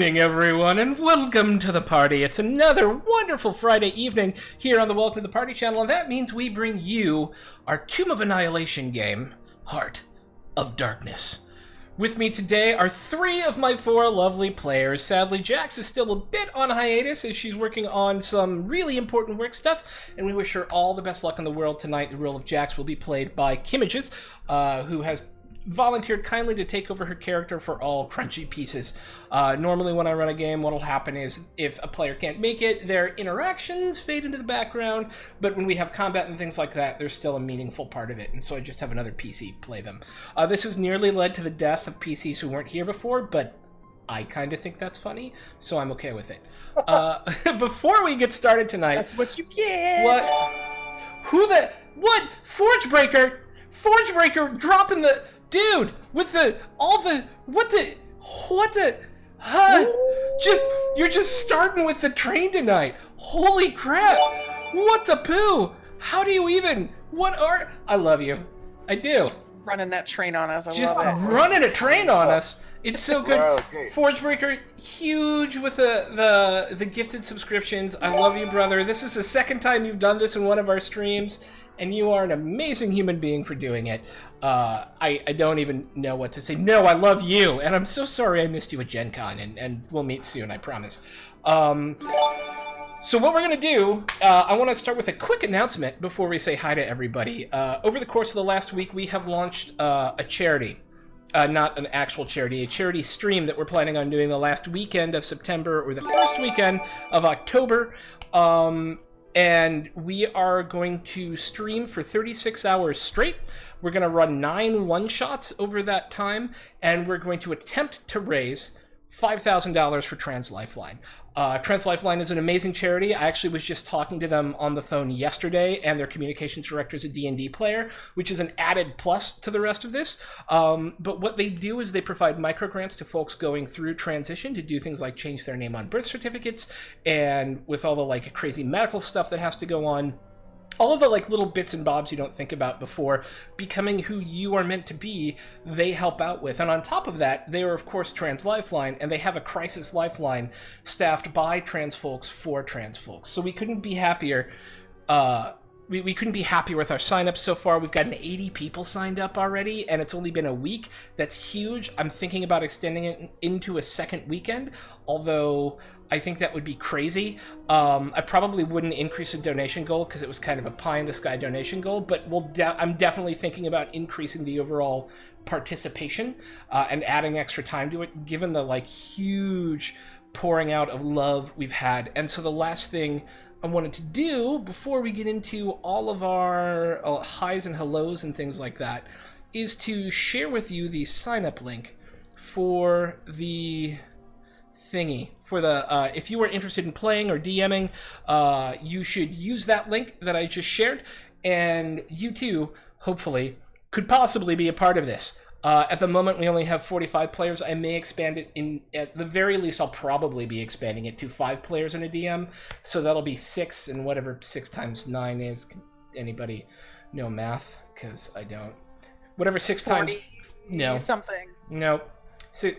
evening, everyone, and welcome to the party. It's another wonderful Friday evening here on the Welcome to the Party channel, and that means we bring you our Tomb of Annihilation game, Heart of Darkness. With me today are three of my four lovely players. Sadly, Jax is still a bit on hiatus as she's working on some really important work stuff, and we wish her all the best luck in the world tonight. The role of Jax will be played by Kimages, who has volunteered kindly to take over her character for all crunchy pieces. Normally when I run a game, what'll happen is if a player can't make it, their interactions fade into the background, but when we have combat and things like that, there's still a meaningful part of it, and so I just have another PC play them. This has nearly led to the death of PCs who weren't here before, but I kind of think that's funny, so I'm okay with it. Before we get started tonight... That's what you get! What? Forgebreaker dropping the... Dude, with you're just starting with the train tonight. Holy crap. What the poo? How do you even, I love you. I do. Just running that train on us, I just love it. Running a train on us. It's so good. Okay. Forgebreaker, huge with the gifted subscriptions. I love you, brother. This is the second time you've done this in one of our streams, and you are an amazing human being for doing it. I don't even know what to say. No, I love you, and I'm so sorry I missed you at Gen Con, and we'll meet soon, I promise. So what we're going to do, I want to start with a quick announcement before we say hi to everybody. Over the course of the last week, we have launched a charity. Not an actual charity, a charity stream that we're planning on doing the last weekend of September or the first weekend of October. And we are going to stream for 36 hours straight. We're going to run 9 one-shots over that time, and we're going to attempt to raise $5,000 for Trans Lifeline. Trans Lifeline is an amazing charity. I actually was just talking to them on the phone yesterday, and their communications director is a D&D player, which is an added plus to the rest of this. But what they do is they provide microgrants to folks going through transition to do things like change their name on birth certificates, and with all the crazy medical stuff that has to go on. All of the little bits and bobs you don't think about before becoming who you are meant to be, they help out with. And on top of that, they are of course Trans Lifeline, and they have a crisis lifeline staffed by trans folks for trans folks. So we couldn't be happier. We couldn't be happier with our signups so far. We've gotten 80 people signed up already, and it's only been a week. That's huge. I'm thinking about extending it into a second weekend, although I think that would be crazy. I probably wouldn't increase the donation goal because it was kind of a pie-in-the-sky donation goal, but I'm definitely thinking about increasing the overall participation and adding extra time to it, given the huge pouring out of love we've had. And so the last thing I wanted to do before we get into all of our highs and hellos and things like that is to share with you the sign-up link for the thingy. For the if you are interested in playing or DMing, you should use that link that I just shared, and you too, hopefully, could possibly be a part of this. At the moment, we only have 45 players. I may expand it at the very least, I'll probably be expanding it to 5 players in a DM. So that'll be 6, and whatever 6 times 9 is. Can anybody know math? Because I don't. Whatever 6 times... No. Something. No.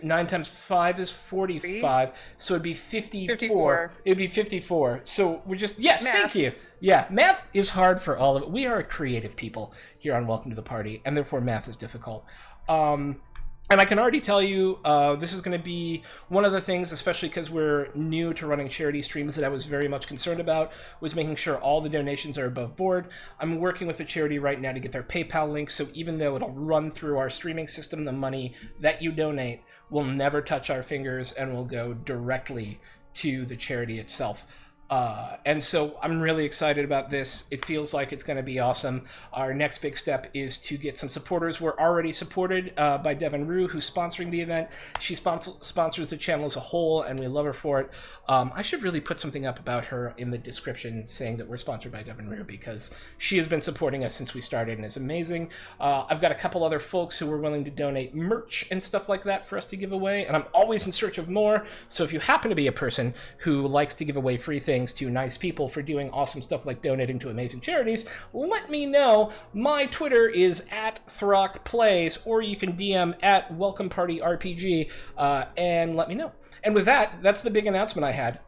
9 times 5 is 45. So it'd be 54. It'd be 54. So we're just... Yes, math. Thank you. Yeah, math is hard for all of it. We are creative people here on Welcome to the Party, and therefore math is difficult. And I can already tell you, this is going to be one of the things, especially because we're new to running charity streams, that I was very much concerned about, was making sure all the donations are above board. I'm working with the charity right now to get their PayPal link, so even though it'll run through our streaming system, the money that you donate will never touch our fingers and will go directly to the charity itself. And so I'm really excited about this. It feels like it's going to be awesome. Our next big step is to get some supporters. We're already supported by Devin Rue, who's sponsoring the event. She sponsors the channel as a whole, and we love her for it. I should really put something up about her in the description saying that we're sponsored by Devin Rue, because she has been supporting us since we started and is amazing. I've got a couple other folks who are willing to donate merch and stuff like that for us to give away, and I'm always in search of more. So if you happen to be a person who likes to give away free things, things to nice people for doing awesome stuff like donating to amazing charities, let me know. My Twitter is @ThrockPlays, or you can DM @WelcomePartyRPG, and let me know. And with that, that's the big announcement I had.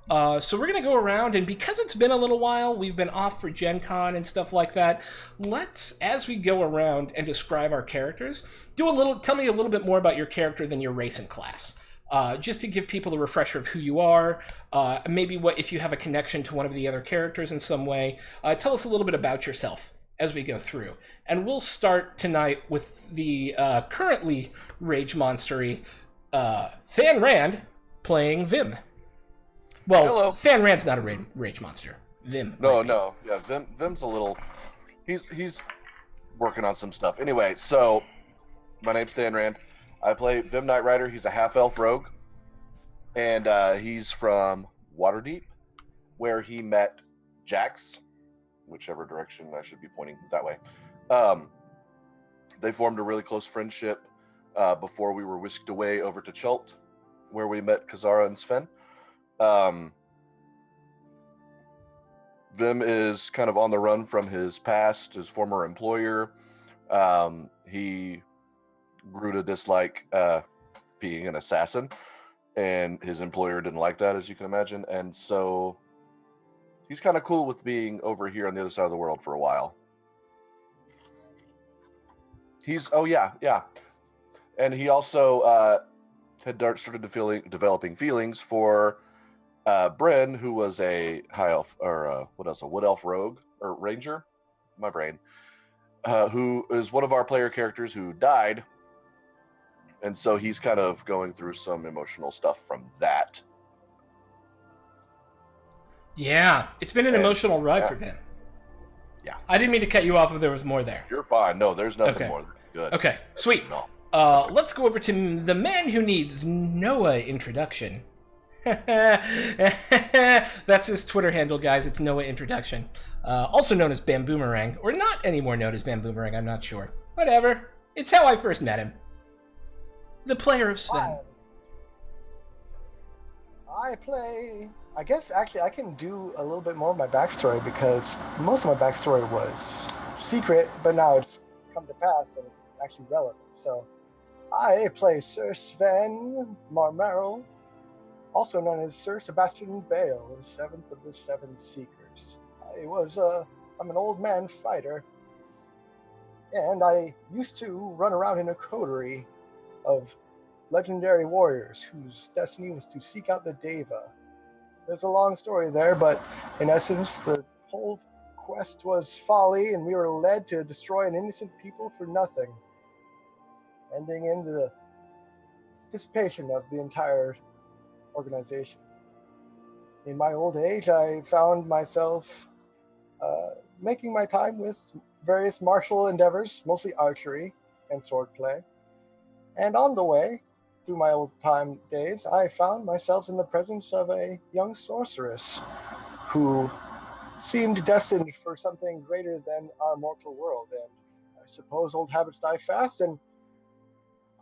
So we're going to go around, and because it's been a little while, we've been off for Gen Con and stuff like that, let's, as we go around and describe our characters, tell me a little bit more about your character than your race and class. Just to give people a refresher of who you are, maybe if you have a connection to one of the other characters in some way. Tell us a little bit about yourself as we go through. And we'll start tonight with the currently Rage Monstery Than Rand, playing Vim. Well, Hello. Than Rand's not a rage monster. Vim. No. Yeah, Vim's a little. He's working on some stuff. Anyway, so my name's Than Rand. I play Vim Knight Rider. He's a half-elf rogue, and he's from Waterdeep, where he met Jax, whichever direction I should be pointing that way. They formed a really close friendship before we were whisked away over to Chult, where we met Kazara and Sven. Vim is kind of on the run from his past, his former employer. He grew to dislike being an assassin, and his employer didn't like that, as you can imagine. And so he's kind of cool with being over here on the other side of the world for a while. And he also had started developing feelings for Bryn, who was a high elf, or a wood elf rogue or ranger, my brain, who is one of our player characters who died, and so he's kind of going through some emotional stuff from that. Yeah, it's been an emotional ride for Ben. Yeah, I didn't mean to cut you off if there was more there. You're fine. No, there's nothing more. Good. Okay, sweet. No. Let's go over to the man who needs Noah introduction. That's his Twitter handle, guys. It's Noah Introduction. Also known as Bamboomerang, or not anymore known as Bamboomerang, I'm not sure. Whatever. It's how I first met him. The player of Sven. I guess actually I can do a little bit more of my backstory, because most of my backstory was secret, but now it's come to pass and it's actually relevant. So I play Sir Sven Marmero, also known as Sir Sebastian Bale, the seventh of the seven Seekers. I'm an old man fighter, and I used to run around in a coterie of legendary warriors whose destiny was to seek out the Deva. There's a long story there, but in essence, the whole quest was folly, and we were led to destroy an innocent people for nothing, ending in the dissipation of the entire organization. In my old age, I found myself making my time with various martial endeavors, mostly archery and swordplay. And on the way, through my old time days, I found myself in the presence of a young sorceress who seemed destined for something greater than our mortal world. And I suppose old habits die fast, and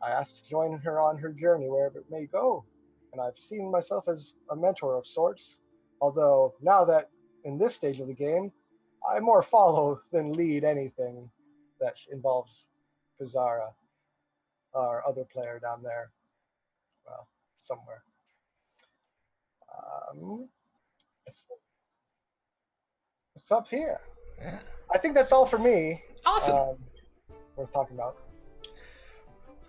I asked to join her on her journey wherever it may go. And I've seen myself as a mentor of sorts, although now that in this stage of the game, I more follow than lead anything that involves Kazara, our other player down there. Well, somewhere. What's up here? Yeah. I think that's all for me. Awesome. Worth talking about.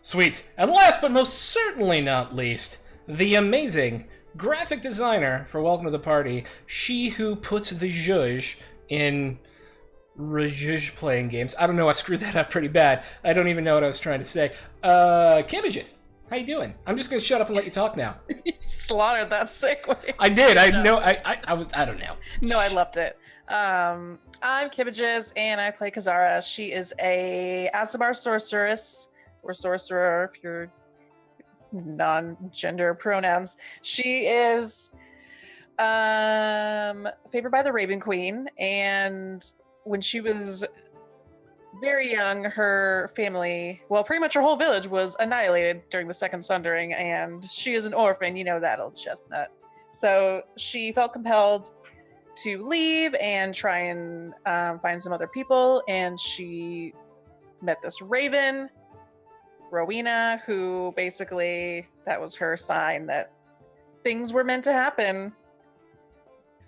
Sweet. And last but most certainly not least, the amazing graphic designer for Welcome to the Party, she who puts the zhuzh in zhuzh playing games. I don't know, I screwed that up pretty bad. I don't even know what I was trying to say. Cabbages, how you doing? I'm just going to shut up and let you talk now. You slaughtered that segue. I did. I know. I don't know. No, I loved it. I'm Kibbages, and I play Kazara. She is a Asabar sorceress, or sorcerer if you're non-gender pronouns. She is favored by the Raven Queen, and when she was very young, her family, well, pretty much her whole village was annihilated during the Second Sundering, and she is an orphan, you know that old chestnut. So she felt compelled to leave and try and find some other people, and she met this raven, Rowena, who basically, that was her sign that things were meant to happen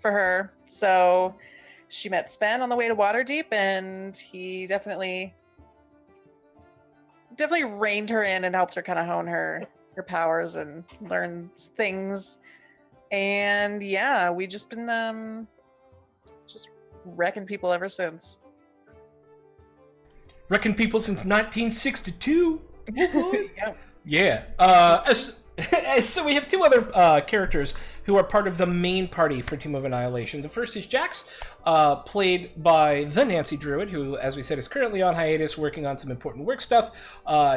for her. So she met Sven on the way to Waterdeep, and he definitely reined her in and helped her kind of hone her powers and learn things. And yeah, we just been just wrecking people ever since. Wrecking people since 1962. Yeah. Yeah. So we have two other characters who are part of the main party for Team of Annihilation. The first is Jax, played by the Nancy Druid, who, as we said, is currently on hiatus working on some important work stuff.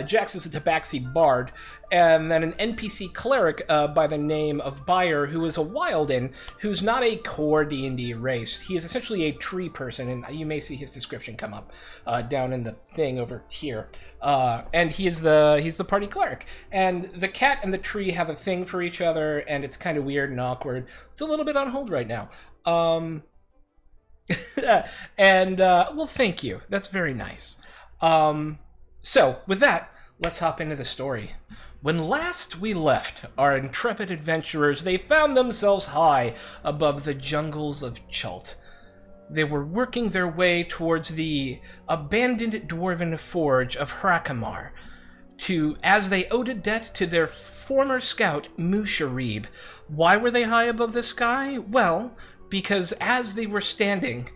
Jax is a Tabaxi bard. And then an NPC cleric by the name of Bayer, who is a Wildin, who's not a core D&D race. He is essentially a tree person, and you may see his description come up down in the thing over here. And he's the party cleric. And the cat and the tree have a thing for each other, and it's kind of weird and awkward. It's a little bit on hold right now. Well, thank you. That's very nice. So, with that, let's hop into the story. When last we left our intrepid adventurers, they found themselves high above the jungles of Chult. They were working their way towards the abandoned dwarven forge of Hrakamar, as they owed a debt to their former scout, Musharib. Why were they high above the sky? Well, because as they were standing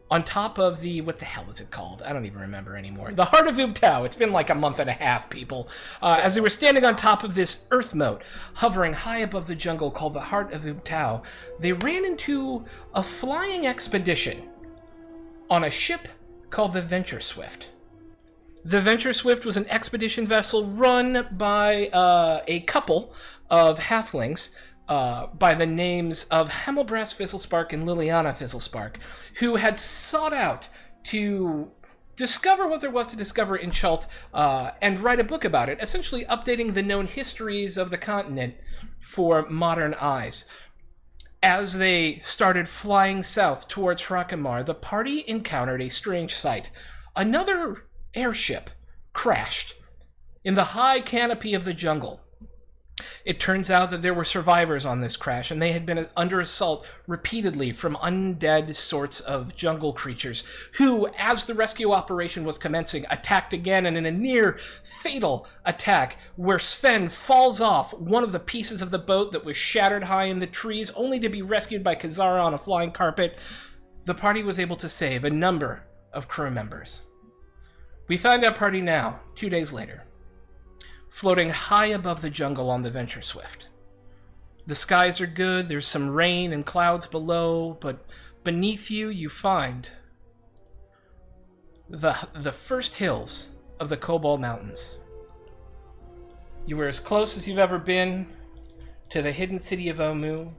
on top of the, what the hell is it called? I don't even remember anymore. The Heart of Ubtao. It's been like a month and a half, people. As they were standing on top of this earth moat, hovering high above the jungle called the Heart of Ubtao, they ran into a flying expedition on a ship called the Venture Swift. The Venture Swift was an expedition vessel run by a couple of halflings by the names of Hamilbras Fizzlespark and Liliana Fizzlespark, who had sought out to discover what there was to discover in Chult and write a book about it, essentially updating the known histories of the continent for modern eyes. As they started flying south towards Hrakamar, the party encountered a strange sight. Another airship crashed in the high canopy of the jungle. It turns out that there were survivors on this crash, and they had been under assault repeatedly from undead sorts of jungle creatures, who, as the rescue operation was commencing, attacked again, and in a near fatal attack, where Sven falls off one of the pieces of the boat that was shattered high in the trees, only to be rescued by Kazara on a flying carpet, the party was able to save a number of crew members. We find our party now, 2 days later, floating high above the jungle on the Venture Swift. The skies are good, there's some rain and clouds below, but beneath you, you find the first hills of the Cobalt Mountains. You are as close as you've ever been to the hidden city of Omu,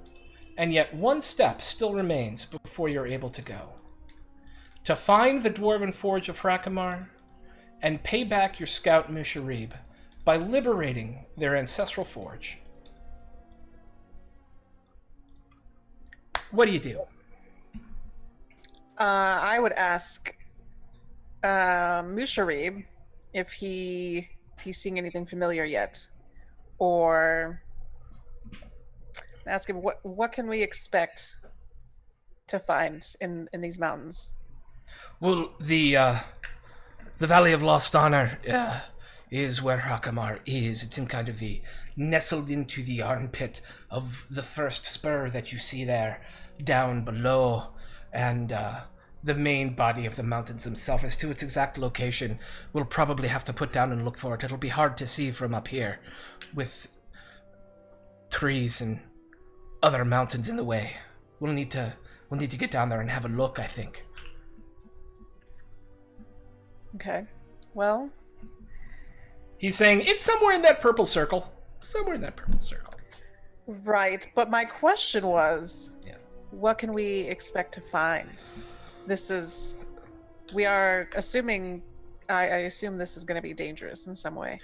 and yet one step still remains before you're able to go. To find the Dwarven Forge of Hrakamar, and pay back your scout Musharib by liberating their ancestral forge. What do you do? I would ask Musharib if he's seeing anything familiar yet, or ask him what can we expect to find in these mountains. Well, the Valley of Lost Honor is where Hrakamar is. It's in kind of nestled into the armpit of the first spur that you see there down below, and the main body of the mountains themselves. As to its exact location, we'll probably have to put down and look for it. It'll be hard to see from up here with trees and other mountains in the way. We'll need to get down there and have a look, I think. Okay. Well, he's saying it's somewhere in that purple circle. Somewhere in that purple circle. Right, but my question was, Yeah. What can we expect to find? We are assuming, I assume this is going to be dangerous in some way.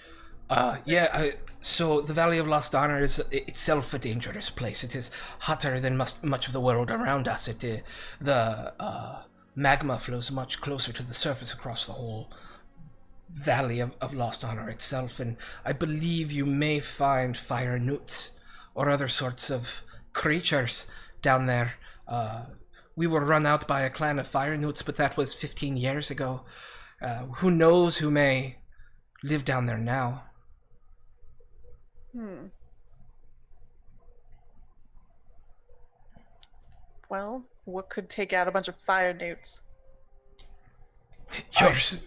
So the Valley of Lost Honor is itself a dangerous place. It is hotter than much of the world around us. The magma flows much closer to the surface across the whole Valley of Lost Honor itself, and I believe you may find fire newts or other sorts of creatures down there. We were run out by a clan of fire newts, but that was 15 years ago. Who knows who may live down there now? Well, what could take out a bunch of fire newts? Yours.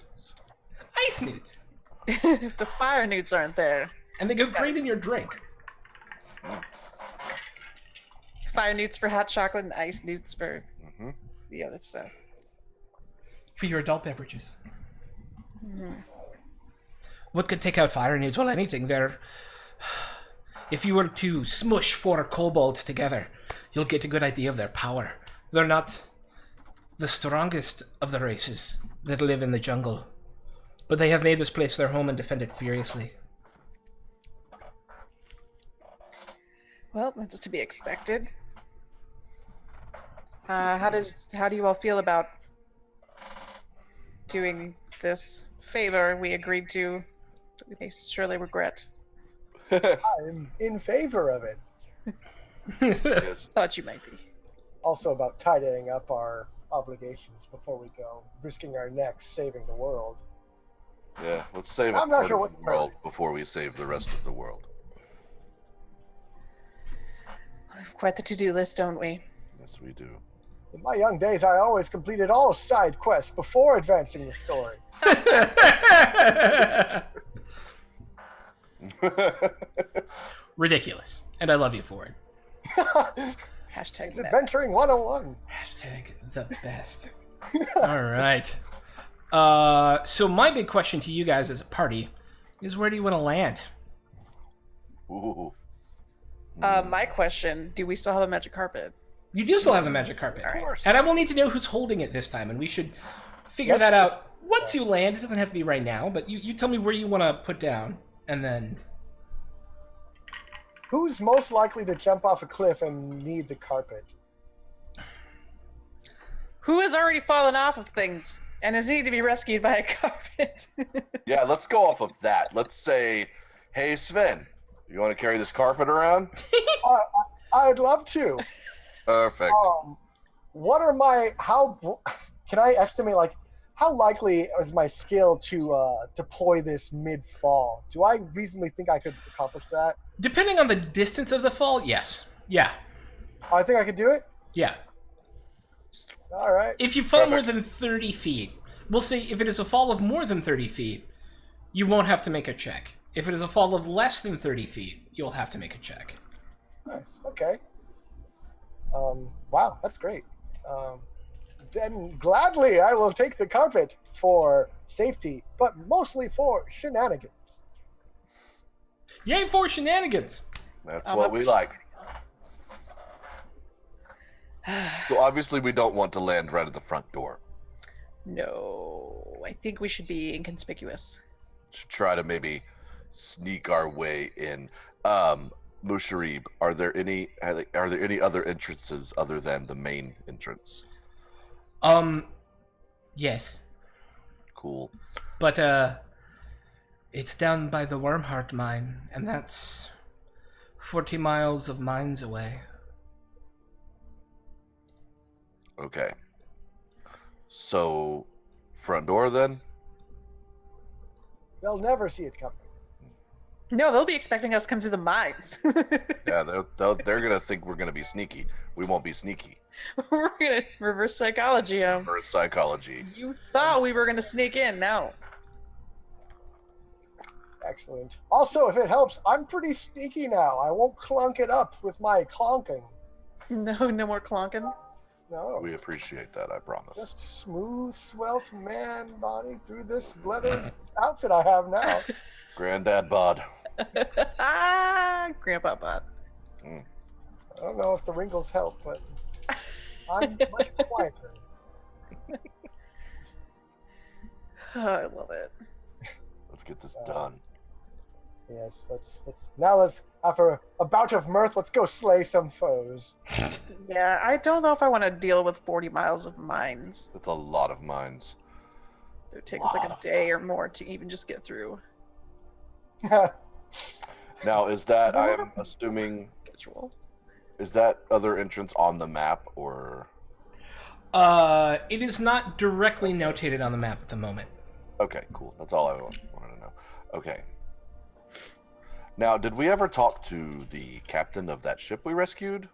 Ice newts. If the fire newts aren't there. And they go great in your drink. Fire newts for hot chocolate and ice newts for the other stuff. For your adult beverages. What could take out fire newts? Well, anything. If you were to smush 4 kobolds together, you'll get a good idea of their power. They're not the strongest of the races that live in the jungle, but they have made this place their home and defend it furiously. Well, that's to be expected. How do you all feel about doing this favor we agreed to? They surely regret. I'm in favor of it. Yes. Thought you might be. Also about tidying up our obligations before we go, risking our necks, saving the world. Yeah, let's save I'm a not part sure of what the the world before we save the rest of the world. We have quite the to-do list, don't we? Yes, we do. In my young days, I always completed all side quests before advancing the story. Ridiculous. And I love you for it. Hashtag It's net. adventuring 101. Hashtag the best. All right. So my big question to you guys as a party is, where do you want to land? Ooh. My question, do we still have a magic carpet? You do still have the magic carpet. All right. course. And I will need to know who's holding it this time, and we should figure that out once you land. It doesn't have to be right now, but you tell me where you want to put down, and then... Who's most likely to jump off a cliff and need the carpet? Who has already fallen off of things and is needed to be rescued by a carpet? Yeah, let's go off of that. Let's say, hey, Sven, you want to carry this carpet around? I'd love to. Perfect. What are how can I estimate, like, how likely is my skill to deploy this mid-fall? Do I reasonably think I could accomplish that? Depending on the distance of the fall, yes. Yeah. I think I could do it? Yeah. All right. If you fall more Perfect. than 30 feet, we'll say if it is a fall of more than 30 feet, you won't have to make a check. If it is a fall of less than 30 feet, you'll have to make a check. Nice. Okay. Wow, that's great. Then gladly I will take the carpet for safety, but mostly for shenanigans. Yay for shenanigans! That's what we like. So obviously we don't want to land right at the front door. No, I think we should be inconspicuous. Should try to maybe sneak our way in. Musharib, are there any other entrances other than the main entrance? Yes. Cool. But, it's down by the Wormheart mine, and that's 40 miles of mines away. Okay. So, front door then? They'll never see it coming. No, they'll be expecting us to come through the mines. Yeah, they're gonna think we're gonna be sneaky. We won't be sneaky. We're gonna reverse psychology 'em. For psychology. You thought we were gonna sneak in, no. Excellent. Also, if it helps, I'm pretty sneaky now. I won't clunk it up with my clonking. No more clonking. No. We appreciate that, I promise. Just smooth, svelte man body through this leather outfit I have now. Granddad bod. Grandpa Bot. I don't know if the wrinkles help, but I'm much quieter. Oh, I love it. Let's get this done. Yes, let's after a bout of mirth, let's go slay some foes. Yeah, I don't know if I want to deal with 40 miles of mines. It's a lot of mines. It would take us like a day or more to even just get through. Now, is that, I am assuming, Schedule. is that other entrance on the map, or? It is not directly notated on the map at the moment. Okay, cool. That's all I wanted to know. Okay. Now, did we ever talk to the captain of that ship we rescued?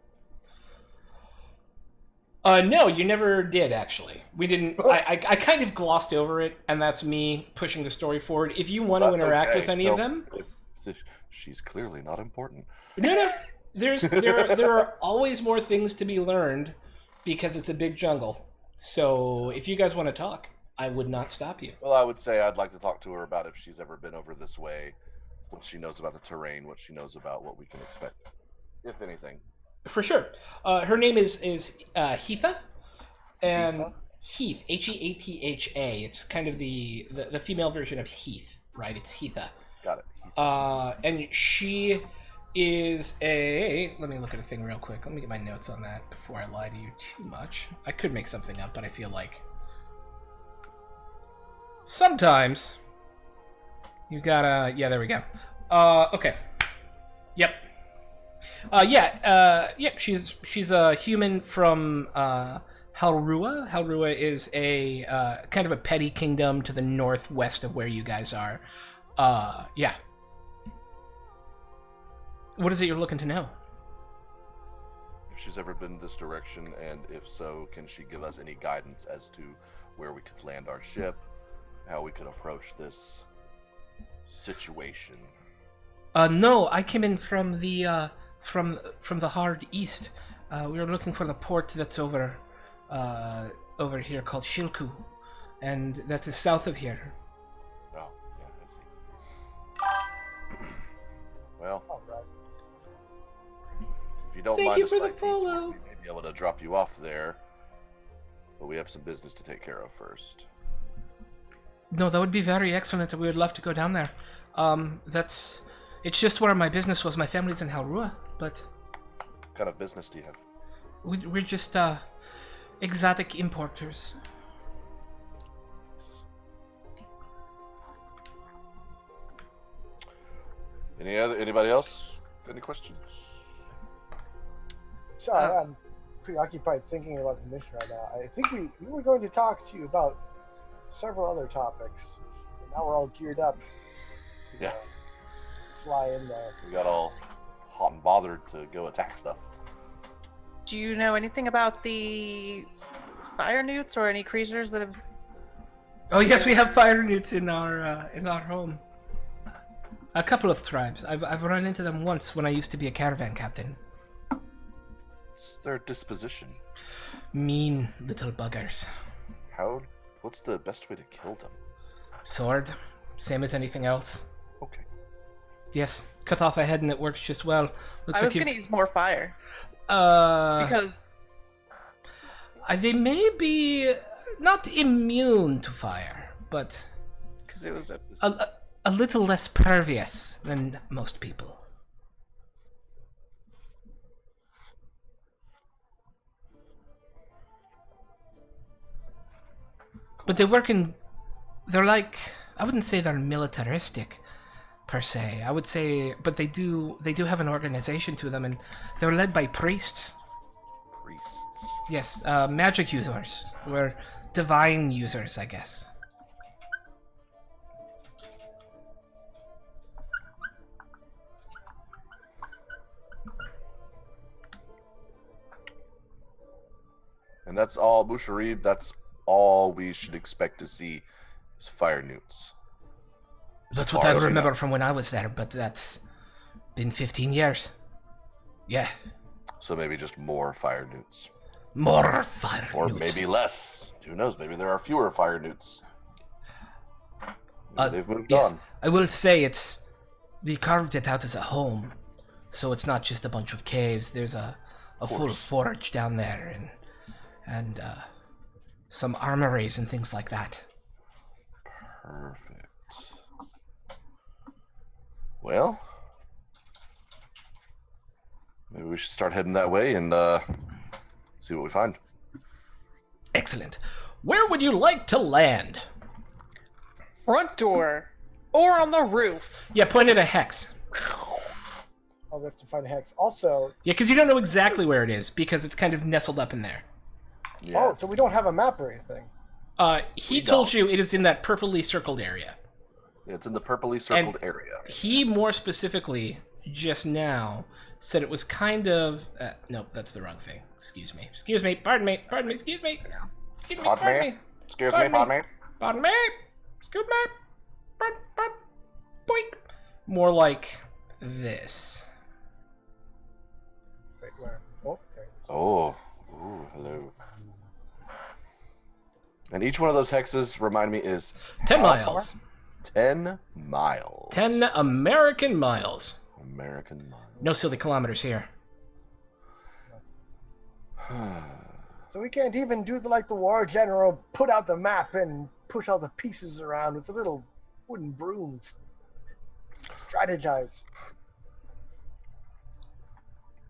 No, you never did, actually. We didn't. I kind of glossed over it, and that's me pushing the story forward. If you want to That's interact okay. with any of them, She's clearly not important. no. There are always more things to be learned because it's a big jungle. So if you guys want to talk, I would not stop you. Well, I would say I'd like to talk to her about if she's ever been over this way, what she knows about the terrain, what she knows about what we can expect, if anything. For sure. Her name is Heatha, and Heath, Heatha. It's kind of the female version of Heath, right? It's Heatha. Got it. And she is a... Let me look at a thing real quick. Let me get my notes on that before I lie to you too much. I could make something up, but I feel like sometimes you gotta... Yeah, there we go. Okay. Yep. She's a human from Halrua. Halrua is a kind of a petty kingdom to the northwest of where you guys are. Yeah. What is it you're looking to know? If she's ever been this direction, and if so, can she give us any guidance as to where we could land our ship, how we could approach this situation? No, I came in from the from the hard east. We were looking for the port that's over here called Shilku, and that is south of here. Oh, yeah, I see. Well, All right. if you don't Thank mind you us for the like follow. we may be able to drop you off there, but we have some business to take care of first. No, that would be very excellent. We would love to go down there. It's just where my business was. My family's in Halrua, but What kind of business do you have? we're just exotic importers. Anybody else? Any questions? Sorry, I'm preoccupied thinking about the mission right now. I think we were going to talk to you about several other topics. And now we're all geared up to Yeah. fly in there. We got all hot and bothered to go attack stuff. Do you know anything about the fire newts or any creatures that have? Oh yes, we have fire newts in our home. A couple of tribes. I've run into them once when I used to be a caravan captain. What's their disposition? Mean little buggers. What's the best way to kill them? Sword, same as anything else. Okay. Yes, cut off a head and it works just well. Looks I like was gonna use more fire because they may be not immune to fire, but it was a little less pervious than most people. But they're like, I wouldn't say they're militaristic per se. I would say, but they do have an organization to them, and they're led by priests. Priests. Yes, magic users, or divine users, I guess. And that's all, Busharib, that's all we should expect to see is fire newts. That's what I remember from when I was there, but that's been 15 years. Yeah. So maybe just more fire newts. More fire Or newts. maybe less. Who knows? Maybe there are fewer fire newts. Maybe they've moved Yes, on. I will say we carved it out as a home, so it's not just a bunch of caves. There's a full forge down there, and some armories and things like that. Perfect. Well, maybe we should start heading that way and see what we find. Excellent. Where would you like to land? Front door. Or on the roof. Yeah, point at a hex. Oh, we have to find a hex. Also, Yeah, because you don't know exactly where it is, because it's kind of nestled up in there. Yeah. oh, so we don't have a map or anything. He We told don't. you it is in that purplely circled area. It's in the purplely circled area. He more specifically, just now, said it was kind of... nope, that's the wrong thing. Excuse me. Excuse me. Pardon me. Pardon me. Excuse me. Excuse me. Pardon Pardon me? me. Excuse me, Pardon me. pardon me. Pardon me. Excuse me. Pardon, pardon. Boink. More like this. Wait, where? Oh, there it is. Oh, ooh, hello. And each one of those hexes, remind me, is 10 how miles. far? 10 miles. 10 American miles. American miles. No silly kilometers here. So we can't even do like the war general, put out the map and push all the pieces around with the little wooden brooms. Strategize.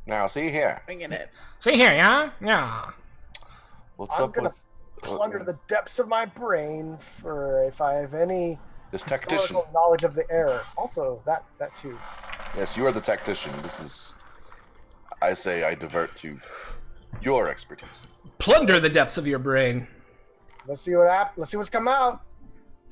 Now, see here. Bringing it. See here, yeah? Yeah. What's I'm up gonna with plunder the depths of my brain for if I have any this tactician? historical knowledge of the era. Also, that too. Yes, you are the tactician. This is, I say, I divert to your expertise. Plunder the depths of your brain. Let's see what's come out.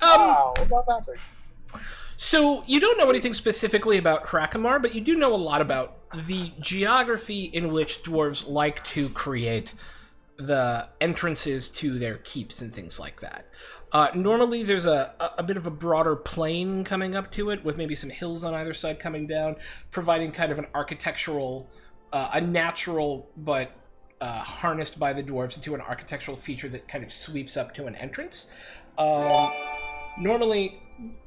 Um, Wow, what about that? So, you don't know anything specifically about Hrakamar, but you do know a lot about the geography in which dwarves like to create the entrances to their keeps and things like that. Normally, there's a bit of a broader plain coming up to it, with maybe some hills on either side coming down, providing kind of an architectural, a natural but harnessed by the dwarves into an architectural feature that kind of sweeps up to an entrance. Normally,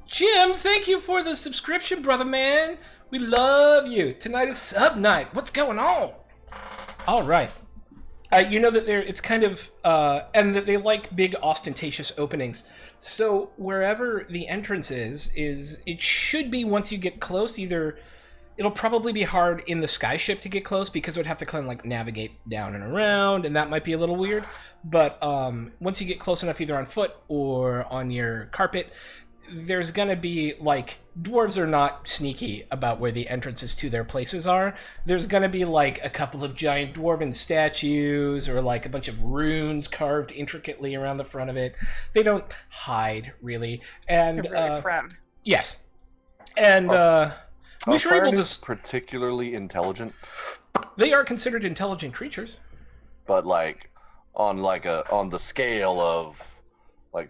Jim, thank you for the subscription, brother man. We love you. Tonight is sub night. What's going on? All right. You know that it's kind of, and that they like big ostentatious openings. So wherever the entrance is it should be, once you get close, either it'll probably be hard in the skyship to get close because it would have to kind of like navigate down and around, and that might be a little weird. But once you get close enough, either on foot or on your carpet, there's gonna be, like, dwarves are not sneaky about where the entrances to their places are. There's gonna be, like, a couple of giant dwarven statues or, like, a bunch of runes carved intricately around the front of it. They don't hide, really. And, You're really proud. yes. And, we sure able to... particularly intelligent, They are considered intelligent creatures. but like on the scale of like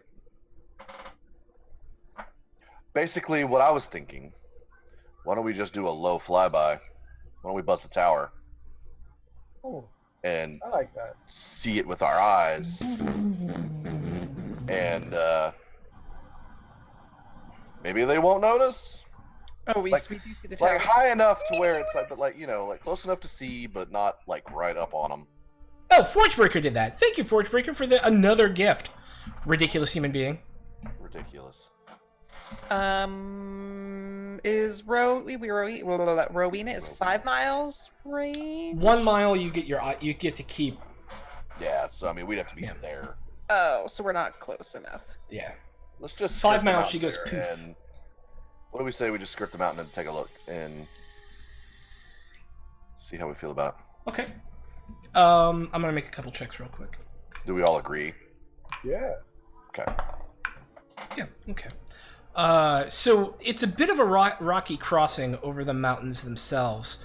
basically what I was thinking. Why don't we just do a low flyby? Why don't we bust the tower Oh, and I like that. see it with our eyes, and maybe they won't notice. Oh, we Like- see the tower. Like high enough to where it's like, but like, you know, like close enough to see, but not like right up on them. Oh, Forgebreaker did that. Thank you, Forgebreaker, for another gift. Ridiculous human being. Ridiculous. Is Rowena is 5 miles range? 1 mile, you get to keep. Yeah, so I mean, we'd have to be Yeah. there. Oh, so we're not close enough. Yeah. Let's just 5 skirt the miles, mountain she goes there, poof. and what do we say? We just skirt the mountain and take a look and see how we feel about it. Okay. I'm gonna make a couple checks real quick. Do we all agree? Yeah. Okay. Yeah. Okay. So it's a bit of a rocky crossing over the mountains themselves.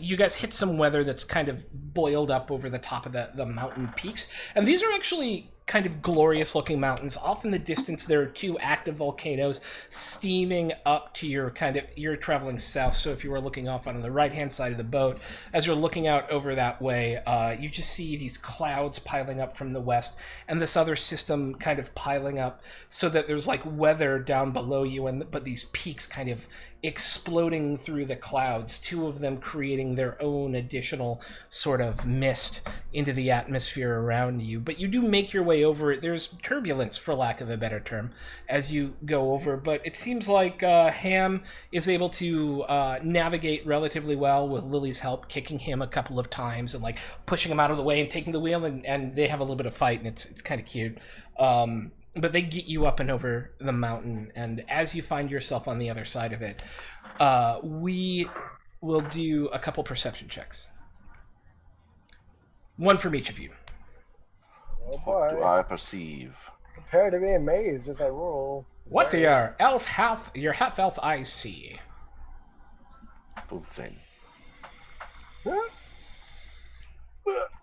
You guys hit some weather that's kind of boiled up over the top of the mountain peaks, and these are actually kind of glorious looking mountains. Off in the distance there are 2 active volcanoes steaming up to you're traveling south, so if you were looking off on the right hand side of the boat, as you're looking out over that way, you just see these clouds piling up from the west and this other system kind of piling up, so that there's like weather down below you, but these peaks kind of exploding through the clouds, 2 of them creating their own additional sort of mist into the atmosphere around you. But you do make your way way over it. There's turbulence, for lack of a better term, as you go over, but it seems like Ham is able to navigate relatively well with Lily's help, kicking him a couple of times and like pushing him out of the way and taking the wheel, and they have a little bit of fight, and it's kind of cute. But they get you up and over the mountain, and as you find yourself on the other side of it, we will do a couple perception checks. One from each of you. Oh What do boy. I perceive? Prepare to be amazed as I roll. What do your half elf eyes see? 15. Huh?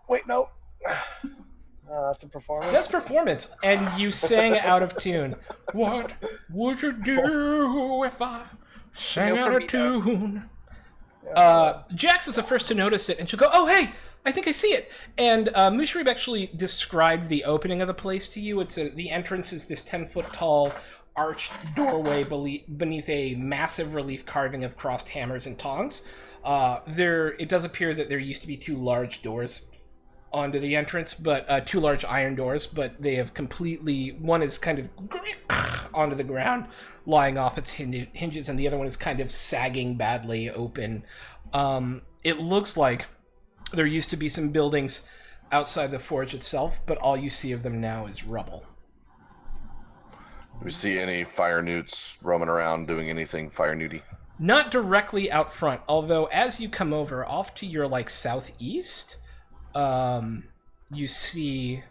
Wait, no. That's a performance. That's performance, and you sang out of tune. What would you do if I sang out of tune? Jax is the first to notice it, and she'll go, "Oh, hey, I think I see it." And Mushrib actually described the opening of the place to you. The entrance is this 10-foot tall arched doorway beneath a massive relief carving of crossed hammers and tongs. It does appear that there used to be two large doors onto the entrance, but two large iron doors, but they have completely, one is kind of onto the ground, lying off its hinges, and the other one is kind of sagging badly open. It looks like there used to be some buildings outside the forge itself, but all you see of them now is rubble. Do we see any fire newts roaming around doing anything fire newty? Not directly out front, although as you come over, off to your southeast, you see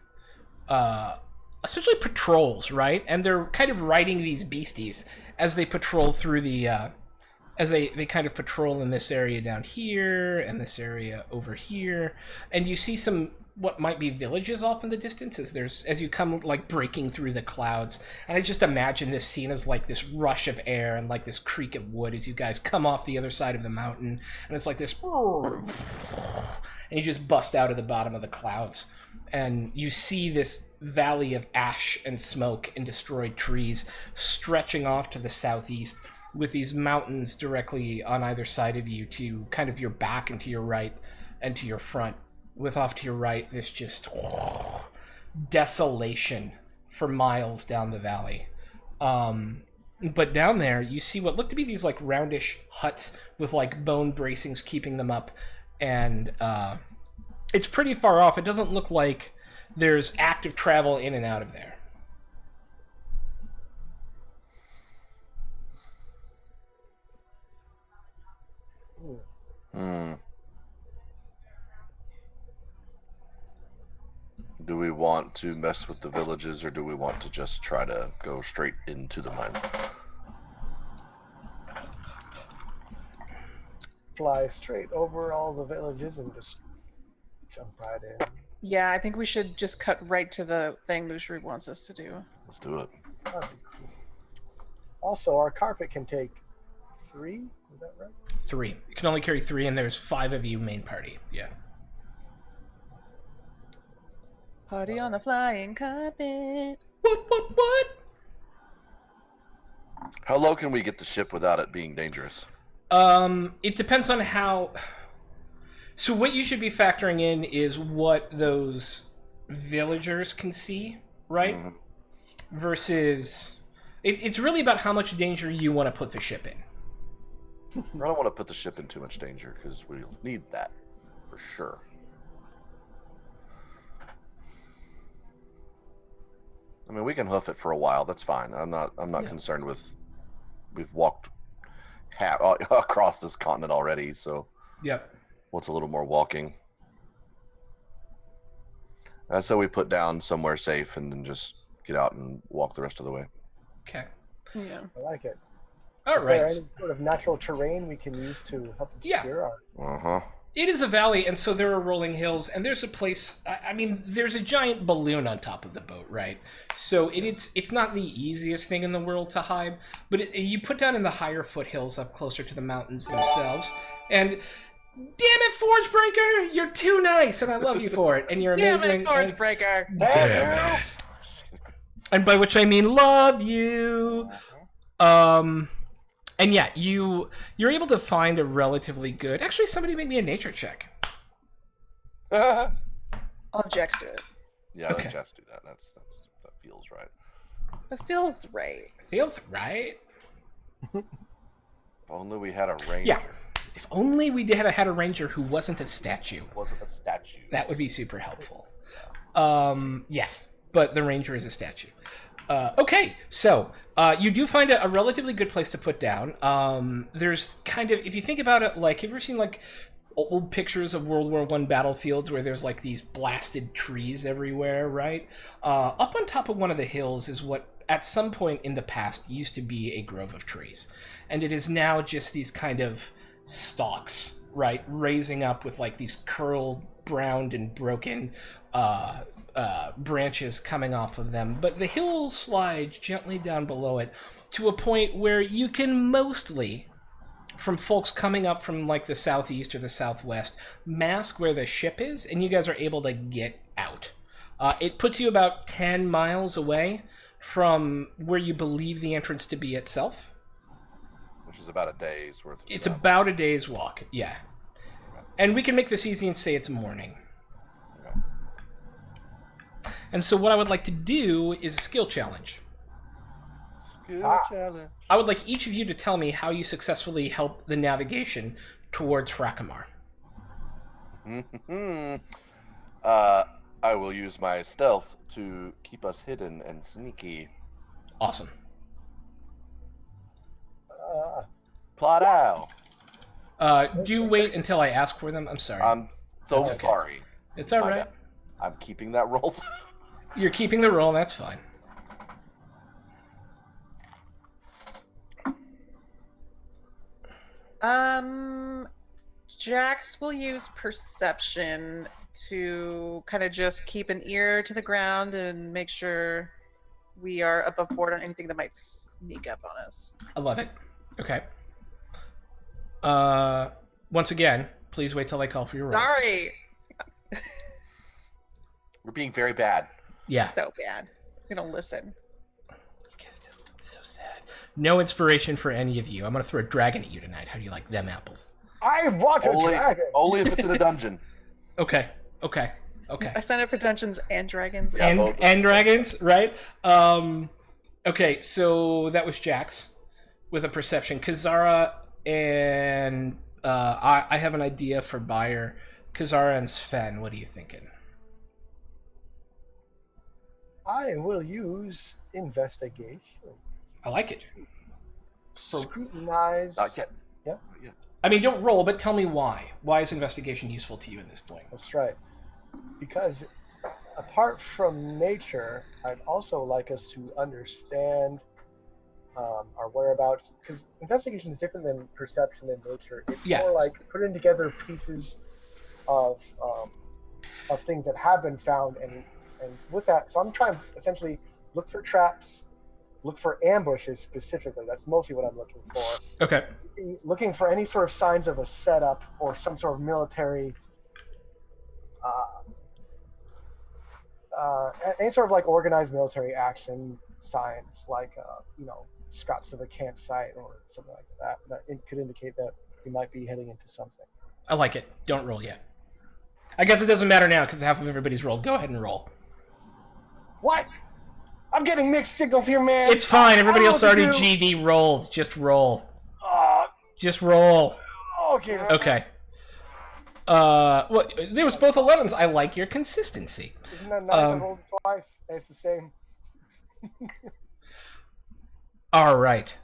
essentially patrols, right? And they're kind of riding these beasties as they patrol through the as they kind of patrol in this area down here and this area over here. And you see some what might be villages off in the distance as you come breaking through the clouds. And I just imagine this scene as this rush of air and this creak of wood as you guys come off the other side of the mountain, and it's like this, and you just bust out of the bottom of the clouds, and you see this valley of ash and smoke and destroyed trees stretching off to the southeast, with these mountains directly on either side of you to kind of your back and to your right and to your front, with off to your right this just desolation for miles down the valley. But down there you see what look to be these roundish huts with bone bracings keeping them up, and it's pretty far off. It doesn't look like there's active travel in and out of there. Do we want to mess with the villages, or do we want to just try to go straight into the mine? Fly straight over all the villages and just jump right in. Yeah, I think we should just cut right to the thing Mushrib wants us to do. Let's do it. That'd be cool. Also, our carpet can take 3. Is that right? 3. You can only carry 3, and there's 5 of you main party. Yeah. Party on the flying carpet. What? How low can we get the ship without it being dangerous? It depends on how. So what you should be factoring in is what those villagers can see, right? Mm-hmm. Versus, it's really about how much danger you want to put the ship in. I don't want to put the ship in too much danger, because we'll need that for sure. I mean, we can hoof it for a while. That's fine. I'm not concerned with. We've walked across this continent already, so. Yep. What's a little more walking? And so we put down somewhere safe and then just get out and walk the rest of the way. Okay. Yeah. I like it. All Is right. there any sort of natural terrain we can use to help obscure our... Uh-huh. It is a valley, and so there are rolling hills, and there's a place. I mean, there's a giant balloon on top of the boat, right? So it's not the easiest thing in the world to hide, but you put down in the higher foothills up closer to the mountains themselves, and damn it, Forgebreaker, you're too nice, and I love you for it, and you're amazing. Damn it, Forgebreaker. Damn it. And by which I mean love you. And yeah, you're able to find a relatively good. Actually, somebody make me a nature check. I'll object to it. Yeah, I Okay. think Jess do that. That feels right. It feels right. Feels right. If only we had a ranger. Yeah. If only we had a ranger who wasn't a statue. Wasn't a statue. That would be super helpful. Yes, but the ranger is a statue. Okay, so you do find a relatively good place to put down. There's kind of, if you think about it, like, have you ever seen like old pictures of World War I battlefields where there's like these blasted trees everywhere, right? Up on top of one of the hills is what at some point in the past used to be a grove of trees, and it is now just these kind of stalks, right, raising up with like these curled, browned, and broken branches coming off of them. But the hill slides gently down below it to a point where you can mostly, from folks coming up from like the southeast or the southwest, mask where the ship is, and you guys are able to get out. It puts you about 10 miles away from where you believe the entrance to be itself. Which is about a day's worth. It's about a day's walk, yeah. And we can make this easy and say it's morning. And so what I would like to do is a skill challenge. Challenge. I would like each of you to tell me how you successfully help the navigation towards Frakamar. I will use my stealth to keep us hidden and sneaky. Awesome. Plot out. Do wait until I ask for them. I'm sorry. I'm so That's okay. sorry. It's all My right. bad. I'm keeping that roll. You're keeping the roll. That's fine. Jax will use perception to kind of just keep an ear to the ground and make sure we are above board on anything that might sneak up on us. I love it. Okay. Once again, please wait till I call for your roll. Sorry. We're being very bad. Yeah. So bad. We don't listen. You guys do. So sad. No inspiration for any of you. I'm gonna throw a dragon at you tonight. How do you like them apples? I want a dragon. Only if it's in a dungeon. Okay. I signed up for Dungeons and Dragons. Yeah, both of them. And dragons, right? Okay, so that was Jax with a perception. Kazara and I have an idea for Bayer. Kazara and Sven, what are you thinking? I will use investigation. I like it. Scrutinize. Not yet. Yeah, I mean, don't roll, but tell me why. Why is investigation useful to you at this point? that's right. Because apart from nature, I'd also like us to understand our whereabouts. Because investigation is different than perception and nature. It's Yeah. more like putting together pieces of things that have been found, and with that, so I'm trying to essentially look for traps, look for ambushes specifically. That's mostly what I'm looking for. Okay. Looking for any sort of signs of a setup or some sort of military, any sort of like organized military action signs, like scraps of a campsite or something like that. That it could indicate that we might be heading into something. I like it. Don't roll yet. I guess it doesn't matter now because half of everybody's rolled. Go ahead and roll. What? I'm getting mixed signals here, man. It's fine. Everybody I else don't know already what to do. GD rolled. Just roll. Uh, Just roll. okay. Okay. Well, there was both 11s. I like your consistency. Isn't that nice? I rolled twice. It's the same. All right.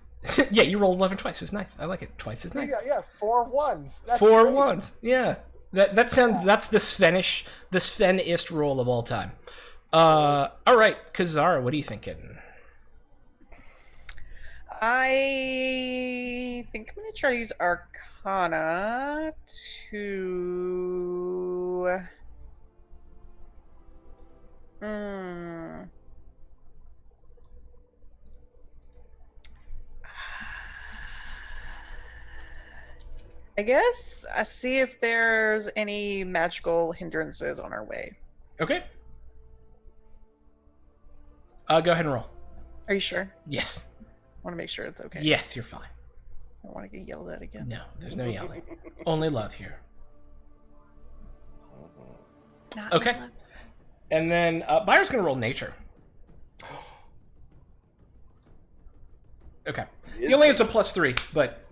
Yeah, you rolled 11 twice. It was nice. I like it. Twice is nice. Yeah, 4 ones. That's 4 great. ones. Yeah. That sounds. That's the Sven-ist roll of all time. All right, Kazara, what are you thinking? I think I'm going to try to use Arcana to... I guess I see if there's any magical hindrances on our way. Okay. Go ahead and roll. Are you sure? Yes. I want to make sure it's okay. Yes, you're fine. I don't want to get yelled at again. No, there's no yelling. Only love here. Not Okay. yelled And then Byron's going to roll nature. Okay. He only has a +3, but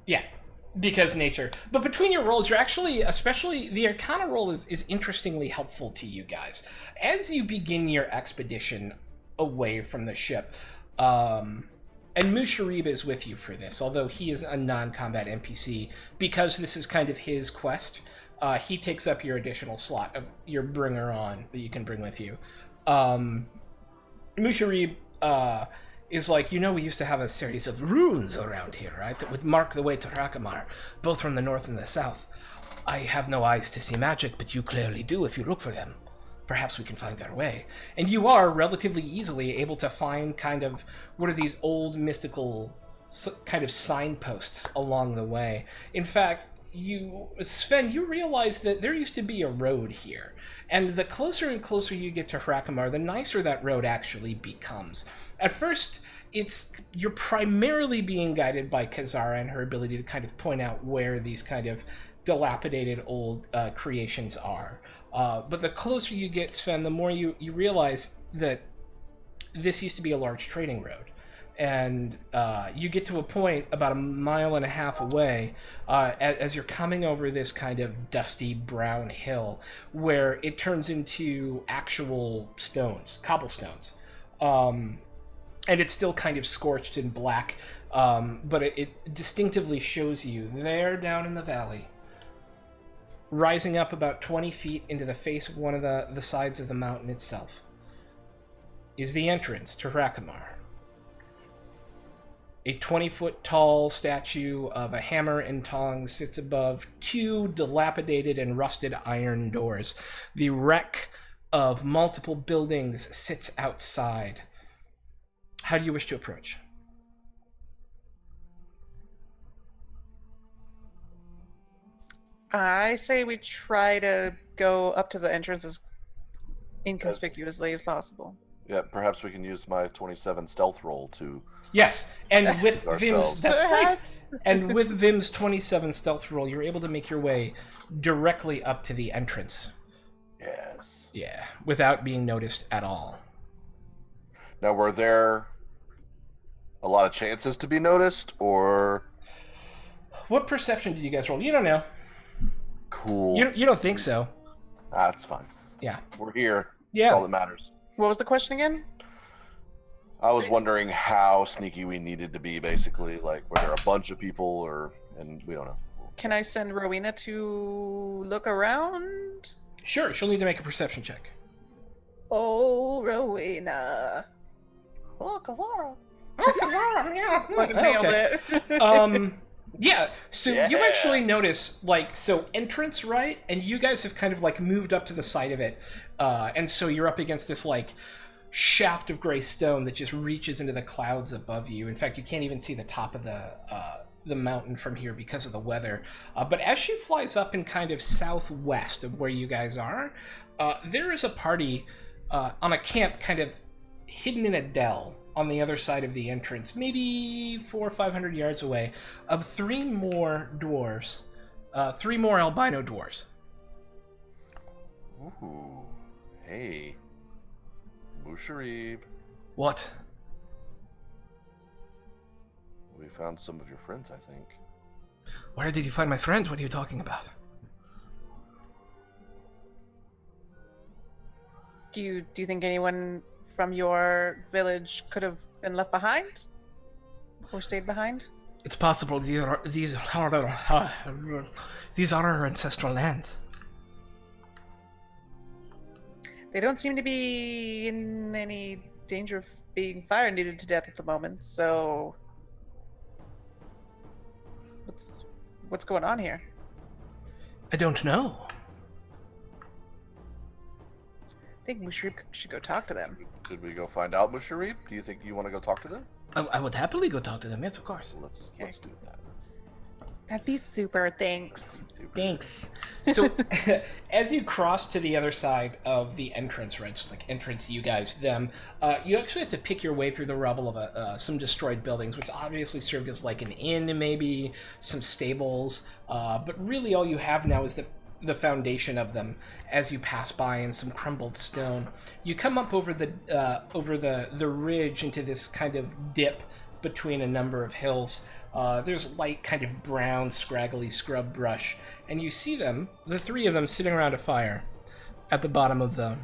yeah, because nature. But between your rolls, you're actually, especially the Arcana roll is interestingly helpful to you guys. As you begin your expedition away from the ship, and Musharib is with you for this, although he is a non-combat NPC, because this is kind of his quest. He takes up your additional slot of your bringer on that you can bring with you. Musharib is like, we used to have a series of runes around here, right, that would mark the way to Rakamar, both from the north and the south. I have no eyes to see magic, but you clearly do if you look for them. Perhaps we can find our way. And you are relatively easily able to find kind of what are these old mystical kind of signposts along the way. In fact, Sven, you realize that there used to be a road here. And the closer and closer you get to Rakamar, the nicer that road actually becomes. At first, you're primarily being guided by Kazara and her ability to kind of point out where these kind of dilapidated old creations are. But the closer you get, Sven, the more you realize that this used to be a large trading road. And you get to a point about 1.5 miles away as you're coming over this kind of dusty brown hill where it turns into actual stones, cobblestones. And it's still kind of scorched and black, but it distinctively shows you there down in the valley, rising up about 20 feet into the face of one of the sides of the mountain itself, is the entrance to Rakamar. A 20-foot tall statue of a hammer and tongs sits above 2 dilapidated and rusted iron doors. The wreck of multiple buildings sits outside. How do you wish to approach? I say we try to go up to the entrance as inconspicuously as possible. Yeah, perhaps we can use my 27 stealth roll to... Yes, and with Vim's... That's right. Perhaps. And with Vim's 27 stealth roll, you're able to make your way directly up to the entrance. Yes. Yeah, without being noticed at all. Now, were there a lot of chances to be noticed, or... What perception did you guys roll? You don't know. Cool. You don't think so. That's fine. Yeah. We're here. Yeah. That's all that matters. What was the question again? I was wondering how sneaky we needed to be, basically. Like, were there a bunch of people, and we don't know. Can I send Rowena to look around? Sure, she'll need to make a perception check. Oh, Rowena. Oh, Kazara. Oh, Kazara, yeah. Fucking nailed Okay. it. Yeah, so Yeah. you actually notice, entrance, right? And you guys have kind of, moved up to the side of it. And so you're up against this, shaft of gray stone that just reaches into the clouds above you. In fact, you can't even see the top of the mountain from here because of the weather. But as she flies up in kind of southwest of where you guys are, there is a party on a camp kind of hidden in a dell on the other side of the entrance, maybe 400 or 500 yards away, of 3 more dwarves, 3 more albino dwarves. Ooh. Hey. Musharib. What? We found some of your friends, I think. Where did you find my friend? What are you talking about? Do you think anyone from your village could have been left behind? Or stayed behind? It's possible these are our ancestral lands. They don't seem to be in any danger of being fire needed to death at the moment, so what's going on here? I don't know. I think Musharib should go talk to them. Should we go find out, Musharib? Do you think you want to go talk to them? I would happily go talk to them, yes, of course. Let's do that. That'd be super, thanks. Thanks. So, as you cross to the other side of the entrance, right? So it's like entrance, you guys, them. You actually have to pick your way through the rubble of some destroyed buildings, which obviously served as an inn, maybe some stables. But really, all you have now is the the foundation of them as you pass by in some crumbled stone. You come up over the ridge into this kind of dip between a number of hills. There's light kind of brown scraggly scrub brush, and you see them, the three of them, sitting around a fire at the bottom of the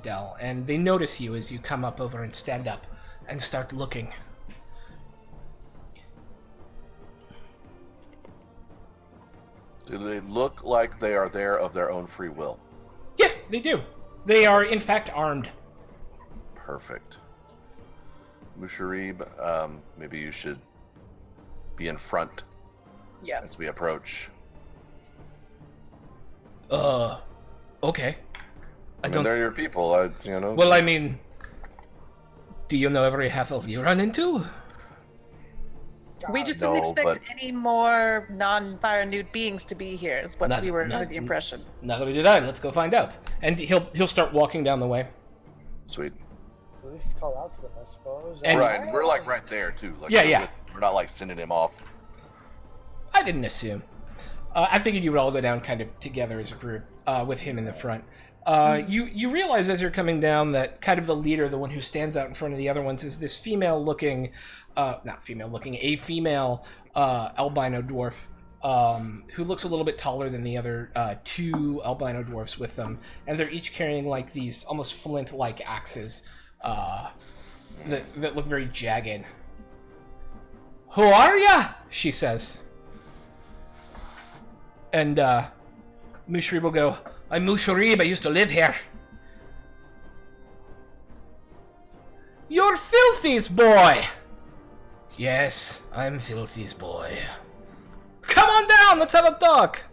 dell, and they notice you as you come up over and stand up and start looking. Do they look like they are there of their own free will? Yeah, they do. They are, in fact, armed. Perfect. Musharib, maybe you should be in front as we approach. Okay. I mean, they're your people, Well, I mean, do you know every half-elf you run into? We just didn't expect any more non-fire nude beings to be here, is what we were under the impression. Neither did I. Let's go find out. And he'll start walking down the way. Sweet. At least call out to them, I suppose. And right, we're like right there too. Like, yeah. We're not like sending him off. I didn't assume. I figured you would all go down kind of together as a group, with him in the front. You realize as you're coming down that kind of the leader, the one who stands out in front of the other ones, is this a female albino dwarf, who looks a little bit taller than the other two albino dwarfs with them, and they're each carrying like these almost flint-like axes that look very jagged. "Who are ya?" she says. And Musharib will go, "I'm Musharib, I used to live here." "You're Filthy's boy!" "Yes, I'm Filthy's boy." "Come on down, let's have a talk!"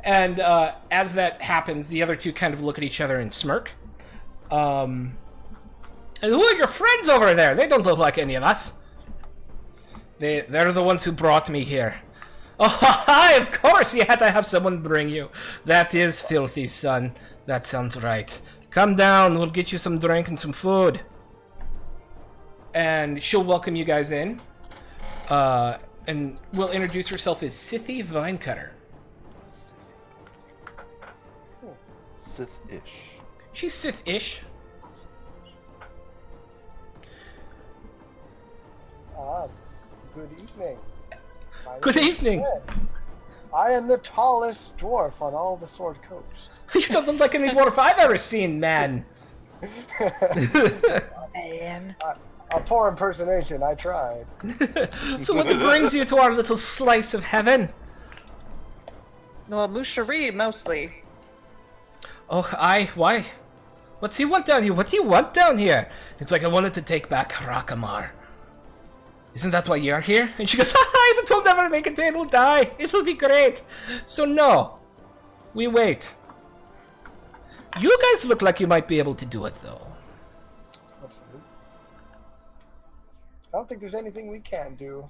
And as that happens, the other two kind of look at each other and smirk. And who are your friends over there? They don't look like any of us. They're the ones who brought me here. "Oh, hi, of course you had to have someone bring you. That is Filthy's son. That sounds right. Come down, we'll get you some drink and some food." And she'll welcome you guys in. And will introduce herself as Scythe Vinecutter. Sith-ish. She's Sith-ish. Good evening. Good evening. I am the tallest dwarf on all the Sword Coast. You don't look like any dwarf I've ever seen, man. Man. A poor impersonation, I tried. So what brings you to our little slice of heaven? Well, Musharib, mostly. Oh, why? What's he want down here? What do you want down here? It's like I wanted to take back Rakamar. Isn't that why you're here? And she goes, "Hi, but we'll never make it, we'll die. It'll be great." So no, we wait. You guys look like you might be able to do it, though. Absolutely. I don't think there's anything we can do.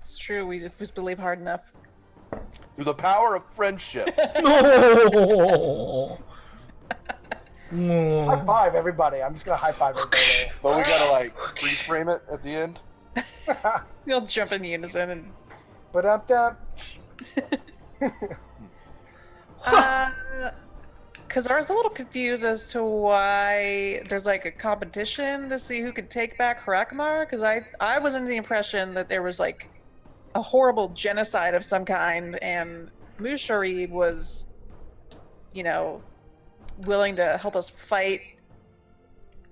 It's true, we just believe hard enough. Through the power of friendship. No. No. High five, everybody. I'm just gonna high five everybody. But we gotta like freeze frame it at the end. We'll jump in unison and... But up that. Because I was a little confused as to why there's like a competition to see who could take back Harakamar, because I was under the impression that there was like a horrible genocide of some kind, and Musharib was, willing to help us fight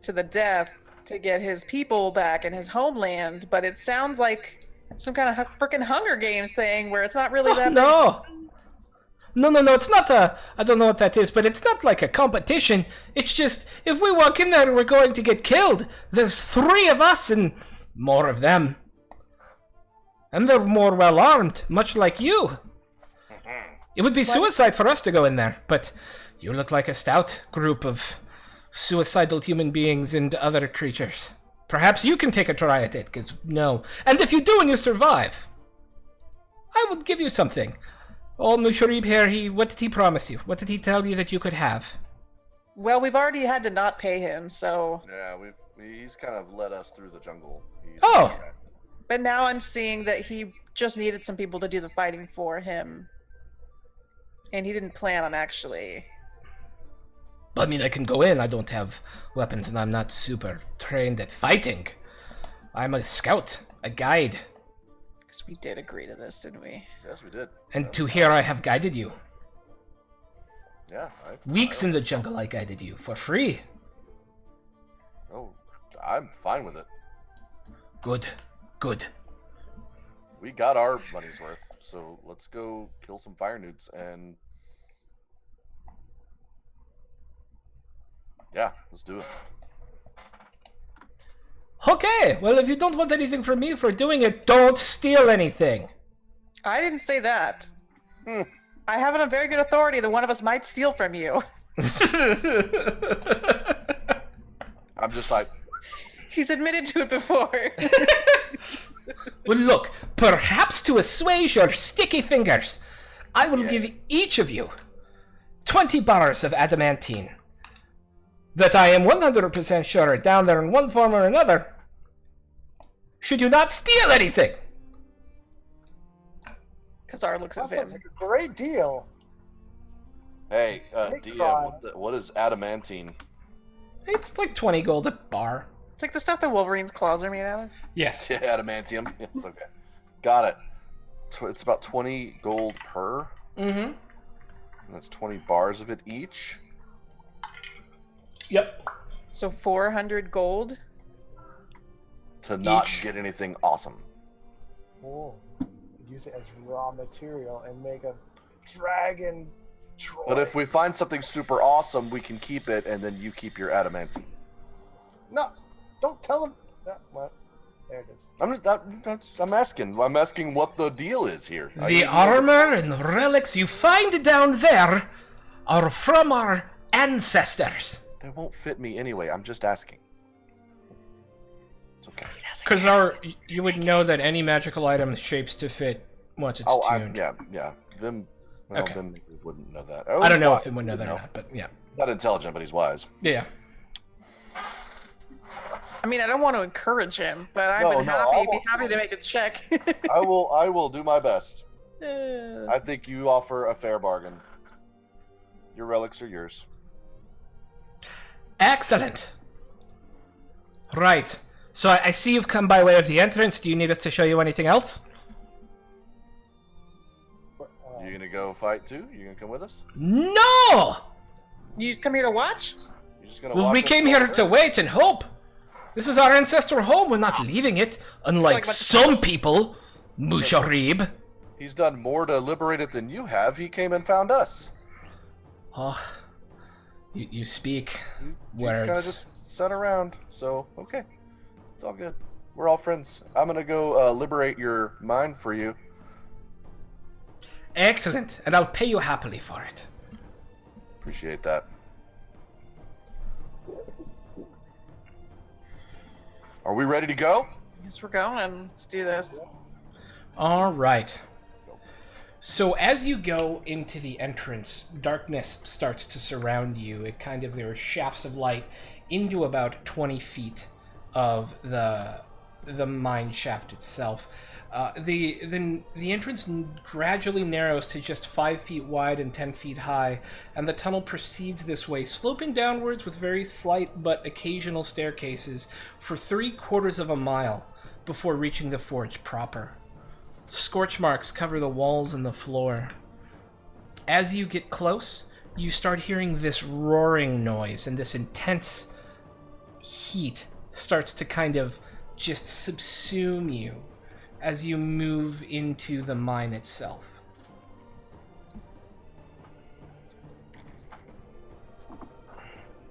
to the death to get his people back and his homeland, but it sounds like some kind of frickin' Hunger Games thing where it's not really that No, it's not I don't know what that is, but it's not like a competition. It's just, if we walk in there, we're going to get killed. There's 3 of us and more of them. And they're more well-armed, much like you. It would be suicide for us to go in there, but you look like a stout group of suicidal human beings and other creatures. Perhaps you can take a try at it, because no. And if you do and you survive, I will give you something. Old Musharib here, what did he promise you? What did he tell you that you could have? Well, we've already had to not pay him, so... Yeah, he's kind of led us through the jungle. Oh! But now I'm seeing that he just needed some people to do the fighting for him. And he didn't plan on actually. I mean, I can go in. I don't have weapons, and I'm not super trained at fighting. I'm a scout, a guide. Because we did agree to this, didn't we? Yes, we did. And to here I have guided you. Yeah. Weeks in the jungle I guided you, for free. Oh, I'm fine with it. Good, good. We got our money's worth, so let's go kill some fire newts and... Yeah, let's do it. Okay, well, if you don't want anything from me for doing it, don't steal anything. I didn't say that. I have it on very good authority that one of us might steal from you. I'm just like... He's admitted to it before. Well, look, perhaps to assuage your sticky fingers, I will give each of you 20 bars of adamantine. That I am 100% sure are down there in one form or another. Should you not steal anything? Kazar looks at That sounds him. like a great deal. Hey, Nick DM, Fry. what is adamantine? It's like 20 gold a bar. It's like the stuff that Wolverine's claws are made out of. Yes. Yeah, adamantium. Yes, okay. Got it. It's about 20 gold per. Mm-hmm. And that's 20 bars of it each. Yep. So 400 gold. To not Each. get anything awesome. Oh, use it as raw material and make a dragon droid. But if we find something super awesome, we can keep it, and then you keep your adamantine. No, don't tell him. Well, there it is. I'm asking. I'm asking what the deal is here. The armor and relics you find down there are from our ancestors. They won't fit me anyway. I'm just asking. It's okay. Kazar, you would know that any magical item shapes to fit once it's tuned. Yeah. Vim, well, Okay. Vim wouldn't know that. I don't know Wise. if it would know that No. or not, but yeah. Not intelligent, but he's wise. Yeah. I mean, I don't want to encourage him, but I No, would no, I be won't happy to steal make a check. I will do my best. I think you offer a fair bargain. Your relics are yours. Excellent. Right. So I see you've come by way of the entrance. Do you need us to show you anything else? You gonna go fight too? You gonna come with us? No! You just come here to watch? You just gonna? Well, watch we us came go here over? to wait and hope. This is our ancestral home. We're not leaving it, unlike Like what- some people. Musharib. He's done more to liberate it than you have. He came and found us. Oh, you speak You kind of words. just sat around. So okay, it's all good. We're all friends. I'm gonna go liberate your mind for you. Excellent, and I'll pay you happily for it. Appreciate that. Are we ready to go? Yes, we're going. Let's do this. All right. So as you go into the entrance, darkness starts to surround you. There are shafts of light into about 20 feet of the mine shaft itself. The entrance gradually narrows to just 5 feet wide and 10 feet high, and the tunnel proceeds this way, sloping downwards with very slight but occasional staircases for 3/4 of a mile before reaching the forge proper. Scorch marks cover the walls and the floor. As you get close, you start hearing this roaring noise, and this intense heat starts to kind of just subsume you as you move into the mine itself.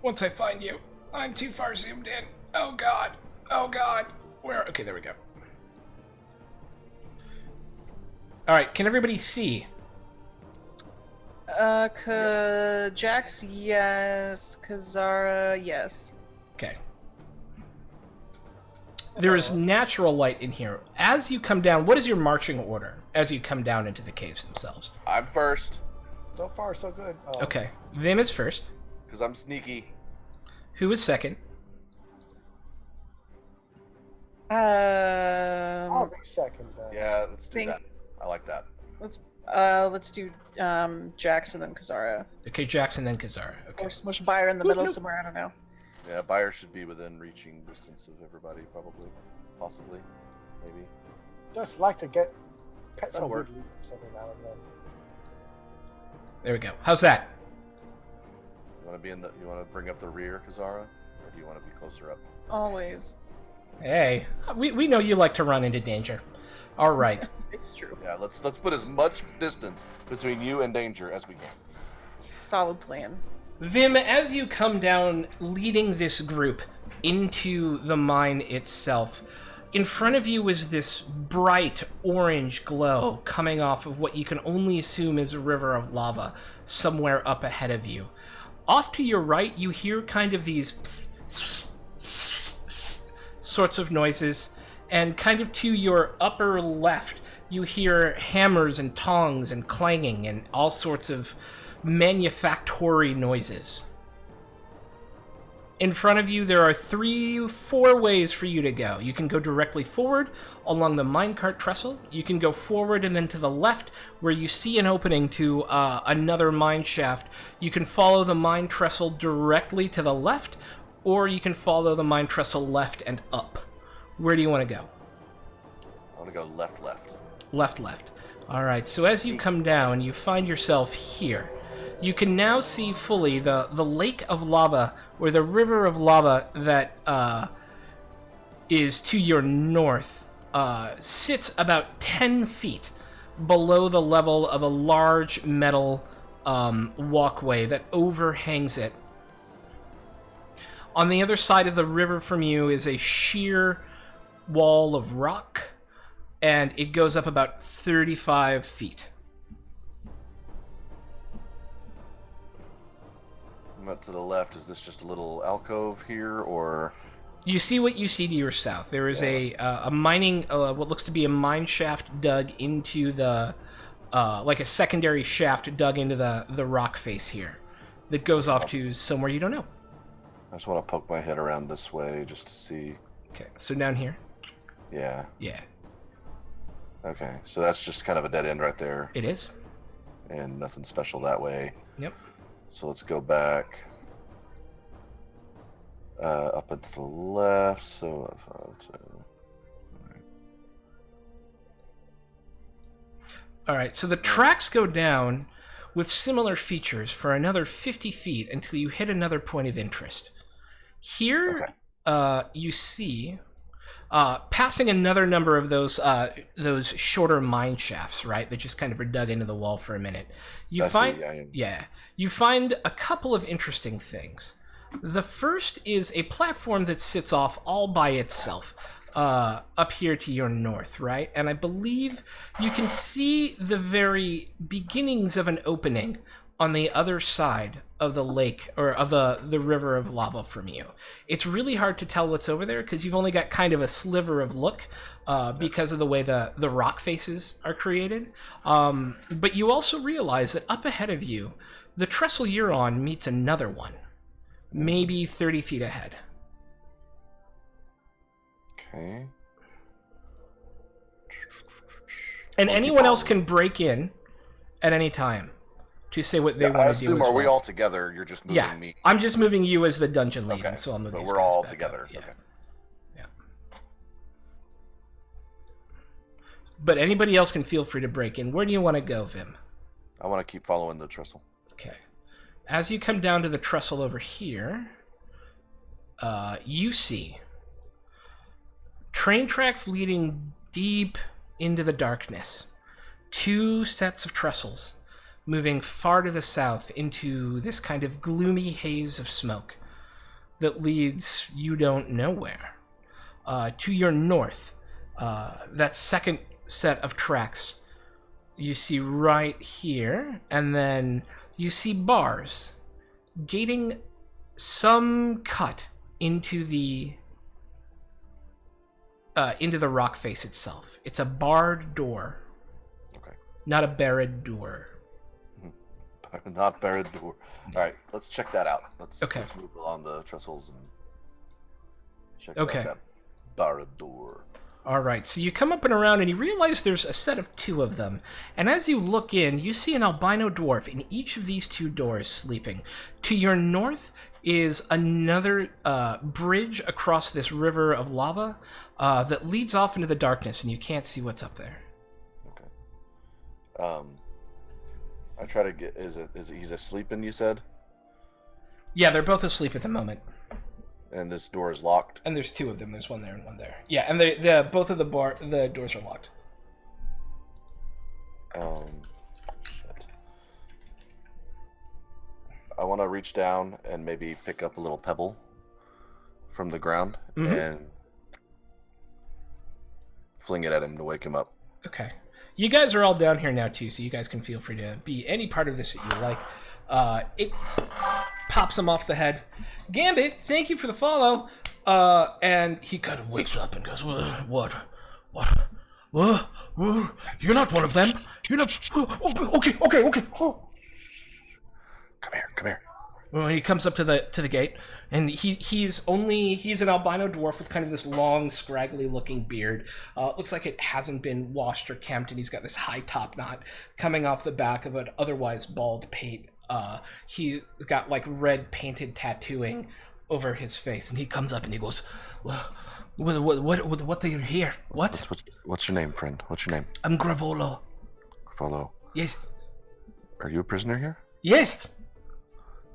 Once I find you, I'm too far zoomed in. Oh god. Oh god. Where? Okay, there we go. Alright, can everybody see? Jax, yes. Kazara, yes. Okay. There is natural light in here. As you come down, what is your marching order as you come down into the caves themselves? I'm first So far, so good. Oh. Okay. Vim is first. because I'm sneaky. Who is second? I'll be second then. Yeah, let's do Think- that. I like that. Let's do Jackson and Kazara. Okay, Jackson, then Kazara. Okay. Or smush Buyer in the middle somewhere. I don't know. Yeah, Buyer should be within reaching distance of everybody, probably, possibly, maybe. Just like to get pet That'll some work. good leaps every now and then. There we go. How's that? You want to be in the? You want to bring up the rear, Kazara, or do you want to be closer up? Always. Hey, we know you like to run into danger. All right. It's true. Yeah, let's put as much distance between you and danger as we can. Solid plan. Vim, as you come down leading this group into the mine itself, in front of you is this bright orange glow coming off of what you can only assume is a river of lava somewhere up ahead of you. Off to your right, you hear kind of these sorts of noises, and kind of to your upper left, you hear hammers and tongs and clanging and all sorts of manufactory noises. In front of you, there are 4 ways for you to go. You can go directly forward along the minecart trestle. You can go forward and then to the left, where you see an opening to another mine shaft. You can follow the mine trestle directly to the left, or you can follow the mine trestle left and up. Where do you want to go? I want to go left. Left. All right, so as you come down, you find yourself here. You can now see fully the lake of lava, or the river of lava that is to your north, sits about 10 feet below the level of a large metal walkway that overhangs it. On the other side of the river from you is a sheer wall of rock, and it goes up about 35 feet. Up to the left, is this just a little alcove here, or? You see what you see to your south. There is a mining, what looks to be a mine shaft dug into the, like a secondary shaft dug into the rock face here, that goes off to somewhere you don't know. I just want to poke my head around this way just to see. Okay, so down here. Yeah. Yeah, Okay, so that's just kind of a dead end right there, it is. and nothing special that way. Yep. So let's go back up and to the left. So All right, so the tracks go down with similar features for another 50 feet until you hit another point of interest. Here, you see, passing another number of those shorter mine shafts, right, that just kind of are dug into the wall for a minute. You find a couple of interesting things. The first is a platform that sits off all by itself, up here to your north, right? And I believe you can see the very beginnings of an opening on the other side of the lake, or of the river of lava from you. It's really hard to tell what's over there because you've only got kind of a sliver of look because of the way the rock faces are created. But you also realize that up ahead of you, the trestle you're on meets another one, maybe 30 feet ahead. Okay. And anyone else can break in at any time to say what they want to do. I assume, are we all together? You're just moving me. I'm just moving you as the dungeon lead, Okay. and so I'll move But these we're guys all back together. up. Yeah. Okay. Yeah. But anybody else can feel free to break in. Where do you want to go, Vim? I want to keep following the trestle. Okay. As you come down to the trestle over here, you see train tracks leading deep into the darkness. 2 sets of trestles moving far to the south into this kind of gloomy haze of smoke that leads you don't know where. To your north, that second set of tracks you see right here, and then you see bars gating some cut into the rock face itself. It's a barred door. Okay. Not a barred door. Not barred door. All right, let's check that out. Let's move along the trestles and check out that barred door. All right, so you come up and around and you realize there's a set of 2 of them. And as you look in, you see an albino dwarf in each of these 2 doors sleeping. To your north is another bridge across this river of lava that leads off into the darkness, and you can't see what's up there. Okay. I try to get. Is it? He's asleep? And you said. Yeah, they're both asleep at the moment. And this door is locked. And there's 2 of them. There's one there and one there. Yeah, and the both of the doors are locked. Shit. I want to reach down and maybe pick up a little pebble from the ground and fling it at him to wake him up. Okay. You guys are all down here now too, so you guys can feel free to be any part of this that you like. It pops him off the head. Gambit, thank you for the follow. And he kind of wakes up and goes, What? You're not one of them. You're not. Okay. Come here. Well, he comes up to the gate, and he's an albino dwarf with kind of this long, scraggly looking beard. Looks like it hasn't been washed or kempt, and he's got this high top knot coming off the back of an otherwise bald pate. He's got like red painted tattooing over his face, and he comes up and he goes, "What are you here? What? What's your name, friend? What's your name?" I'm Gravolo. Gravolo. Yes. Are you a prisoner here? Yes.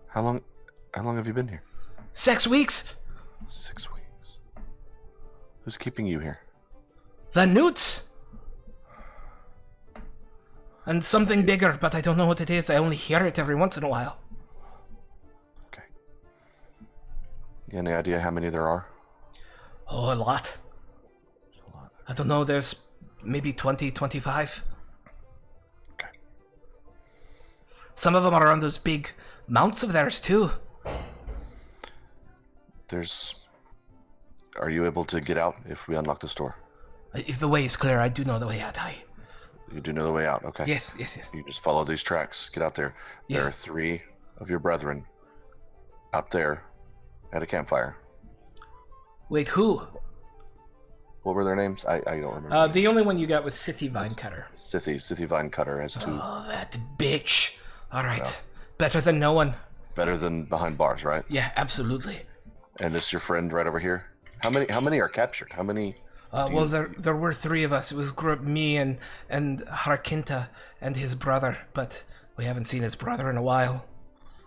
How long have you been here? 6 weeks. 6 weeks. Who's keeping you here? The newts. And something bigger, but I don't know what it is. I only hear it every once in a while. Okay. You any idea how many there are? Oh, a lot. A lot. I don't know, there's maybe 20, 25. Okay. Some of them are on those big mounts of theirs, too. Are you able to get out if we unlock this door? If the way is clear, I do know the way out. You do know the way out, okay. Yes. You just follow these tracks. Get out there. Yes. There are 3 of your brethren out there at a campfire. Wait, who? What were their names? I don't remember. The only one you got was Scythy Vinecutter. Scythy Vinecutter has 2. Oh, that bitch. All right. Yeah. Better than no one. Better than behind bars, right? Yeah, absolutely. And this your friend right over here? How many are captured? How many? Well, there were 3 of us. It was me and Harakinta and his brother, but we haven't seen his brother in a while.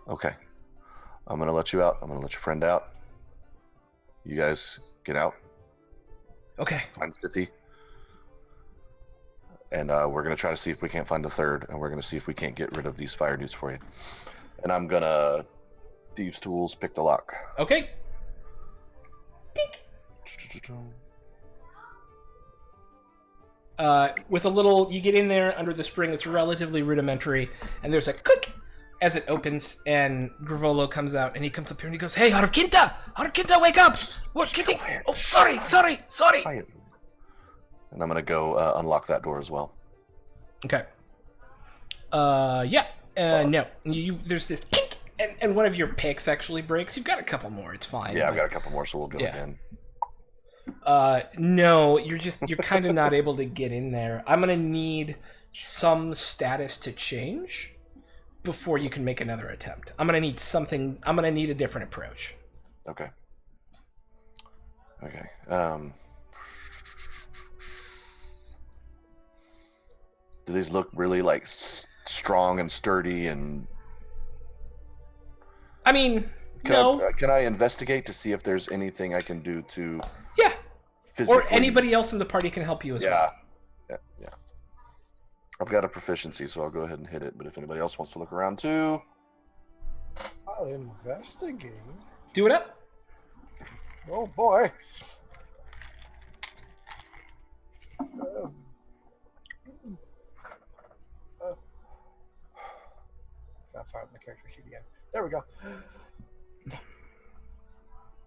Okay. I'm going to let you out. I'm going to let your friend out. You guys get out. Okay. Find Scythy. And we're going to try to see if we can't find the 3rd, and we're going to see if we can't get rid of these fire dudes for you. And I'm going to Thieves' Tools, pick the lock. Okay. Dink. With a little, you get in there under the spring. It's relatively rudimentary, and there's a click as it opens, and Gravolo comes out, and he comes up here and he goes, "Hey, Harakinta, wake up! What? Kitty? Oh, sorry." Quiet. And I'm gonna go unlock that door as well. Okay. Yeah. No. There's this kick, and one of your picks actually breaks. You've got a couple more. It's fine. Yeah, I've got a couple more, so we'll go again. No, you're kind of not able to get in there. I'm gonna need some status to change before you can make another attempt. I'm gonna need something. I'm gonna need a different approach. Okay. Do these look really like strong and sturdy and? I mean, no. Can I investigate to see if there's anything I can do to? Yeah. Physically... Or anybody else in the party can help you as well. Yeah. I've got a proficiency, so I'll go ahead and hit it. But if anybody else wants to look around too, I'll investigate. Do it up. Oh boy. Gotta find my character sheet again. There we go.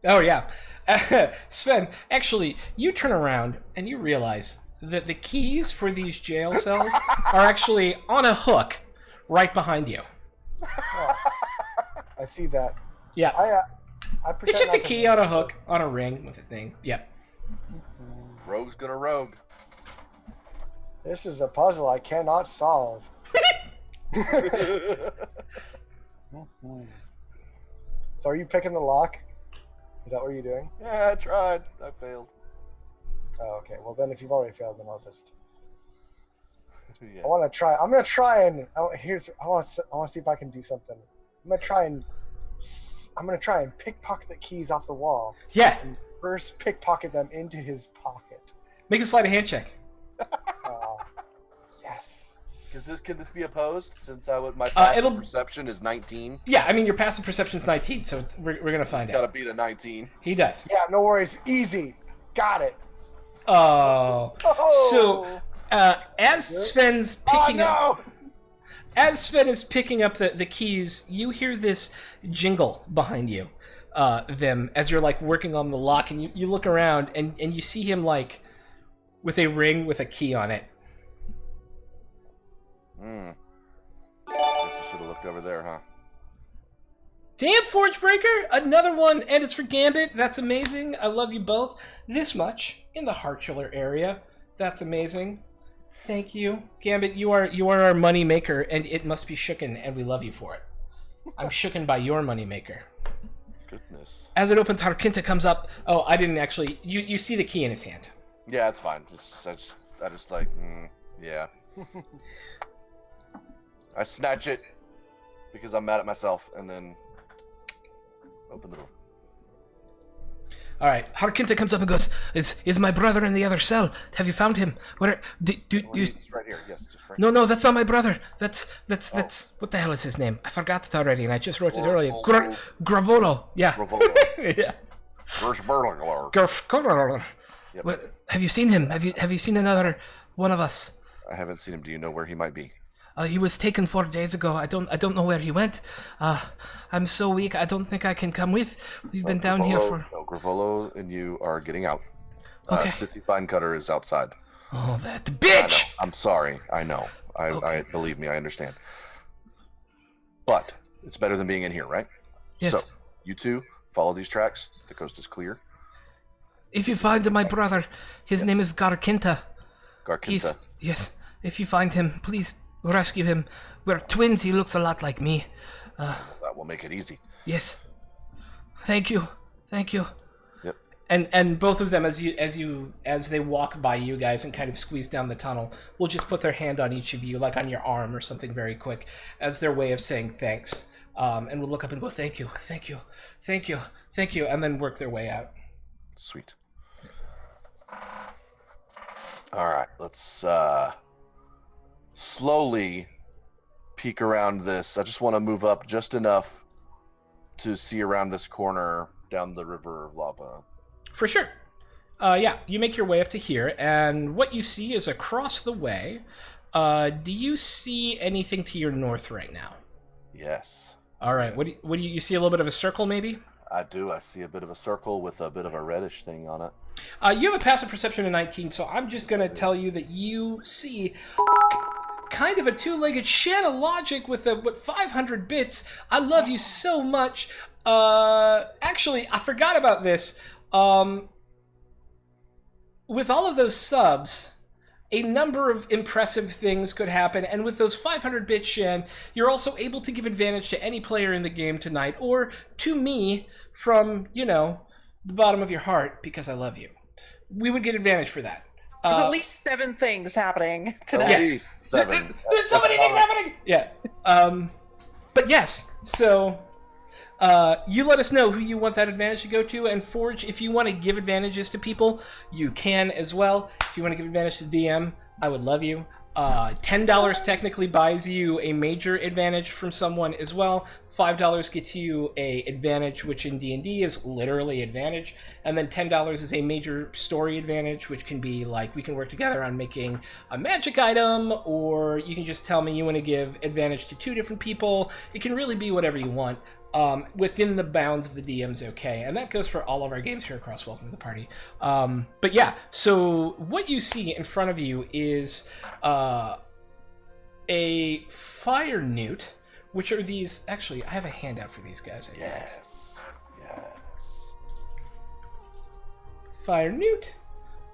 Oh, yeah. Sven, actually, you turn around and you realize that the keys for these jail cells are actually on a hook right behind you. Oh, I see that. Yeah. I pretend It's just a not to key know. on a hook, on a ring with a thing. Yeah. Rogue's gonna rogue. This is a puzzle I cannot solve. Mhm. So are you picking the lock? Is that what you're doing? Yeah, I tried. I failed. Oh, okay. Well, then if you've already failed, then I'll just. Yeah. I want to try. I'm gonna try and I want to see if I can do something. I'm gonna try and pickpocket the keys off the wall. Yeah. And first pickpocket them into his pocket. Make a sleight of hand check. Yes. Can this be opposed? Since my it'll- passive perception is 19. Yeah, I mean, your passive perception's 19, so we're going to find He's got to out. beat a 19. He does. Yeah. No worries. Easy. Got it. Oh. Oh! So, as Sven's picking up... As Sven is picking up the keys, you hear this jingle behind you, them, as you're, like, working on the lock, and you look around, and you see him, like, with a ring with a key on it. Guess I should have looked over there, huh? Damn, Forge Breaker! Another one, and it's for Gambit. That's amazing. I love you both this much in the heart chiller area. That's amazing. Thank you, Gambit. You are our money maker, and it must be shooken, and we love you for it. I'm shooken by your money maker. Goodness. As it opens, Harkinta comes up. Oh, I didn't actually. You see the key in his hand. Yeah, it's fine. I just like, yeah. I snatch it because I'm mad at myself, and then open the door. All right, Harkinta comes up and goes, "Is my brother in the other cell? Have you found him? Where? Do you?" It's right here. Yes, just right. No, that's not my brother. That's what the hell is his name? I forgot it already, and I just wrote it earlier. Gravolo. Yeah. Gravolo. Yeah. Where's Burglar? Gravolo. Yep. What, have you seen him? Have you seen another one of us? I haven't seen him. Do you know where he might be? He was taken 4 days ago. I don't know where he went. I'm so weak. I don't think I can come with. We've been down here for. No, Gravolo and you are getting out. Okay. City Fine Cutter is outside. Oh, that I know. bitch! I'm sorry. I know. I believe me. I understand. But it's better than being in here, right? Yes. So you two follow these tracks. The coast is clear. If you find my brother, his name is Garkinta. Garkinta. Yes. If you find him, please rescue him. We're twins. He looks a lot like me. That will make it easy. Yes. Thank you. Yep. And both of them, as they walk by you guys and kind of squeeze down the tunnel, will just put their hand on each of you, like on your arm or something very quick, as their way of saying thanks. And will look up and go, thank you, and then work their way out. Sweet. All right, let's slowly peek around this. I just want to move up just enough to see around this corner down the river of lava. For sure. Yeah, you make your way up to here, and what you see is across the way. Do you see anything to your north right now? Yes. All right. What do you see? A little bit of a circle, maybe? I do. I see a bit of a circle with a bit of a reddish thing on it. You have a passive perception of 19, so I'm just going to tell you that you see kind of a two-legged shed of logic with 500 bits. I love you so much. Actually, I forgot about this. With all of those subs, a number of impressive things could happen, and with those 500-bit Shen, you're also able to give advantage to any player in the game tonight, or to me from, the bottom of your heart, because I love you. We would get advantage for that. There's at least 7 things happening At tonight. least 7. There's so many things happening! Yeah. But yes, so you let us know who you want that advantage to go to, and Forge, if you want to give advantages to people, you can as well. If you want to give advantage to DM, I would love you. $10 technically buys you a major advantage from someone as well. $5 gets you a advantage, which in D&D is literally advantage, and then $10 is a major story advantage, which can be like we can work together on making a magic item, or you can just tell me you want to give advantage to 2 different people. It can really be whatever you want. Within the bounds of the DM's okay, and that goes for all of our games here across Welcome to the Party. But yeah, so what you see in front of you is a fire newt, which are these. Actually, I have a handout for these guys. I think. Yes. Fire newt.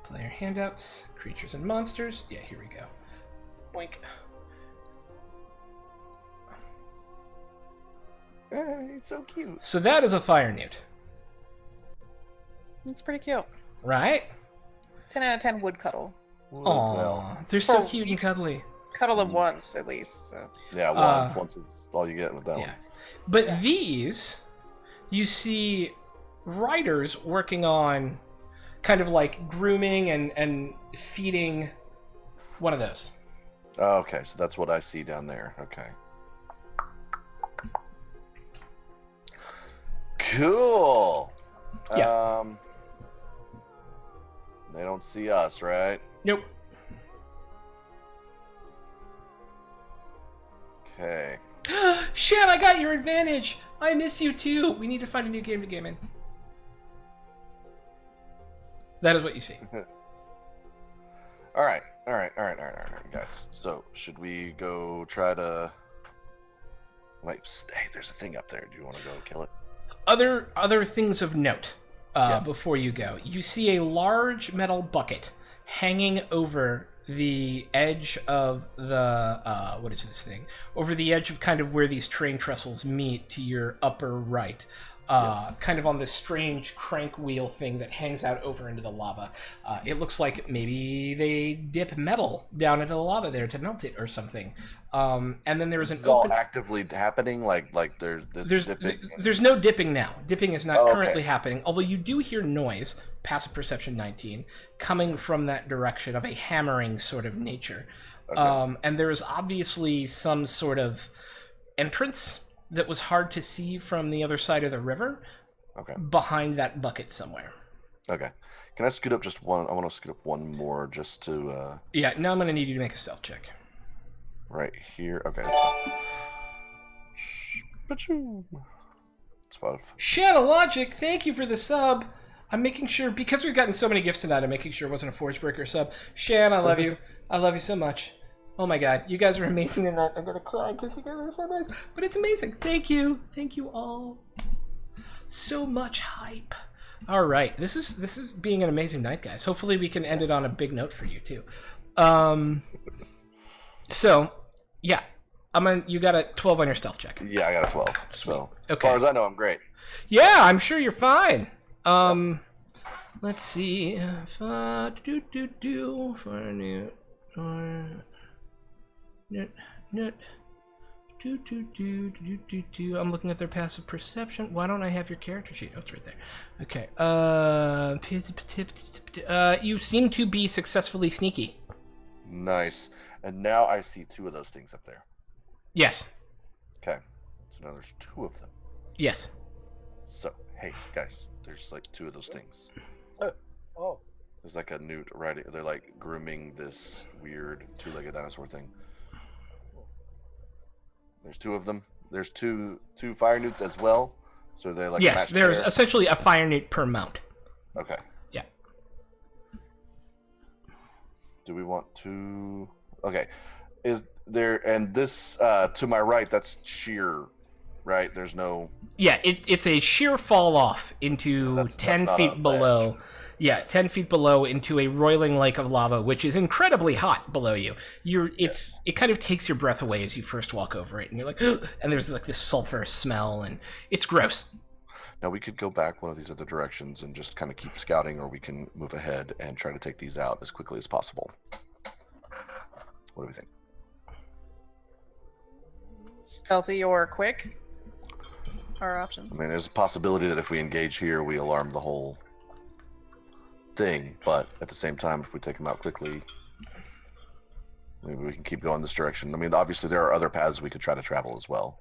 Player handouts, creatures and monsters. Yeah, here we go. Boink. He's so cute. So that is a fire newt, It's pretty cute. right? 10 out of 10 would cuddle. Aww, they're so For- cute and cuddly. Cuddle them once at least. So. Yeah, Uh, once is all you get with that Yeah. one. But these, you see writers working on kind of like grooming and feeding one of those. Oh, okay, so that's what I see down there. Okay. Cool. Yeah. They don't see us, right? Nope. Okay. Shit, I got your advantage. I miss you too. We need to find a new game to game in. That is what you see. All right, guys. So, should we go try to? Wait, hey, there's a thing up there. Do you want to go kill it? Other things of note Yes. before you go. You see a large metal bucket hanging over the edge of the what is this thing? Over the edge of kind of where these train trestles meet to your upper right. Yes. Kind of on this strange crank wheel thing that hangs out over into the lava. It looks like maybe they dip metal down into the lava there to melt it or something. And then there is an It's all open... actively happening. Like dipping. There's no dipping now. Dipping is not Oh, okay. currently happening, although you do hear noise, passive perception 19, coming from that direction of a hammering sort of nature. Okay. And there is obviously some sort of entrance that was hard to see from the other side of the river Okay. behind that bucket somewhere. Okay. Can I scoot up just one? I want to scoot up one more just to Yeah, now I'm going to need you to make a stealth check. right here. Okay, that's fine. Pachoo. It's 5. Shadow Logic, thank you for the sub. I'm making sure, because we've gotten so many gifts tonight, I'm making sure it wasn't a Forge Breaker sub. Shan, I love you. I love you so much. Oh my god, you guys are amazing tonight. I'm gonna cry because you guys are so nice. But it's amazing. Thank you. Thank you all. So much hype. Alright, this is being an amazing night, guys. Hopefully we can end it on a big note for you too. So, yeah. You got a 12 on your stealth check. Yeah, I got a 12. Sweet. So, Okay. as far as I know, I'm great. Yeah, I'm sure you're fine. Let's see. If for a new or nut. I'm looking at their passive perception. Why don't I have your character sheet? Oh, it's right there. Okay. You seem to be successfully sneaky. Nice. And now I see 2 of those things up there. Yes. Okay. So now there's 2 of them. Yes. So, hey, guys, there's like 2 of those things. Oh, There's like a newt riding. They're like grooming this weird 2-legged dinosaur thing. There's 2 of them. There's two fire newts as well. So they're like Yes, matched there's pair. essentially a fire newt per mount. Okay. Yeah. Do we want to? Okay. Is there and this to my right? That's sheer, right? There's no. Yeah, it's a sheer fall off into That's 10 not a feet ledge. below. Yeah, 10 feet below into a roiling lake of lava, which is incredibly hot below you. It kind of takes your breath away as you first walk over it, and you're like, and there's like this sulfur smell, and it's gross. Now we could go back one of these other directions and just kind of keep scouting, or we can move ahead and try to take these out as quickly as possible. What do we think? Stealthy or quick are options. I mean, there's a possibility that if we engage here, we alarm the whole thing, but at the same time, if we take them out quickly, maybe we can keep going this direction. I mean, obviously there are other paths we could try to travel as well,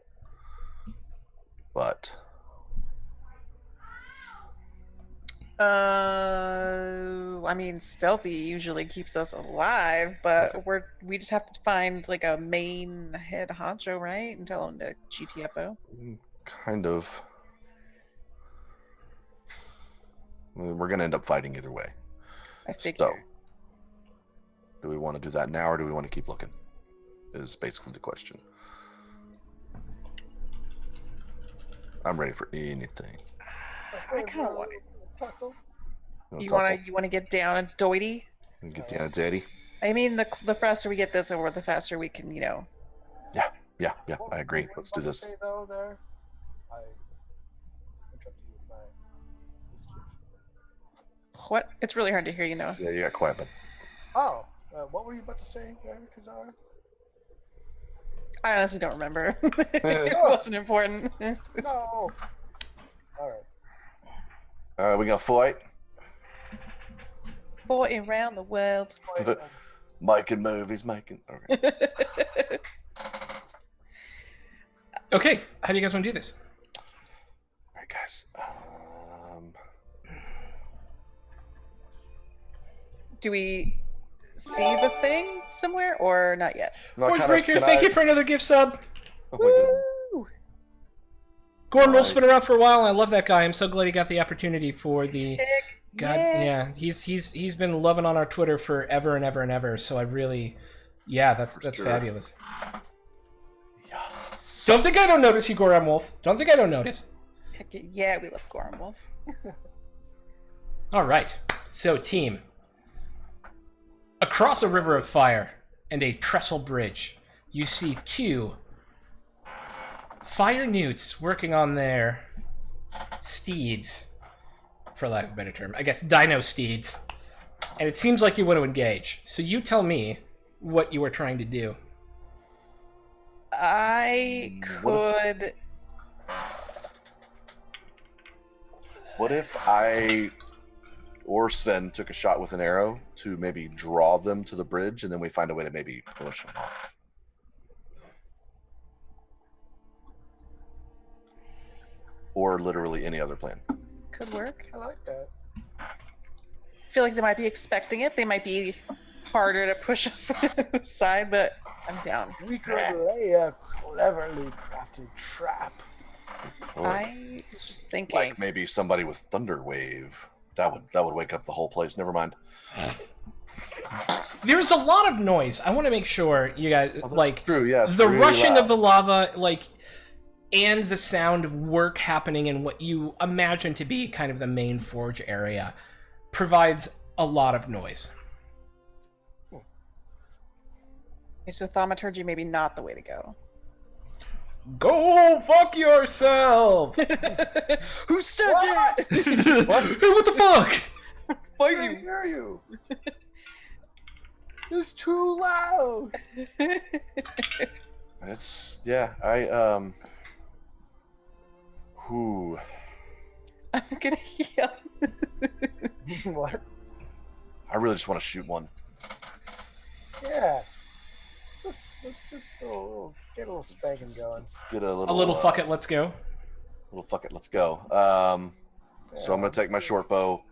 but I mean, stealthy usually keeps us alive, but we just have to find like a main head honcho, right, and tell him to GTFO. kind of. I mean, we're gonna end up fighting either way. I figure. So, do we want to do that now, or do we want to keep looking? Is basically the question. I'm ready for anything. I kind of want it. Tussle. You wanna get down and doity? Get down, daddy. I mean, the faster we get this over, the faster we can, Yeah. I agree. Let's do this. Say, though, there? I interrupted you with my mischief. What? It's really hard to hear, Yeah, you got quiet, but Oh, what were you about to say there, Kazar? I honestly don't remember. It wasn't important. No. All we got fight. Boy around the world. right. Making movies, making. Okay. Okay, how do you guys want to do this? All right, guys. Do we see the thing somewhere or not yet? Forge Breaker, thank you for another gift sub. Oh my goodness. Woo! Gordon Wolf's been around for a while. I love that guy. I'm so glad he got the opportunity for the. Heck, God, yeah, he's been loving on our Twitter forever and ever and ever. So I really, that's sure. fabulous. Yes. Don't think I don't notice you, Goran Wolf. Don't think I don't notice. Heck yeah, we love Goran Wolf. All right, so team. Across a river of fire and a trestle bridge, you see two fire newts working on their steeds, for lack of a better term. I guess dino steeds. And it seems like you want to engage. So you tell me what you are trying to do. I could. What if I or Sven took a shot with an arrow to maybe draw them to the bridge, and then we find a way to maybe push them off? Or literally any other plan. Could work. I like that. I feel like they might be expecting it. They might be harder to push off the side, but I'm down. We could lay a cleverly crafted trap. Or I was just thinking. like maybe somebody with Thunder Wave. That would wake up the whole place. Never mind. There's a lot of noise. I want to make sure you guys like True, yeah. It's the really rushing loud. of the lava, and the sound of work happening in what you imagine to be kind of the main forge area provides a lot of noise. Okay, so thaumaturgy maybe not the way to go. Go fuck yourself! Who said that? What? Hey, what the fuck? Why I can't hear you. It's too loud. It's Who? I'm gonna yell. What? I really just want to shoot one. Yeah. Let's just get a little spanking going. Let's get a A little fuck it, let's go. Little fuck it, let's go. So I'm gonna take my short bow.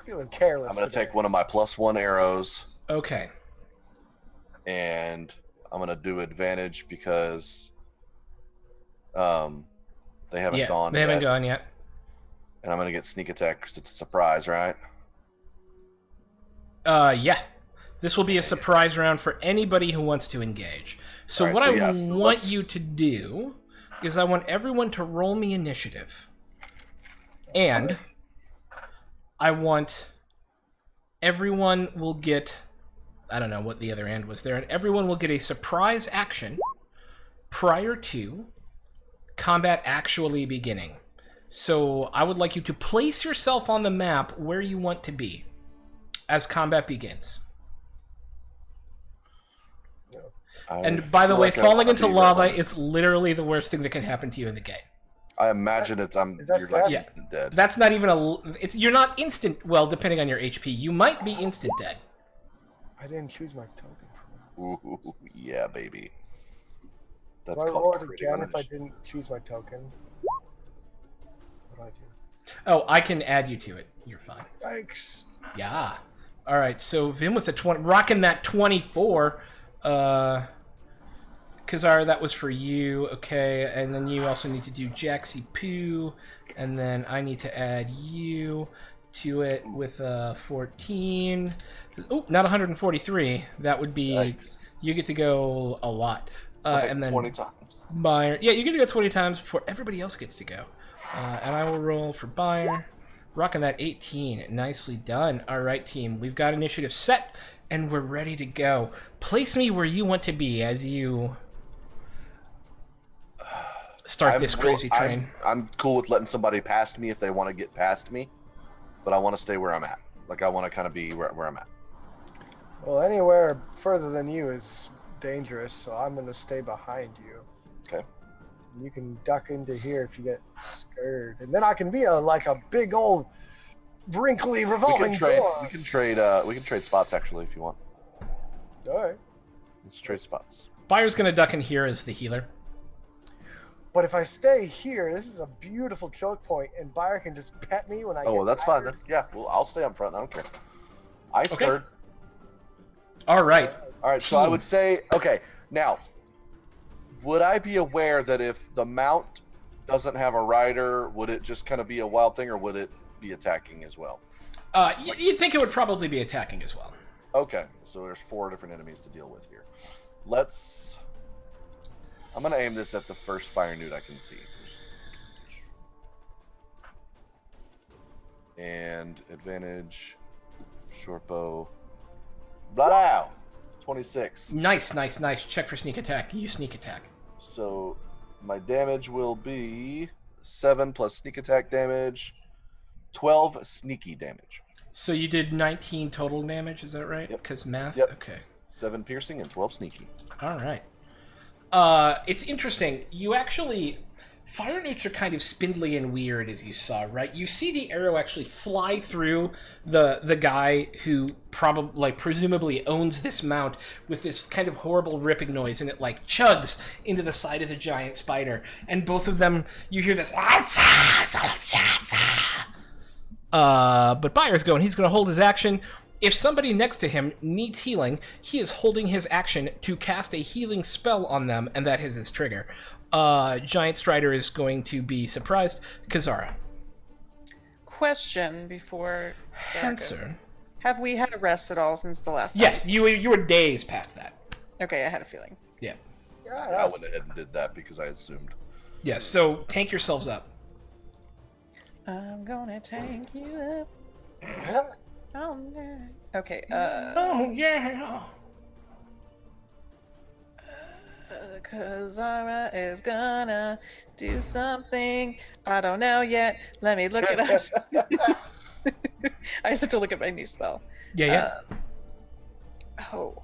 Feeling careless. I'm gonna today. take one of my +1 arrows, Okay. and I'm gonna do advantage because they haven't gone They yet. haven't gone yet. And I'm gonna get sneak attack because it's a surprise, right? Yeah. This will be a surprise round for anybody who wants to engage. So Alright, what so I yeah, so want let's- you to do is I want everyone to roll me initiative. And I want everyone will get, I don't know what the other end was there, and everyone will get a surprise action prior to combat actually beginning. So I would like you to place yourself on the map where you want to be as combat begins. And by the way, falling into lava is literally the worst thing that can happen to you in the game. I imagine Is that you're like death? instant dead. That's not even you're not instant, well, depending on your HP. You might be instant dead. I didn't choose my token. Ooh, yeah, baby. That's Do I roll called it critical again if I damage. didn't choose my token? What do I do? Oh, I can add you to it. You're fine. Thanks. Yeah. All right, so Vim with the 20, rocking that 24. Kazar, that was for you. Okay, and then you also need to do Jaxie Poo, and then I need to add you to it with 14. Oh, not 143. That would be Yikes. you get to go a lot. Okay, And then 20 times. Bayer, yeah, you get to go 20 times before everybody else gets to go. And I will roll for Bayer. Rocking that 18. Nicely done. All right, team. We've got initiative set, and we're ready to go. Place me where you want to be as you start this crazy train. I'm cool with letting somebody past me if they want to get past me, but I want to stay where I'm at. Like, I want to kind of be where I'm at. Well, anywhere further than you is dangerous, so I'm going to stay behind you. Okay. You can duck into here if you get scared, and then I can be like a big old wrinkly revolving door. We can trade spots actually if you want. All right. Let's trade spots. Bayer's gonna duck in here as the healer. But if I stay here, this is a beautiful choke point, and Bayer can just pet me when I. Oh, get that's fine tired. then. Yeah, well, I'll stay up front. I don't care. I stirred. All right. All right. So I would say, okay, now. Would I be aware that if the mount doesn't have a rider, would it just kind of be a wild thing, or would it be attacking as well? You'd think it would probably be attacking as well. Okay, so there's 4 different enemies to deal with here. I'm going to aim this at the first fire newt I can see. And advantage, short bow, blah, 26. Nice. Check for sneak attack. You sneak attack. So my damage will be 7 plus sneak attack damage, 12 sneaky damage. So you did 19 total damage, is that right? Yep. Because math? Yep. Okay. 7 piercing and 12 sneaky. All right. It's interesting. You actually... Fire newts are kind of spindly and weird, as you saw, right? You see the arrow actually fly through the guy who presumably owns this mount with this kind of horrible ripping noise, and it like chugs into the side of the giant spider. And both of them, you hear this. But Bayer's going. He's going to hold his action. If somebody next to him needs healing, he is holding his action to cast a healing spell on them, and that is his trigger. Giant Strider is going to be surprised. Kazara. Question before Answer. Have we had a rest at all since the last time? Yes, you were days past that. Okay, I had a feeling. Yeah. I went ahead and did that because I assumed. Yes, so tank yourselves up. I'm gonna tank you up. Oh, yeah. Okay, Oh, yeah. Kazara is gonna do something. I don't know yet. Let me look it up. I just have to look at my new spell. Yeah. Oh,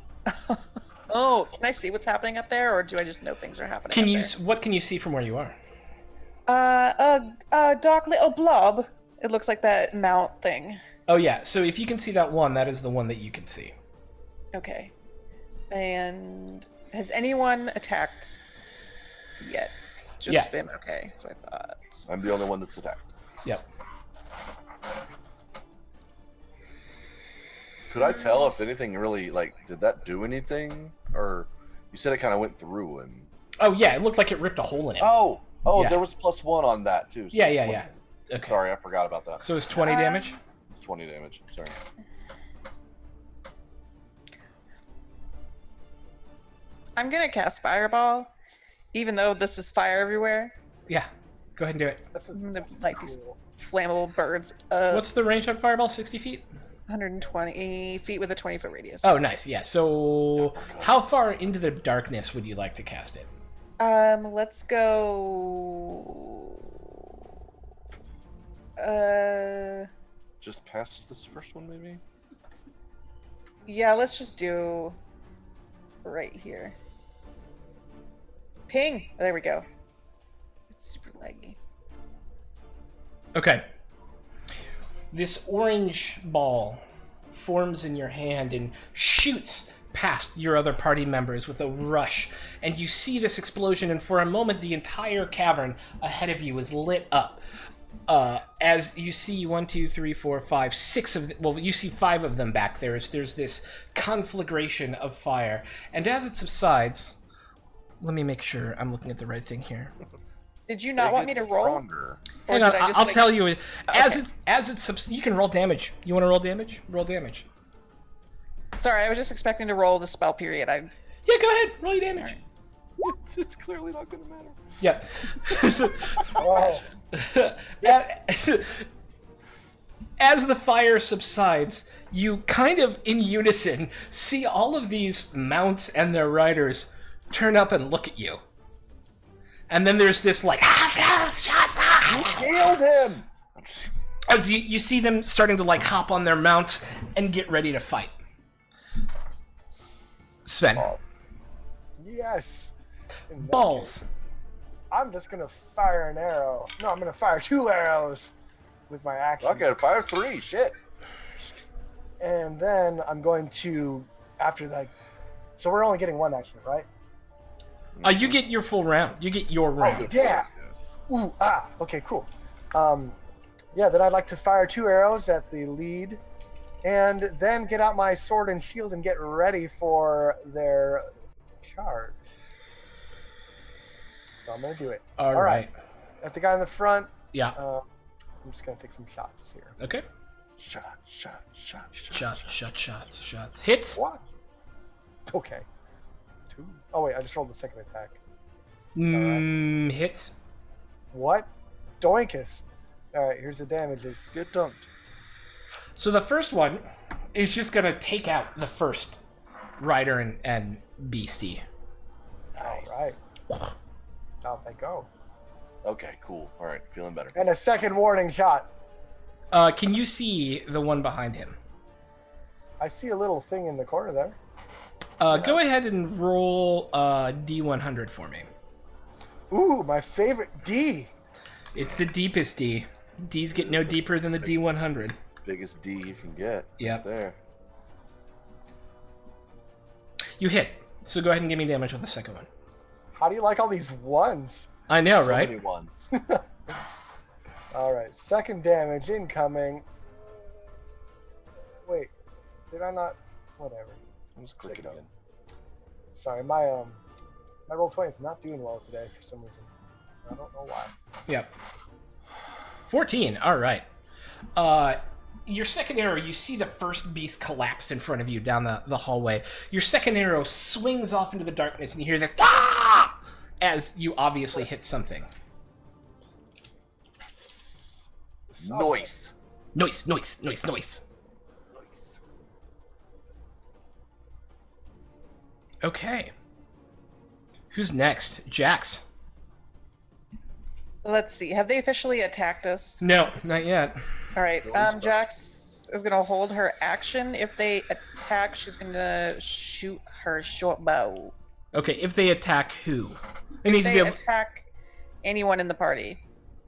can I see what's happening up there, or do I just know things are happening? Can you? What can you see from where you are? A dark little blob. It looks like that mount thing. Oh yeah. So if you can see that one, that is the one that you can see. Okay. And has anyone attacked yet? Just been okay. So I thought. I'm the only one that's attacked. Yep. Could I tell if anything really, did that do anything? Or you said it kind of went through and... Oh, yeah, it looked like it ripped a hole in it. Oh, yeah. There was +1 on that, too. So Yeah. Okay. Sorry, I forgot about that. So it's 20 damage? 20 damage, sorry. I'm gonna cast Fireball, even though this is fire everywhere. Yeah. Go ahead and do it. I'm gonna like these flammable birds. What's the range on Fireball? 60 feet? 120 feet with a 20-foot radius. Oh, nice. Yeah. So how far into the darkness would you like to cast it? Let's go... Just past this first one, maybe? Yeah, let's just do... right here. Ping! Oh, there we go. It's super laggy. Okay. This orange ball forms in your hand and shoots past your other party members with a rush. And you see this explosion, and for a moment, the entire cavern ahead of you is lit up. As you see 1, 2, 3, 4, 5, 6 of them, well, you see 5 of them back there. There's this conflagration of fire. And as it subsides, let me make sure I'm looking at the right thing here. Did you not want me to roll? Stronger. Hang on, I'll tell you. As it's you can roll damage. You want to roll damage? Roll damage. Sorry, I was just expecting to roll the spell period. Yeah, go ahead. Roll your damage. Right. It's clearly not going to matter. Yep. Oh. as the fire subsides, you kind of in unison see all of these mounts and their riders turn up and look at you. And then there's this like... You killed him! As you see them starting to like hop on their mounts and get ready to fight. Sven. Yes. In that Balls. case, I'm just gonna fire an arrow. No, I'm gonna fire 2 arrows with my action. Okay, fire 3, shit. And then I'm going to, after that, so we're only getting 1 action, right? You get your full round. You get your round. Yeah. Ooh, okay, cool. Yeah, then I'd like to fire 2 arrows at the lead, and then get out my sword and shield and get ready for their charge. So I'm gonna do it. All right. At the guy in the front, Yeah. I'm just gonna take some shots here. Okay. Shot. Hits. What? Okay. 2. Oh wait, I just rolled the second attack. Hits. What? Doinkus. All right, here's the damages. Get dunked. So the first one is just gonna take out the first rider and beastie. Nice. All right. Out they go. Okay, cool. All right, feeling better. And a second warning shot. Can you see the one behind him? I see a little thing in the corner there. Go ahead and roll D100 for me. Ooh, my favorite D. It's the deepest D. D's get no deeper than the D100. Biggest D you can get. Yep. There. You hit. So go ahead and give me damage on the second one. How do you like all these ones? I know, So right? many ones. All right, second damage incoming. Wait, did I not? Whatever. I'm just clicking again. Sorry, my roll 20 is not doing well today for some reason. I don't know why. Yep. 14. All right. Your second arrow, you see the first beast collapsed in front of you down the hallway. Your second arrow swings off into the darkness, and you hear this "Ah!" as you obviously hit something. Noise. Noise. Okay. Who's next? Jax. Let's see. Have they officially attacked us? No, not yet. All right. Rolling Jax is gonna hold her action. If they attack, she's gonna shoot her short bow. Okay, if they attack who? It needs to They be attack anyone in the party.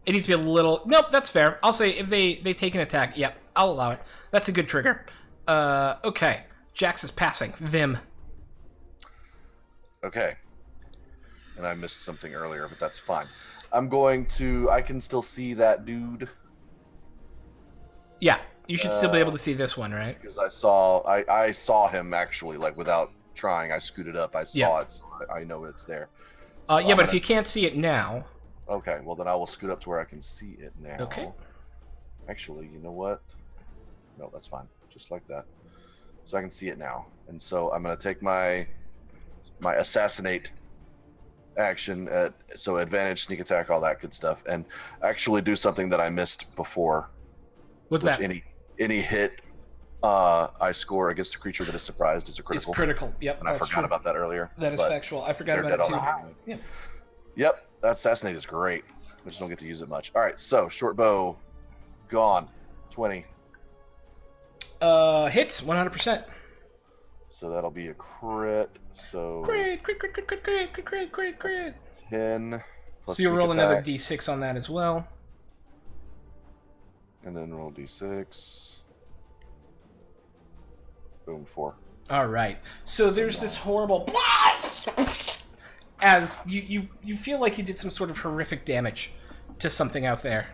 It needs to be a little... Nope, that's fair. I'll say if they take an attack, yep, I'll allow it. That's a good trigger. Okay. Jax is passing. Vim. Okay. And I missed something earlier, but that's fine. I'm going to... I can still see that dude. Yeah, you should still be able to see this one, right? Because I saw him actually, like without trying. I scooted up. I saw it, so I know it's there. So Yeah, but if you can't see it now... Okay, well then I will scoot up to where I can see it now. Okay. Actually, you know what? No, that's fine. Just like that. So I can see it now. And so I'm going to take my assassinate action, so advantage, sneak attack, all that good stuff, and actually do something that I missed before. What's that? Any hit I score against a creature that is surprised is a critical. It's critical, yep. And I forgot about that earlier. That is but factual. I forgot they're about it dead too. already. Yeah. Yep, that assassinate is great. I just don't get to use it much. All right, so short bow, gone, 20. Hits 100%. So that'll be a crit. So Crit. 10. Plus So you'll sneak roll another attack, d6 on that as well. and then roll d6. Boom, 4. All right. So there's this horrible as you feel like you did some sort of horrific damage to something out there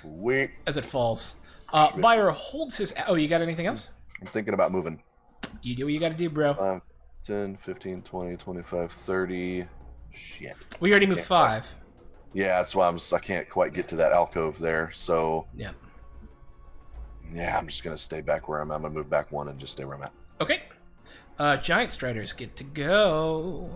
Sweet. as it falls. Buyer holds his... Oh, you got anything else? I'm thinking about moving. You do what you got to do, bro. 5, 10, 15, 20, 25, 30. Shit. We already moved 5. Yeah, that's why I can't quite get to that alcove there. So Yeah. yeah, I'm just gonna stay back where I'm at. I'm gonna move back 1 and just stay where I'm at. Okay. Giant Striders get to go.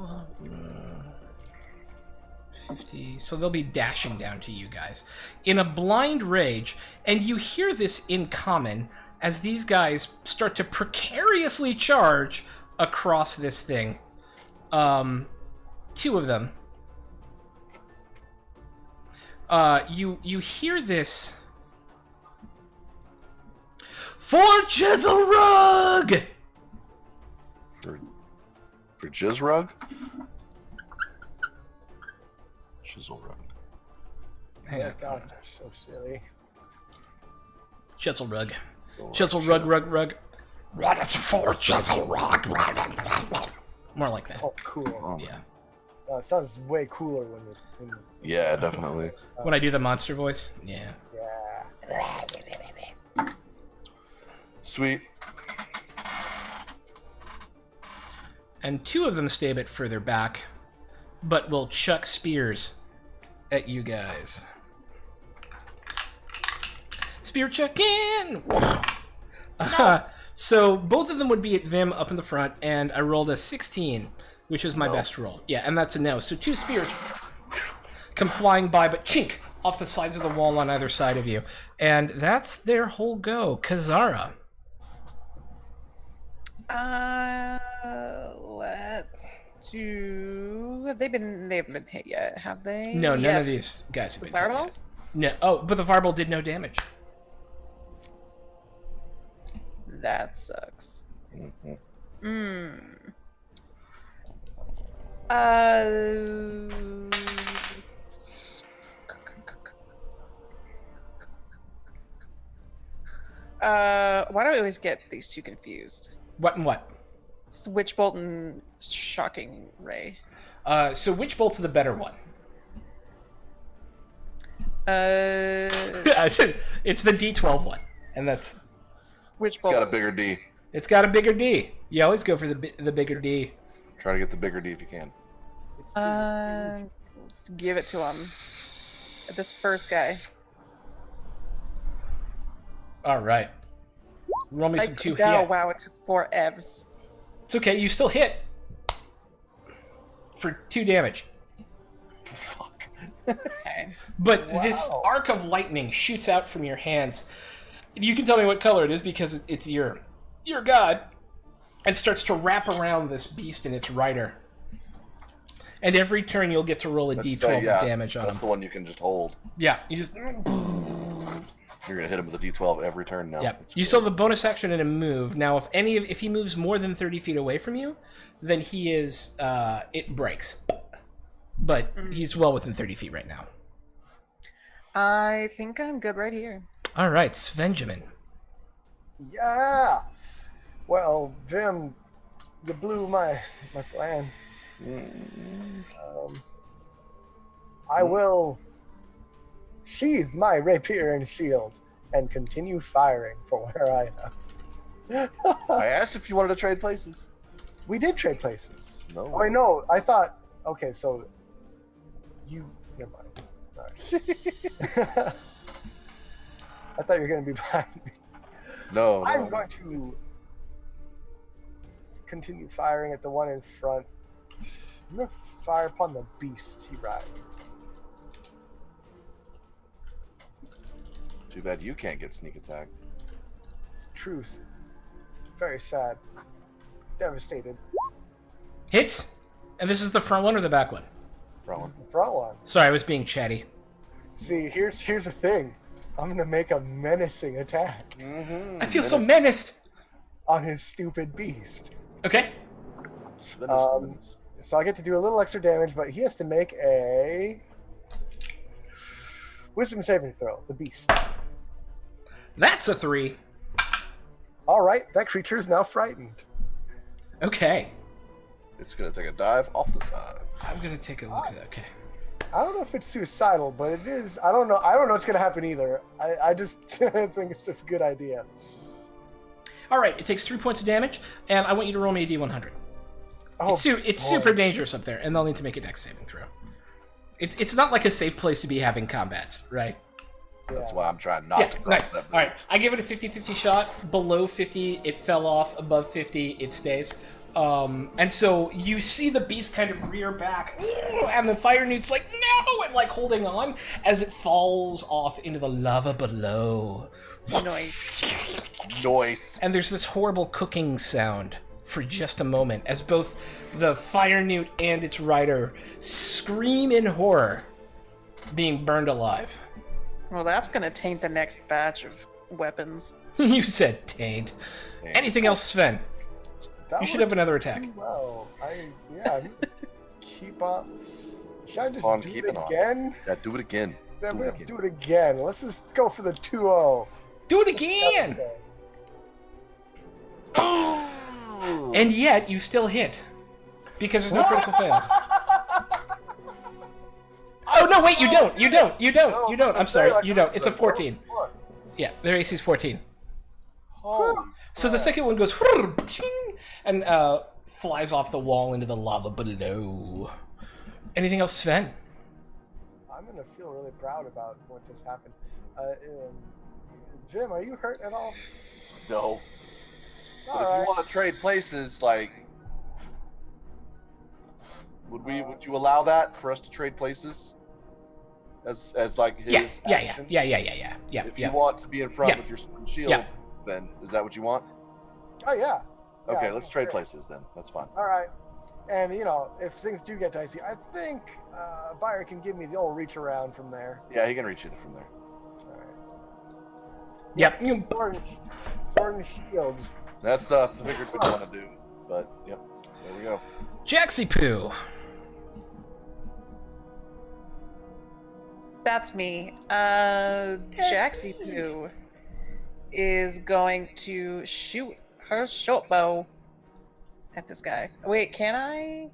50. So they'll be dashing down to you guys in a blind rage, and you hear this in common as these guys start to precariously charge across this thing. Two of them. You hear this. For Chisel Rug! For Jizrug? Chisel Rug. Hang on. God, they're so silly. Chisel Rug. Chisel Rug. What is for Chisel Rug? More like that. Oh, cool. Yeah. It sounds way cooler when you. Yeah, definitely. When I do the monster voice? Yeah. Yeah. Sweet. And two of them stay a bit further back, but will chuck spears at you guys. Spear chuck in! So both of them would be at Vim up in the front, and I rolled a 16, which is my best roll. Yeah, and that's a no. So two spears come flying by, but chink off the sides of the wall on either side of you. And that's their whole go. Kazara. Let's do. They haven't been hit yet, have they? No, none Yes. of these guys have been Fireball? hit yet. No. Oh, but the fireball did no damage. That sucks. Why do I always get these two confused? What and what? Switch bolt and shocking ray. So which bolt's the better one? It's the D12 one, and that's Which It's bolt? got a bigger D. it's got a bigger D. You always go for the bigger D. Try to get the bigger D if you can. Let's give it to him. This first guy. All right. Roll me some two Oh hit. wow! It took 4 evs. It's okay. You still hit for 2 damage. Okay. But this Wow. arc of lightning shoots out from your hands. You can tell me what color it is because it's your god, and starts to wrap around this beast and its rider. And every turn you'll get to roll a D12 of damage on That's him. the one you can just hold. Yeah, you just You're gonna hit him with a D12 every turn now. yeah. It's You great. still have a bonus action and a move. Now, if he moves more than 30 feet away from you, then he is it breaks. But he's well within 30 feet right now. I think I'm good right here. All right, Svenjamin. Yeah. Well, Vim, you blew my plan. I will sheathe my rapier and shield and continue firing for where I am. I asked if you wanted to trade places. We did trade places. No. Oh, I know. I thought. Okay, so you. Never mind. Sorry. I thought you were going to be behind me. No. I'm going to continue firing at the one in front. I'm going to fire upon the beast he rides. Too bad you can't get sneak attack. Truth. Very sad. Devastated. Hits. And this is the front one or the back one? Rowan. The front one. Sorry, I was being chatty. See, here's the thing. I'm going to make a menacing attack I feel so menaced. on his stupid beast. Okay. So I get to do a little extra damage, but he has to make a wisdom saving throw, the beast. That's a 3. All right, that creature is now frightened. Okay. It's gonna take a dive off the side. I'm going to take a look at that. Okay. I don't know if it's suicidal, but it is. I don't know what's going to happen either. I just think it's a good idea. All right, it takes 3 points of damage, and I want you to roll me a D100. Oh, It's boy. super dangerous up there, and they'll need to make a dex saving throw. It's not like a safe place to be having combats, right? That's Yeah. why I'm trying not Yeah, to cross nice. that All right, bridge. I give it a 50-50 shot. Below 50, it fell off. Above 50, it stays. And so you see the beast kind of rear back, and the fire newt's like, no, and like holding on as it falls off into the lava below. Noise. Noise. And there's this horrible cooking sound for just a moment as both the fire newt and its rider scream in horror, being burned alive. Well, that's gonna taint the next batch of weapons. You said taint. Anything else, Sven? That You should was have another attack. pretty Well, I need to keep up. Should I just On, do keep it it on. again? Yeah, do it again. Then Do we it have to again. do it again. Let's just go for the 2-0. Do it again! And yet, you still hit. Because there's no critical fails. Oh, no, wait, you don't! You don't! You don't! You don't! I'm sorry, you don't. It's a 14. Yeah, their AC is 14. Holy So the second one goes and flies off the wall into the lava below. Anything else, Sven? I'm gonna feel really proud about what just happened. Jim, are you hurt at all? no. But if Alright. you want to trade places, like, would you allow that for us to trade places? As like his action? Yeah. If you want to be in front Yeah. with your sword and shield, Yeah. then is that what you want? Oh yeah. Yeah, Okay, I let's think trade great. places then. That's fine. All right. And you know, if things do get dicey, I think Buyer can give me the old reach around from there. Yeah, he can reach you from there. All right. Yep. Sword and shield. That's the figured we'd want to do, but yep, there we go. Jaxie Poo. That's me. Jaxie Poo is going to shoot her short bow at this guy. Wait, can I?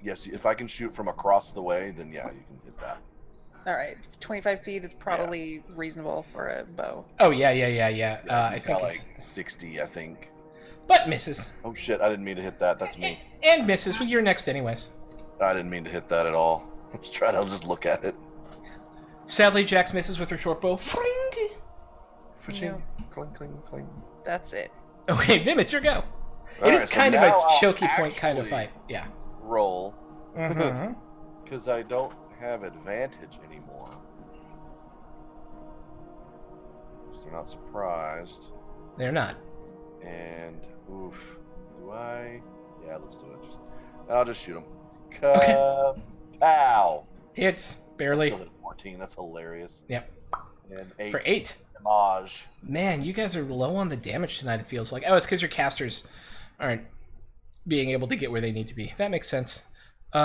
Yes, if I can shoot from across the way, then yeah, you can hit that. All right, 25 feet is probably reasonable for a bow. Oh, yeah. I He's think got, it's... like 60, I think. But misses. Oh shit, I didn't mean to hit that. That's me. And misses. Well, you're next anyways. I didn't mean to hit that at all. I was trying to just look at it. Sadly, Jax misses with her short bow. Fring! Fishing. Cling, cling, cling. That's it. Okay, Vim, it's your go. All It is right, so kind of a now I'll choky point kind of actually fight. Yeah. Roll, Mm-hmm. because I don't have advantage anymore. So they're not surprised. They're not. And oof, do I? Yeah, let's do it. I'll just shoot him. Okay. Pow! It's barely. Still hit 14. That's hilarious. Yep. And 8 For 8. damage. Man, you guys are low on the damage tonight, it feels like. Oh, it's because your casters aren't being able to get where they need to be. That makes sense. You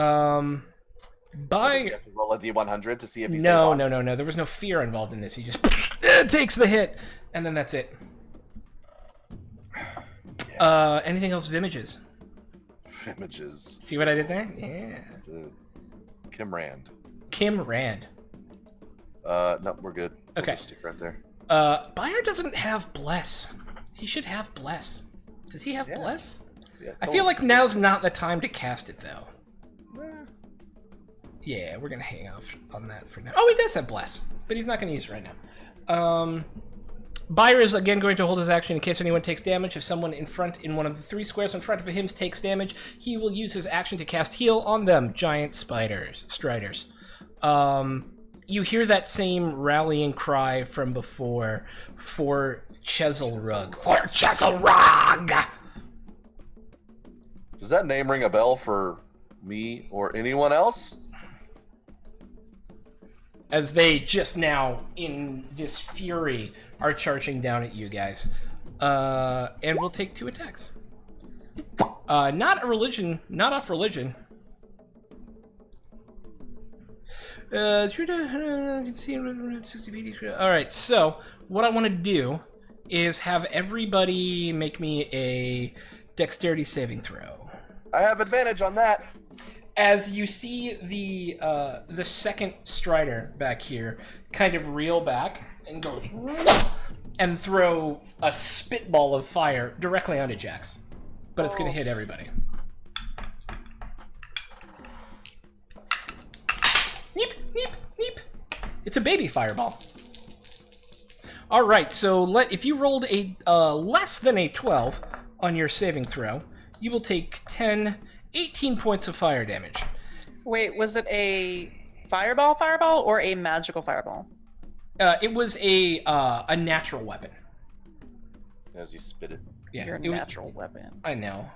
By... have to roll a d100 to see if he stays No. on. There was no fear involved in this. He just takes the hit, and then that's it. Anything else, Vimages? Images. See what I did there? Yeah. Dude. Kim Rand. Kim Rand. No, we're good. We'll Okay. just stick right there. Bayer doesn't have Bless. He should have Bless. Does he have Yeah. Bless? Yeah, I feel like now's not the time to cast it, though. Eh, Yeah, we're gonna hang off on that for now. Oh, he does have Bless, but he's not gonna use it right now. Bayer is again going to hold his action in case anyone takes damage. If someone in one of the 3 squares in front of him takes damage, he will use his action to cast Heal on them. Giant striders. You hear that same rallying cry from before for Chesilrug. For Chesilrug! Does that name ring a bell for me or anyone else? As they just now, in this fury, are charging down at you guys. And we'll take 2 attacks. Not off religion. Alright, so what I want to do is have everybody make me a dexterity saving throw. I have advantage on that. As you see the second strider back here kind of reel back and goes and throw a spitball of fire directly onto Jax. But it's going to hit everybody. Neep, neep, neep. It's a baby fireball. All right, so if you rolled a less than a 12, on your saving throw, you will take 18 points of fire damage. Wait, was it a fireball, or a magical fireball? It was a natural weapon. As you spit it. Yeah, Your it was- natural weapon. I know.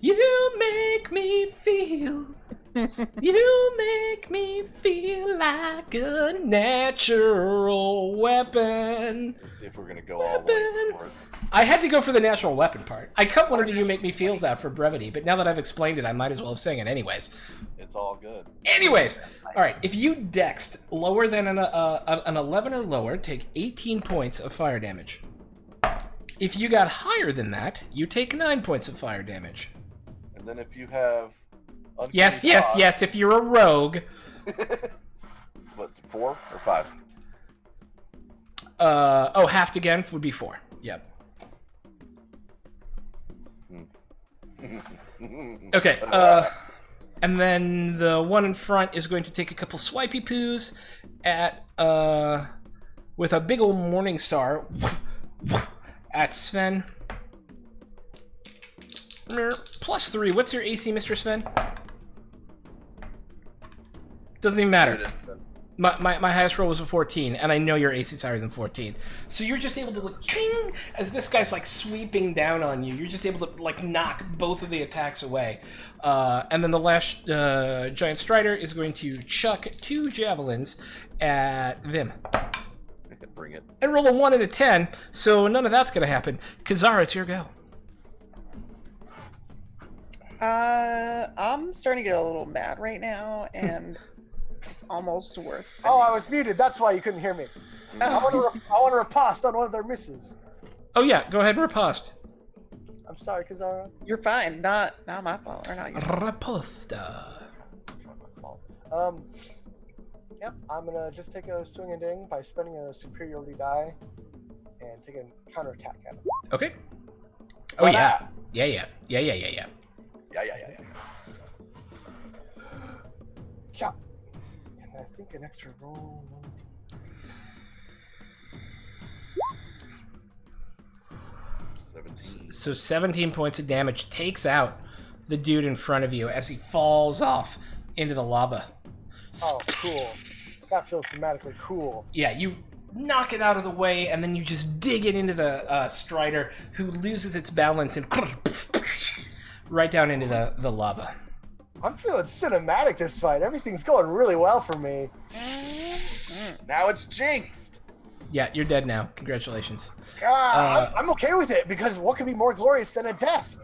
You make me feel. You make me feel like a natural weapon. Let's see if we're gonna go all the way for it. I had to go for the natural weapon part. I cut one of the "you make me feels" out for brevity, but now that I've explained it, I might as well have sang it anyways. It's all good. Anyways, all right. If you dexed lower than an 11 or lower, take 18 points of fire damage. If you got higher than that, you take 9 points of fire damage. And then if you have Yes. If you're a rogue. What, 4 or 5? Halved again would be 4. Yep. Okay. And then the one in front is going to take a couple swipey poos at with a big old morning star at Sven. +3. What's your AC, Mr. Sven? Doesn't even matter. My highest roll was a 14, and I know your AC is higher than 14. So you're just able to, like, ping, as this guy's, like, sweeping down on you. You're just able to, like, knock both of the attacks away. And then the last giant strider is going to chuck 2 javelins at Vim. Bring it. And roll a 1 and a 10, so none of that's going to happen. Kazara, it's your go. I'm starting to get a little mad right now, and it's almost worth spending. Oh, I was muted. That's why you couldn't hear me. I want to riposte on one of their misses. Oh, yeah, go ahead and riposte. I'm sorry, Kazara. You're fine. Not my fault, or not your fault. Riposta. Yep, I'm gonna just take a swing and ding by spending a superiority die and take a counterattack at him. Okay. Oh, yeah. Yeah. Yeah. Yeah. And I think an extra roll. 17. So 17 points of damage takes out the dude in front of you as he falls off into the lava. Oh, cool. That feels thematically cool. Yeah, you knock it out of the way, and then you just dig it into the strider, who loses its balance and right down into the lava. I'm feeling cinematic this fight. Everything's going really well for me. Now it's jinxed. Yeah, you're dead now. Congratulations. I'm okay with it, because what could be more glorious than a death?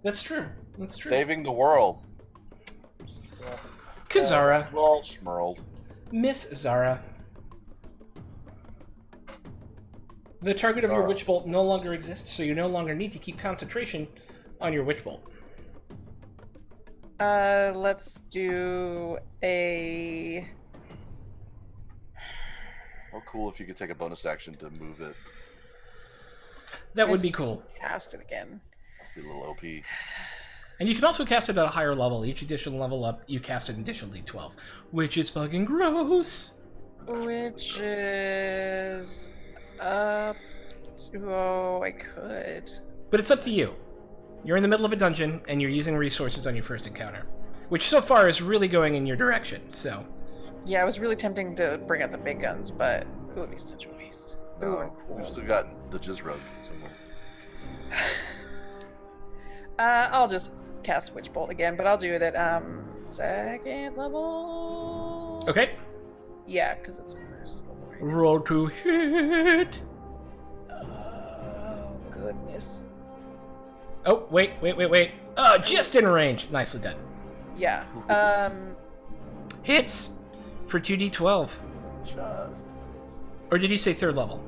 That's true. That's true. Saving the world. Kazara. Well, schmurled. Miss Zara. The target of your Zara. witch bolt no longer exists, so you no longer need to keep concentration on your witch bolt. Let's do a... How cool if you could take a bonus action to move it. That would be cool. Cast it again. Be a little OP. And you can also cast it at a higher level. Each additional level up, you cast an additional d12, which is fucking gross. Which is up to... Oh, I could. But it's up to you. You're in the middle of a dungeon, and you're using resources on your first encounter, which so far is really going in your direction, so... Yeah, I was really tempting to bring out the big guns, but it would be such a waste. Ooh, We've still got the Jizz Rogue somewhere. I'll just cast Witch Bolt again, but I'll do it at second level. Okay. Yeah, because it's first level. Right? Roll to hit. Oh goodness. Oh, wait. Just in range. Nicely done. Yeah. Hits for 2d12. Just. Or did you say third level?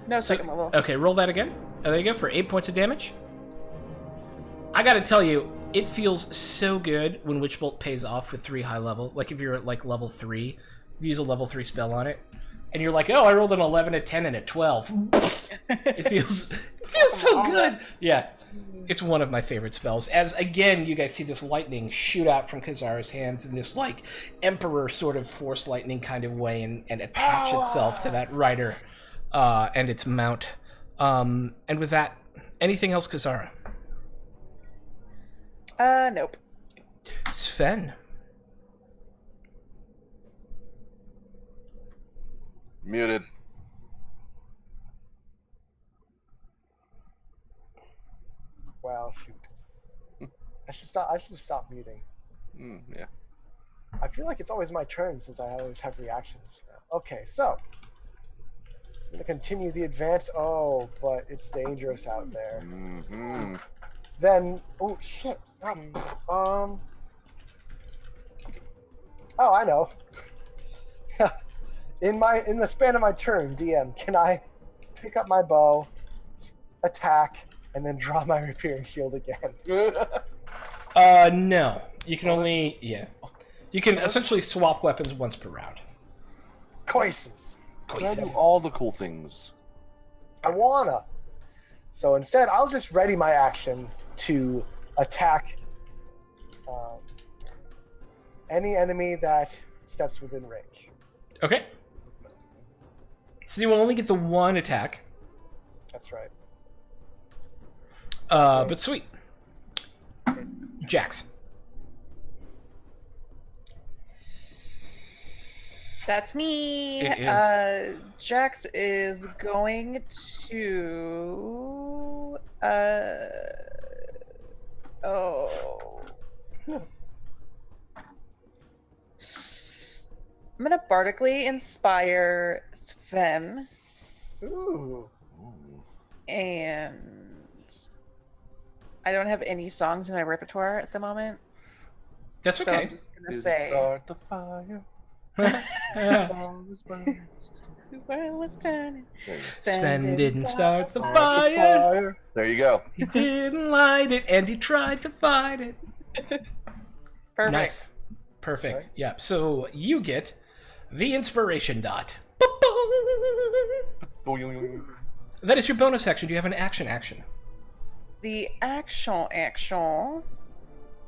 No, second level. Okay, roll that again. Oh, there you go, for 8 points of damage. I gotta tell you, it feels so good when Witch Bolt pays off with 3 high levels. Like, if you're at, like, level 3, you use a level 3 spell on it, and you're like, oh, I rolled an 11, a 10, and a 12. It feels so good. Yeah, it's one of my favorite spells. As, again, you guys see this lightning shoot out from Kazara's hands in this, like, Emperor sort of force lightning kind of way and attach itself to that rider and its mount. And with that, Anything else, Kazara? Nope. Sven. Muted. Well, shoot. I should stop muting. Yeah. I feel like it's always my turn since I always have reactions. Okay, so I'm gonna continue the advance. Oh, but it's dangerous out there. Mm-hmm. Then, oh shit. Oh, I know. in the span of my turn, DM, can I pick up my bow, attack, and then draw my repairing shield again? No. You can only... Yeah. You can essentially swap weapons once per round. Coises. Can I do all the cool things? I wanna. So instead, I'll just ready my action to attack any enemy that steps within range. Okay. So you will only get the one attack. That's right. But sweet. Jax. That's me. It is. Jax is going to. Oh. I'm gonna bardically inspire Sven, Ooh. and I don't have any songs in my repertoire at the moment. That's So okay. I'm just gonna say. Start the fire. The world was turning. Sven didn't start the fire. There you go. He didn't light it, and he tried to fight it. Perfect. Nice. Perfect. Right. Yeah. So you get the inspiration dot. That is your bonus action. Do you have an action? The action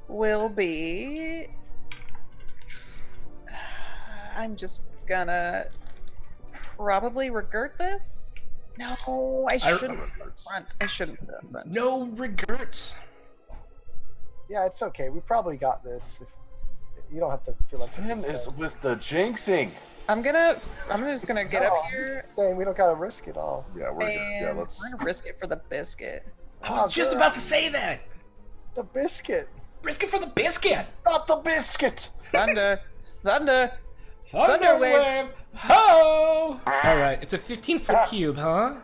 will be. I'm just gonna probably regurt this. No, I shouldn't put it up front. I shouldn't put it up front. No regrets. Yeah, it's okay. We probably got this. If you don't have to feel like Finn is with the jinxing. I'm just gonna get up here Saying we don't gotta risk it all. Yeah, we're good. Yeah, and let's. we're gonna risk it for the biscuit. I was just about to say that. The biscuit. Risk it for the biscuit. Not the biscuit. Thunder. Thunderwave. Ho! All right. It's a 15-foot cube, huh?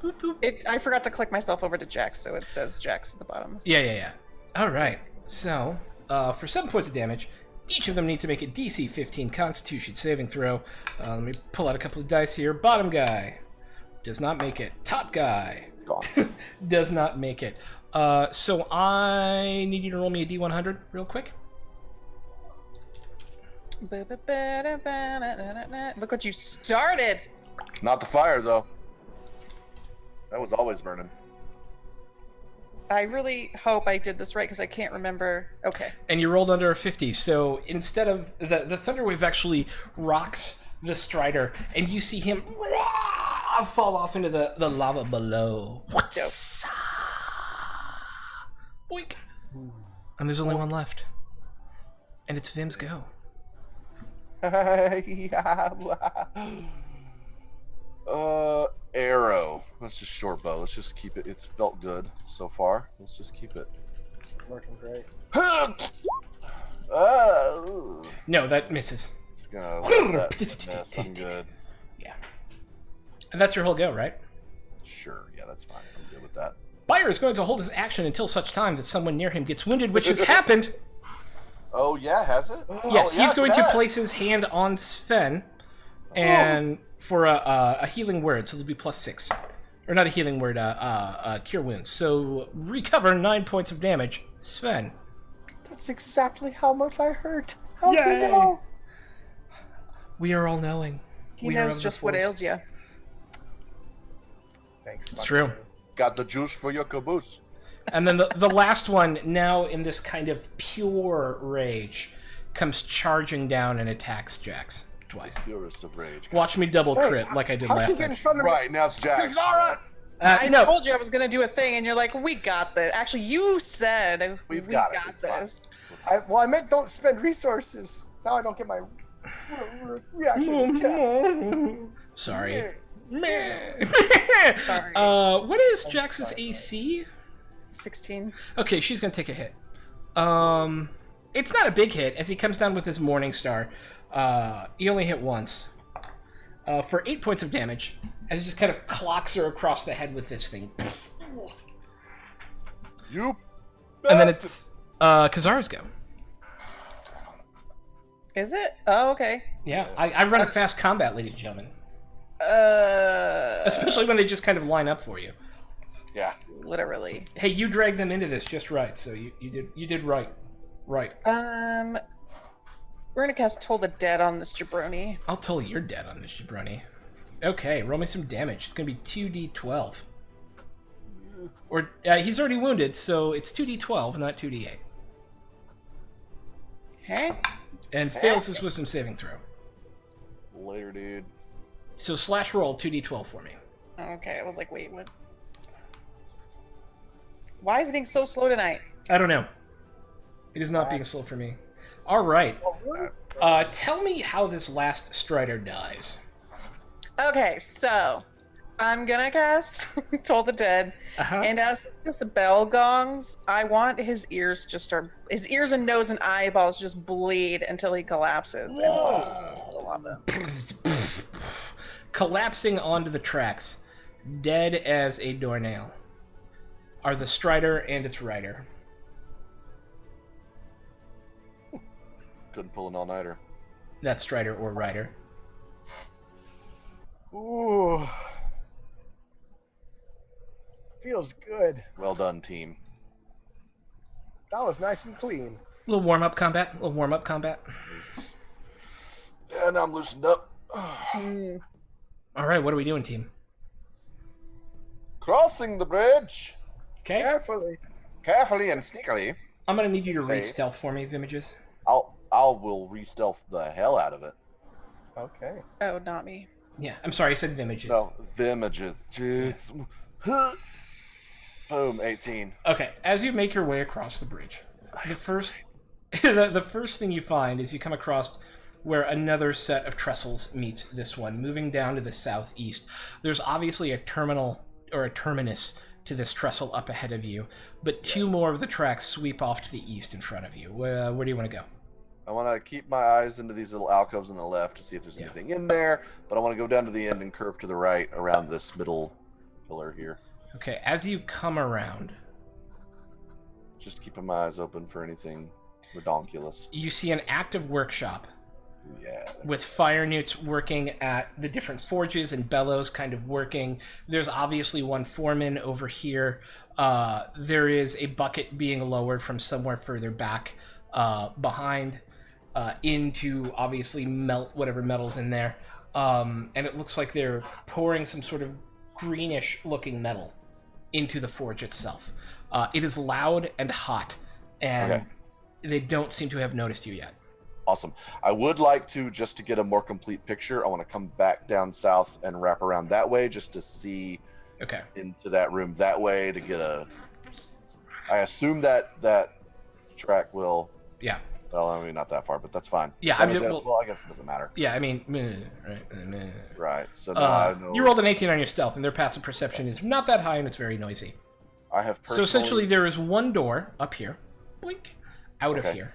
Boop, boop. I forgot to click myself over to Jax, so it says Jax at the bottom. Yeah. All right. So, for 7 points of damage, each of them need to make a DC 15 Constitution saving throw. Let me pull out a couple of dice here. Bottom guy does not make it. Top guy does not make it. So I need you to roll me a D100 real quick. Look what you started. Not the fire though. That was always burning. I really hope I did this right because I can't remember. Okay. And you rolled under a 50, so instead of the Thunderwave actually rocks the Strider, and you see him fall off into the lava below. Dope. Boink. And there's only one left. And it's Vim's go. Arrow. Let's just short bow. Let's just keep it. It's felt good so far. Let's just keep it. Working great. No, that misses. It's gonna let that mess. I'm good. Yeah. And that's your whole go, right? Sure. Yeah, that's fine. I'm good with that. Bayer is going to hold his action until such time that someone near him gets wounded, which has happened. Oh yeah, has it? Yes, Oh, he's going to that. place his hand on Sven, and for a healing word, so it'll be +6, or not a healing word, cure wounds. So recover 9 points of damage, Sven. That's exactly how much I hurt. How do you Yay. know? We are all knowing. He We are knows of the just what Force. ails you. Thanks. It's true. Got the juice for your caboose. And then the last one, now in this kind of pure rage, comes charging down and attacks Jax twice. Purest of rage. Watch me double crit like I did How'd last you get in time. front of me? Right now it's Jax. Kazara! I No. told you I was going to do a thing, and you're like, we got this. Actually, you said We've we got got, it. It's fine. this. I meant don't spend resources. Now I don't get my reaction attack. Sorry. Sorry. What is I'm Jax's sorry. AC? 16. Okay, she's gonna take a hit. It's not a big hit as he comes down with his Morning Star. He only hit once. For 8 points of damage, as he just kind of clocks her across the head with this thing. You. And then bastard. it's Kazara's go. Is it? Oh, okay. Yeah, I run a fast combat, ladies and gentlemen. Uh, Especially when they just kind of line up for you. Yeah. literally. Hey, you dragged them into this just right, so you did right. Right. We're gonna cast Toll the Dead on this jabroni. I'll tell you you're dead on this jabroni. Okay, roll me some damage. It's gonna be 2d12. Or he's already wounded, so it's 2d12, not 2d8. Okay. And fails his wisdom saving throw. Later, dude. So slash roll 2d12 for me. Okay, I was like, wait, what? Why is it being so slow tonight? I don't know. It is not being slow for me. All right. Tell me how this last Strider dies. Okay, so I'm gonna cast Toll the Dead, Uh-huh. and as this bell gongs, I want his ears and nose and eyeballs just bleed until he collapses. Collapsing onto the tracks, dead as a doornail, are the Strider and its rider. Couldn't pull an all-nighter. That Strider or rider. Ooh. Feels good. Well done, team. That was nice and clean. Little warm-up combat. Yeah, now I'm loosened up. Hmm. All right, what are we doing, team? Crossing the bridge. Okay. Carefully. Carefully and sneakily. I'm gonna need you to Say- re-stealth for me, Vimages. I will re-stealth the hell out of it. Okay. Oh, not me. Yeah, I'm sorry, I said Vimages. No, Vimages. Jeez. Boom, 18. Okay, as you make your way across the bridge, the first the first thing you find is you come across where another set of trestles meets this one, moving down to the southeast. There's obviously a terminal or a terminus to this trestle up ahead of you, but two more of the tracks sweep off to the east in front of you. Where do you want to go? I want to keep my eyes into these little alcoves on the left to see if there's Yeah. anything in there, but I want to go down to the end and curve to the right around this middle pillar here. Okay, as you come around, Just keeping my eyes open for anything redonkulous. you see an active workshop Yeah. with fire newts working at the different forges and bellows kind of working. There's obviously one foreman over here. There is a bucket being lowered from somewhere further back behind into obviously melt whatever metal's in there. And it looks like they're pouring some sort of greenish looking metal into the forge itself. It is loud and hot, and Okay. they don't seem to have noticed you yet. Awesome. I would like to, just to get a more complete picture, I want to come back down south and wrap around that way just to see Okay. into that room that way to get a... I assume that track will... Yeah. Well, I mean, not that far, but that's fine. Yeah, As long I mean, as it- well- well, I guess it doesn't matter. Yeah, I mean, right. Right. So now I know... You rolled an 18 on your stealth, and their passive perception is not that high, and it's very noisy. I have So personally... essentially, there is one door up here, blink, out of Okay. here.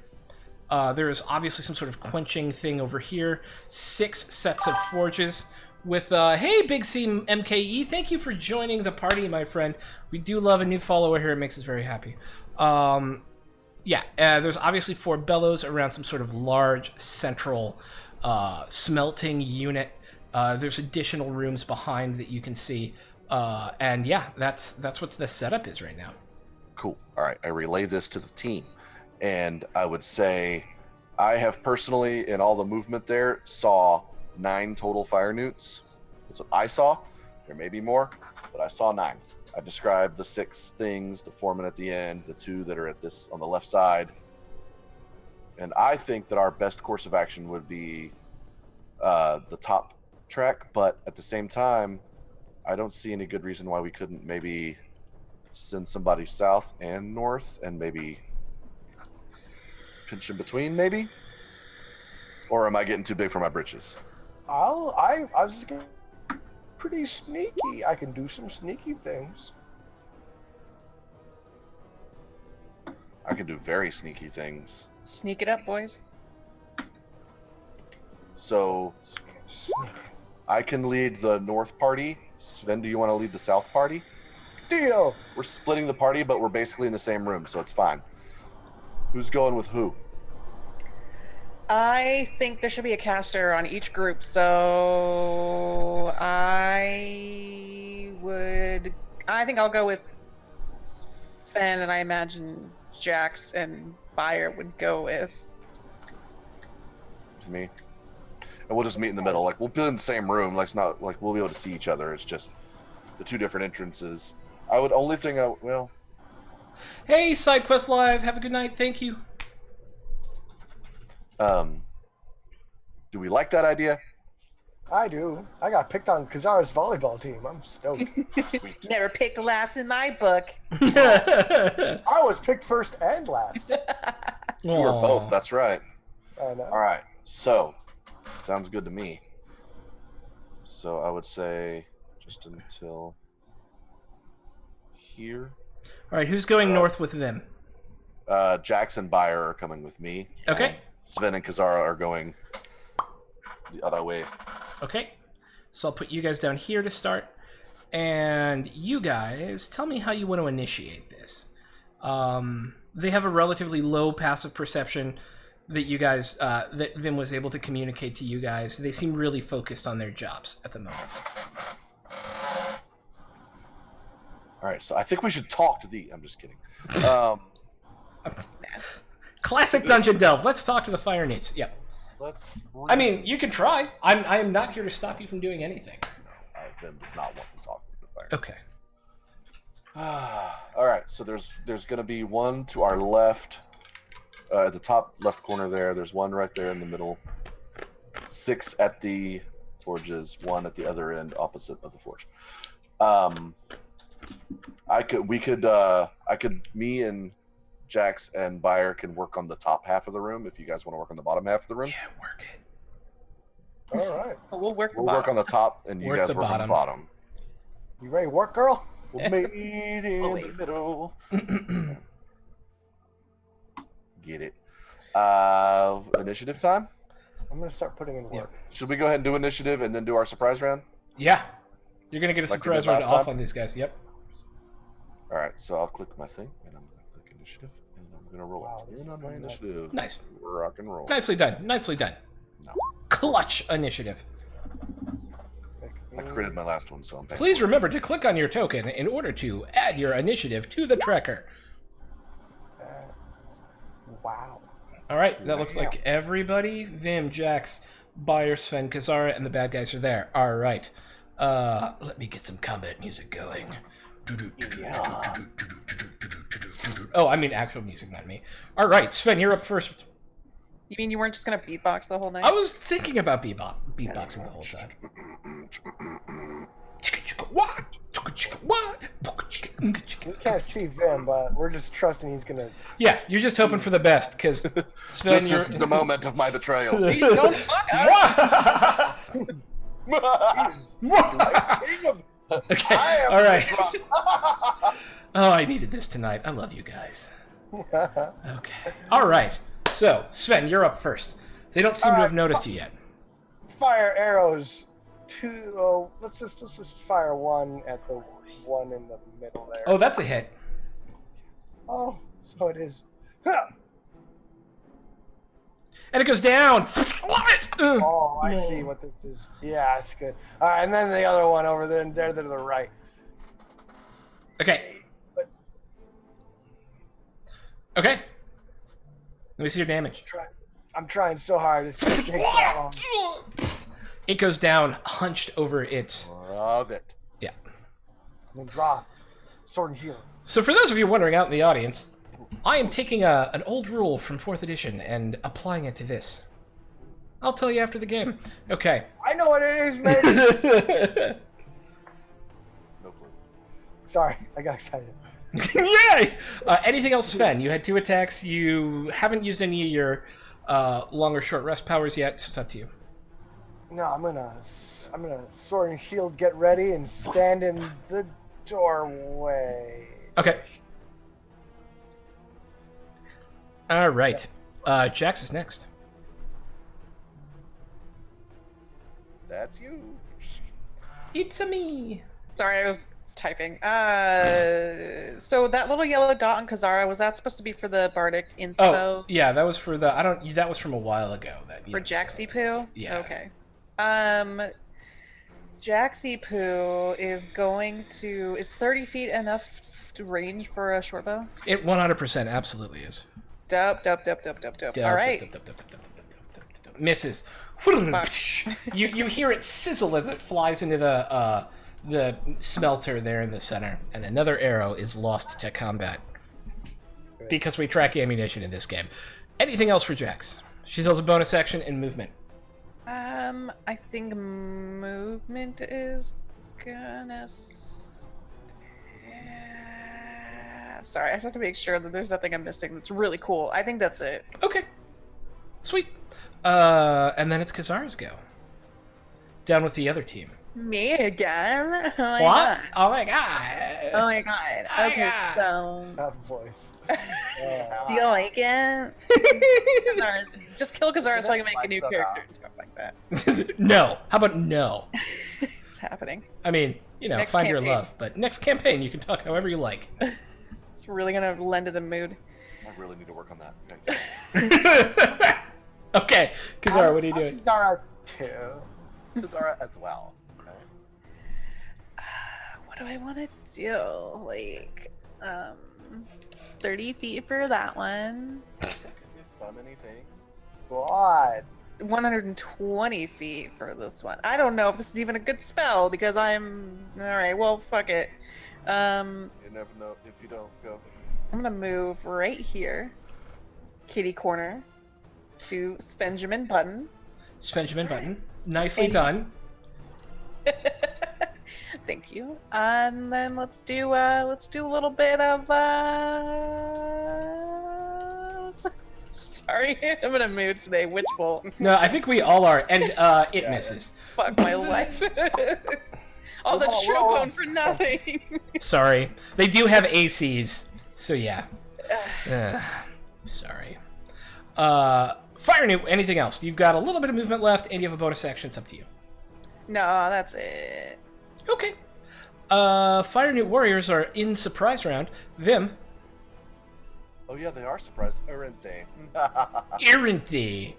There is obviously some sort of quenching thing over here. 6 sets of forges with, hey, Big C MKE, thank you for joining the party, my friend. We do love a new follower here. It makes us very happy. There's obviously 4 bellows around some sort of large central smelting unit. There's additional rooms behind that you can see. And yeah, that's what the setup is right now. Cool. All right. I relay this to the team. And I would say I have personally, in all the movement there, saw 9 total fire newts. That's what I saw. There may be more, but I saw 9. I described the 6 things, the foreman at the end, the 2 that are at this on the left side. And I think that our best course of action would be the top track, but at the same time, I don't see any good reason why we couldn't maybe send somebody south and north and maybe pinch in between, maybe? Or am I getting too big for my britches? I was just getting pretty sneaky. I can do some sneaky things. I can do very sneaky things. Sneak it up, boys. So I can lead the north party. Sven, do you want to lead the south party? Deal. We're splitting the party, but we're basically in the same room, so it's fine. Who's going with who? I think there should be a caster on each group, so I think I'll go with Sven, and I imagine Jax and Bayer would go with. It's me. And we'll just meet in the middle. Like, we'll be in the same room. Like, it's not like we'll be able to see each other. It's just the two different entrances. Well. Hey, SideQuest Live. Have a good night. Thank you. Do we like that idea? I do. I got picked on Kazara's volleyball team. I'm stoked. Never picked last in my book. I was picked first and last. You were both. That's right. I know. All right. So, sounds good to me. So I would say just until here. All right, who's going north with them? Jax and Bayer are coming with me. Okay. Sven and Kazara are going the other way. Okay. So I'll put you guys down here to start. And you guys, tell me how you want to initiate this. They have a relatively low passive perception that you guys, that Vim was able to communicate to you guys. They seem really focused on their jobs at the moment. All right, so I think we should talk to the... I'm just kidding. Classic Dungeon Delve. Let's talk to the Fire Newts. Yeah. I mean, you can try. I am not here to stop you from doing anything. Vim does not want to talk to the Fire. Okay. All right, so there's going to be one to our left, at the top left corner there. There's one right there in the middle. 6 at the forges, 1 at the other end, opposite of the forge. Me and Jax and Bayer can work on the top half of the room if you guys want to work on the bottom half of the room. Yeah, work it. All right. We'll work the We'll bottom. work on the top, and you guys work on the bottom. You ready to work, girl? We'll meet in the middle. Get it. Initiative time? I'm going to start putting in work. Yeah. Should we go ahead and do initiative and then do our surprise round? Yeah. You're going to get a Like we did surprise round last off time? on these guys. Yep. All right, so I'll click my thing, and I'm going to click initiative, and I'm going to roll Wow, it. this In is on my nuts. initiative. Nice. Rock and roll. Nicely done. Nicely done. No. Clutch initiative. I critted my last one, so I'm paying Please for it. remember to click on your token in order to add your initiative to the tracker. Wow. All right, that looks like everybody. Vim, Jax, Bayer, Sven, Kazara, and the bad guys are there. All right. Let me get some combat music going. Oh, I mean actual music, not me. All right, Sven, you're up first. You mean you weren't just gonna beatbox the whole night? I was thinking about beatboxing the whole time. We can't see Vim, but we're just trusting he's going to... Yeah, you're just hoping for the best, because Sven, This you're... is the moment of my betrayal. Please don't fuck us. Okay, all right. Oh, I needed this tonight. I love you guys. Okay. All right. So, Sven, you're up first. They don't seem to have noticed you yet. Fire arrows. Let's just fire one at the one in the middle there. Oh, that's a hit. Oh, so it is. And it goes down. Love it. Oh, I see what this is. Yeah, it's good. All right, and then the other one over there to the right. Okay. Okay. Let me see your damage. I'm trying so hard. It's just takes so long. It goes down, hunched over its... Love it. Yeah. And then draw. Sword and shield. So for those of you wondering out in the audience, I am taking an old rule from 4th edition and applying it to this. I'll tell you after the game. Okay. I know what it is, man. Sorry, I got excited. Yay! Anything else, Sven? You had 2 attacks. You haven't used any of your long or short rest powers yet, so it's up to you. No, I'm gonna sword and shield, get ready, and stand in the doorway. Okay. All right. Jax is next. That's you. It's a me. Sorry, I was typing. So that little yellow dot on Kazara, was that supposed to be for the Bardic inspo? Oh, yeah, that was for the that was from a while ago. For Jaxie Poo? Yeah. Okay. Jaxie Poo is going to... Is 30 feet enough to range for a short bow? It 100% absolutely is. Dope. All right. Misses. You hear it sizzle as it flies into the smelter there in the center, and another arrow is lost to combat. Because we track ammunition in this game. Anything else for Jax? She still has a bonus action and movement. I think movement is gonna... Sorry, I just have to make sure that there's nothing I'm missing that's really cool. I think that's it. Okay. Sweet. And then it's Kazara's go. Down with the other team. Me again? Oh my What? God. Oh my god. Oh my god. Oh Okay, my so... That voice. Do you like it? Kazara, just kill Kazara so I can make a new character and stuff like that. No. How about no? It's happening. I mean, Next find your campaign. love, but next campaign you can talk however you like. It's really gonna lend to the mood. I really need to work on that. Okay, Kazara, what are you doing? Zara too. Kazara as well. Okay. What do I want to do? Like, 30 feet for that one. That could be so many things. God. 120 feet for this one. I don't know if this is even a good spell because I'm... Alright, well, fuck it. You never know if you don't go. I'm gonna move right here. Kitty corner. To Svenjamin Button. Svenjamin Button. Nicely And- done. Thank you. And then let's do a little bit of sorry, I'm in a mood today. Witch Bolt. No, I think we all are, and it Yeah. misses. Fuck my life. All that Whoa, stroke whoa. on for nothing. Sorry. They do have ACs, so yeah. Sorry. Fire Newt, anything else? You've got a little bit of movement left, and you have a bonus action. It's up to you. No, that's it. Okay. Fire Newt warriors are in surprise round. Vim, Oh yeah, they are surprised, aren't they? Irrinty.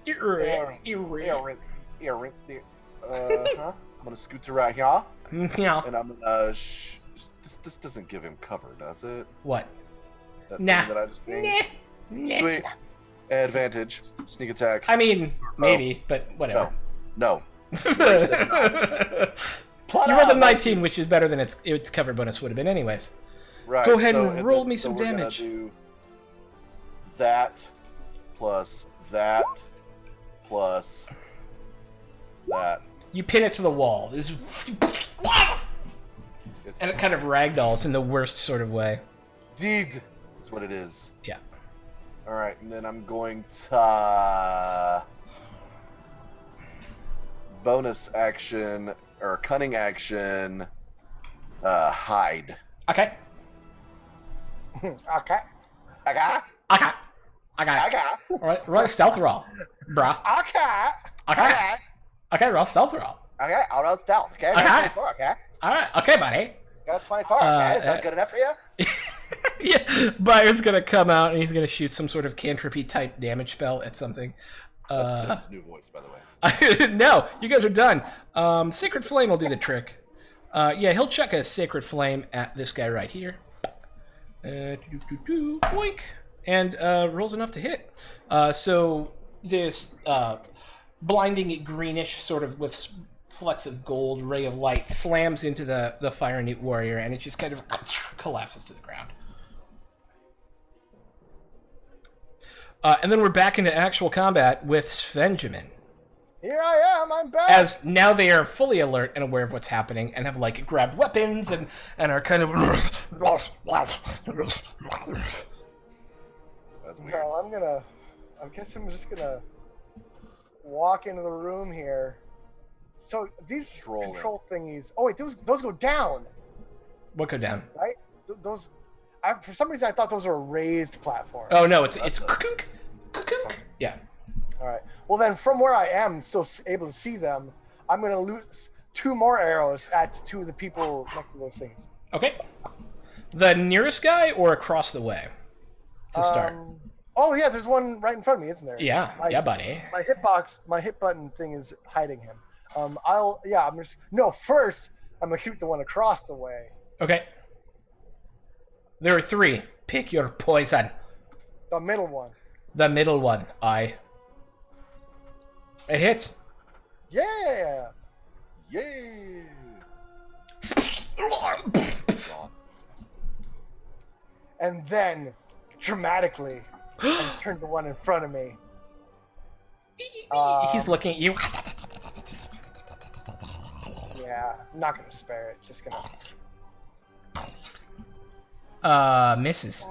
I'm gonna scoot to right here, Yeah. and I'm gonna. This doesn't give him cover, does it? What? That Nah. thing that I just Nah. dinged? Nah. Sweet. Advantage. Sneak attack. I mean, maybe, but whatever. No. You rolled a 19, which is better than its cover bonus would have been anyways. Right. Go ahead so- and roll then- me so some we're gonna damage. do that plus that plus that. You pin it to the wall. This and it kind of ragdolls in the worst sort of way. Deed is what it is. Yeah. All right, and then I'm going to bonus action or cunning action. Hide. Okay. Okay. Okay. I got it. Okay. Roll a stealth roll, bruh. Okay. Okay. Okay, roll stealth roll. Okay. I'll roll stealth. Okay. Okay. 24. Okay. All right. Okay, buddy. Got 24. Okay. Is that good enough for you? Yeah. Byron's gonna come out and he's gonna shoot some sort of cantripy type damage spell at something. That's his new voice, by the way. No, you guys are done. Sacred Flame will do the trick. Yeah, he'll chuck a Sacred Flame at this guy right here. Boink. And rolls enough to hit. So this blinding greenish sort of with flecks of gold ray of light slams into the Fire Newt warrior, and it just kind of collapses to the ground. And then we're back into actual combat with Svenjamin. Here I am. I'm back. As now they are fully alert and aware of what's happening and have like grabbed weapons and are kind of. That's weird. Well, I guess I'm just gonna walk into the room here. So these Strolling. control thingies. Oh wait, those go down, What go down? right? Those. For some reason, I thought those were a raised platform. Oh no, it's kunk. Yeah. All right. Well, then, from where I am, still able to see them, I'm gonna lose 2 more arrows at 2 of the people next to those things. Okay. The nearest guy or across the way to start? Oh yeah, there's one right in front of me, isn't there? Yeah, yeah, buddy. My hit button thing is hiding him. First I'm gonna shoot the one across the way. Okay. There are 3. Pick your poison. The middle one. The middle one. It hits. Yeah. Yay! And then, dramatically, I just turned the one in front of me. He's looking at you. Yeah, I'm not gonna spare it. Just gonna. Misses.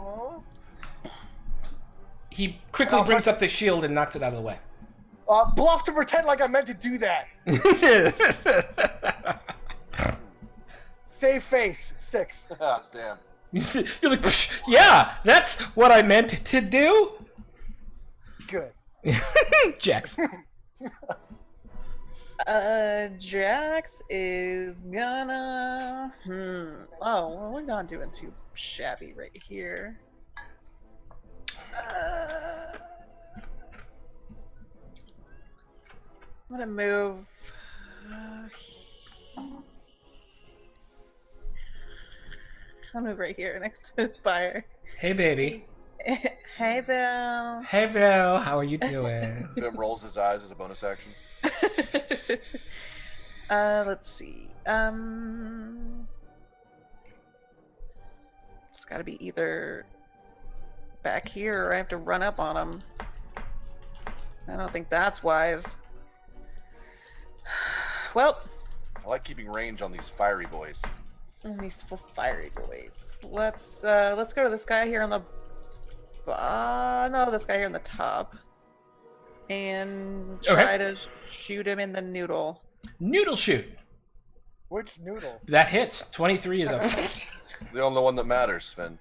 He quickly brings up the shield and knocks it out of the way. Bluff to pretend like I meant to do that. Save face. 6. Ah, damn. You're like, yeah, that's what I meant to do. Good. Jax. Jax is gonna. Oh, well, we're not doing too shabby right here. I'm gonna move. I'll move right here next to the fire. Hey, baby. Hey, Bill. Hey, Bill. How are you doing? Vim rolls his eyes as a bonus action. Let's see. It's gotta be either back here or I have to run up on him. I don't think that's wise. Well, I like keeping range on these fiery boys. these fiery boys. Let's go to this guy here on the this guy here on the top. And try to shoot him in the noodle. Noodle shoot. Which noodle? That hits. 23 is a... The only one that matters, Finn.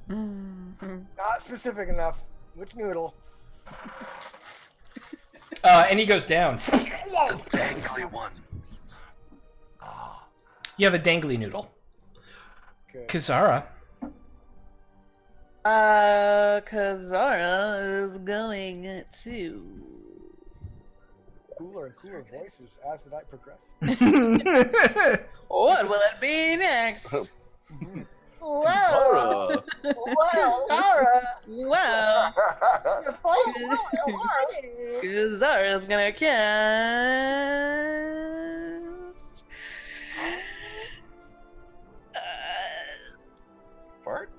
Not specific enough. Which noodle? And he goes down. Dangly one. You have a dangly noodle. Good. Kazara. Kazara is going to... Cooler and cooler voices as the night progresses. What will it be next? Well, Sarah. Well, Your voice is Kazara's gonna cast... Fart?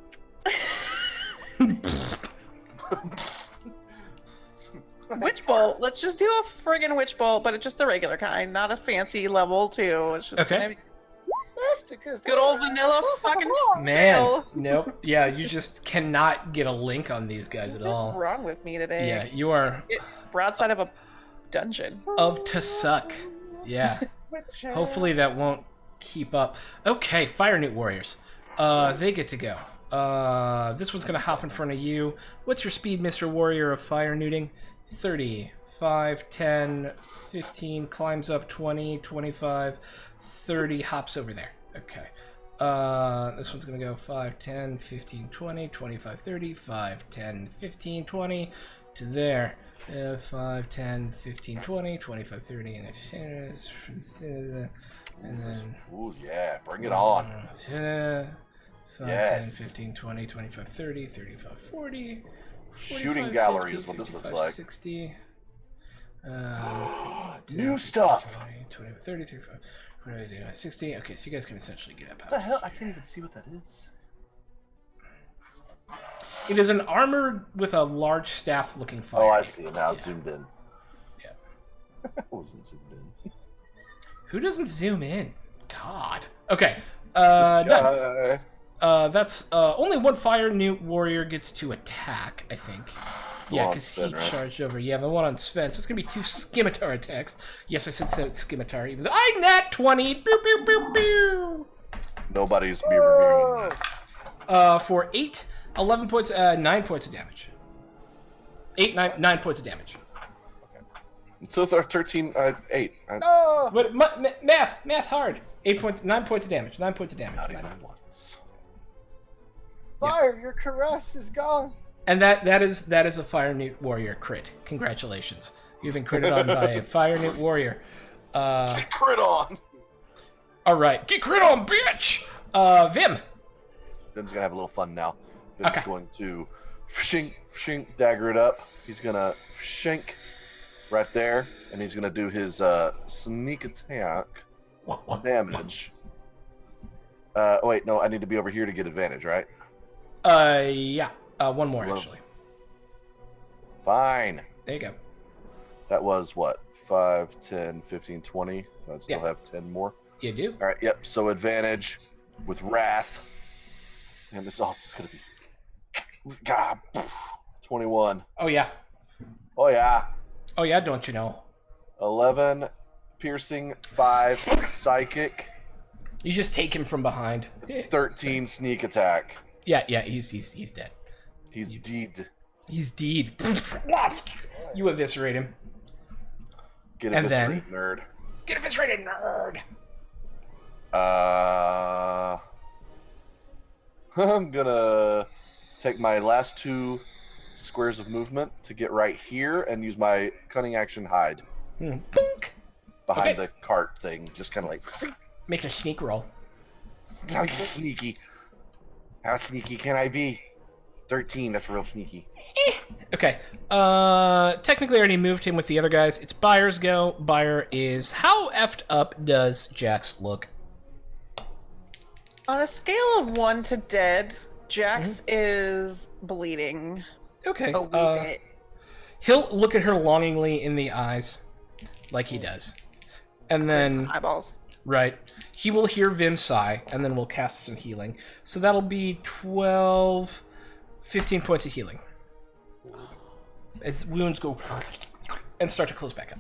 Witch bolt. Let's just do a friggin' witch bolt, but it's just the regular kind, not a fancy level 2. It's just Okay. gonna be good old vanilla fucking Man. fail. Nope. Yeah, you just cannot get a link on these guys at What's all. wrong with me today? Yeah, you are Broadside of a dungeon. of to suck. Yeah. Hopefully that won't keep up. Okay, Fire Newt Warriors. They get to go. This one's gonna hop in front of you. What's your speed, Mr. Warrior of Fire Newting? 30, 5, 10, 15, climbs up 20, 25, 30, hops over there. Okay. This one's gonna go 5, 10, 15, 20, 25, 30, 5, 10, 15, 20, to there. 5, 10, 15, 20, 25, 30, and then... Ooh, yeah, bring it on. 5, Yes. 10, 15, 20, 25, 30, 35, 40... Shooting gallery is what this looks like. 60. 10, New stuff. 20, 30, 35, 40, 60. Okay, so you guys can essentially get up. What the hell? I can't even see what that is. It is an armored with a large staff-looking fire. Oh, I see. Now it's Yeah. zoomed in. I wasn't zoomed in. Who doesn't zoom in? God. Okay. This Done. guy. That's only one fire newt warrior gets to attack, I think. Yeah, on because he Sven, right? charged over. Yeah, the one on Sven. So it's gonna be 2 scimitar attacks. Yes, I said scimitar. Even though I nat 20. Pew, pew, pew, pew. Nobody's Whoa! For 8, 11 points, 9 points of damage. 9 points of damage. So it's our 13, 8. No! What math hard. 9 points of damage. 9 points of damage. Not even once. Fire, your caress is gone. And that is a fire newt warrior crit. Congratulations. You've been critted on by a fire newt warrior. Get crit on! All right, get crit on, bitch. Vim. Vim's gonna have a little fun now. Vim's Okay. going to shink, dagger it up. He's gonna shink right there, and he's gonna do his sneak attack damage. Wait, no, I need to be over here to get advantage, right? Yeah. One more Hello. actually. Fine. There you go. That was what? 5, 10, 15, 20. I'd still Yeah. have 10 more. You do. All right, yep. So advantage with wrath, and this also is gonna be God. 21. Oh yeah. Oh yeah. Oh yeah. Don't you know? 11 piercing, 5 psychic, You just take him from behind. 13 sneak attack. Yeah. He's dead. He's dead. He's deed. You eviscerate him. Get And eviscerated, nerd. Get eviscerated, nerd. I'm gonna take my last 2 squares of movement to get right here and use my cunning action hide Boink. behind Okay. the cart thing. Just kind of like Makes a sneak roll. how sneaky. How sneaky can I be? 13. That's real sneaky. Okay. Technically, I already moved him with the other guys. It's Byer's go. Byer is. How effed up does Jax look? On a scale of 1 to dead, Jax is bleeding Okay. a wee bit. He'll look at her longingly in the eyes, like he does, and then Eyeballs. right, he will hear Vim sigh, and then we'll cast some healing. So that'll be 12, 15 points of healing as wounds go and start to close back up.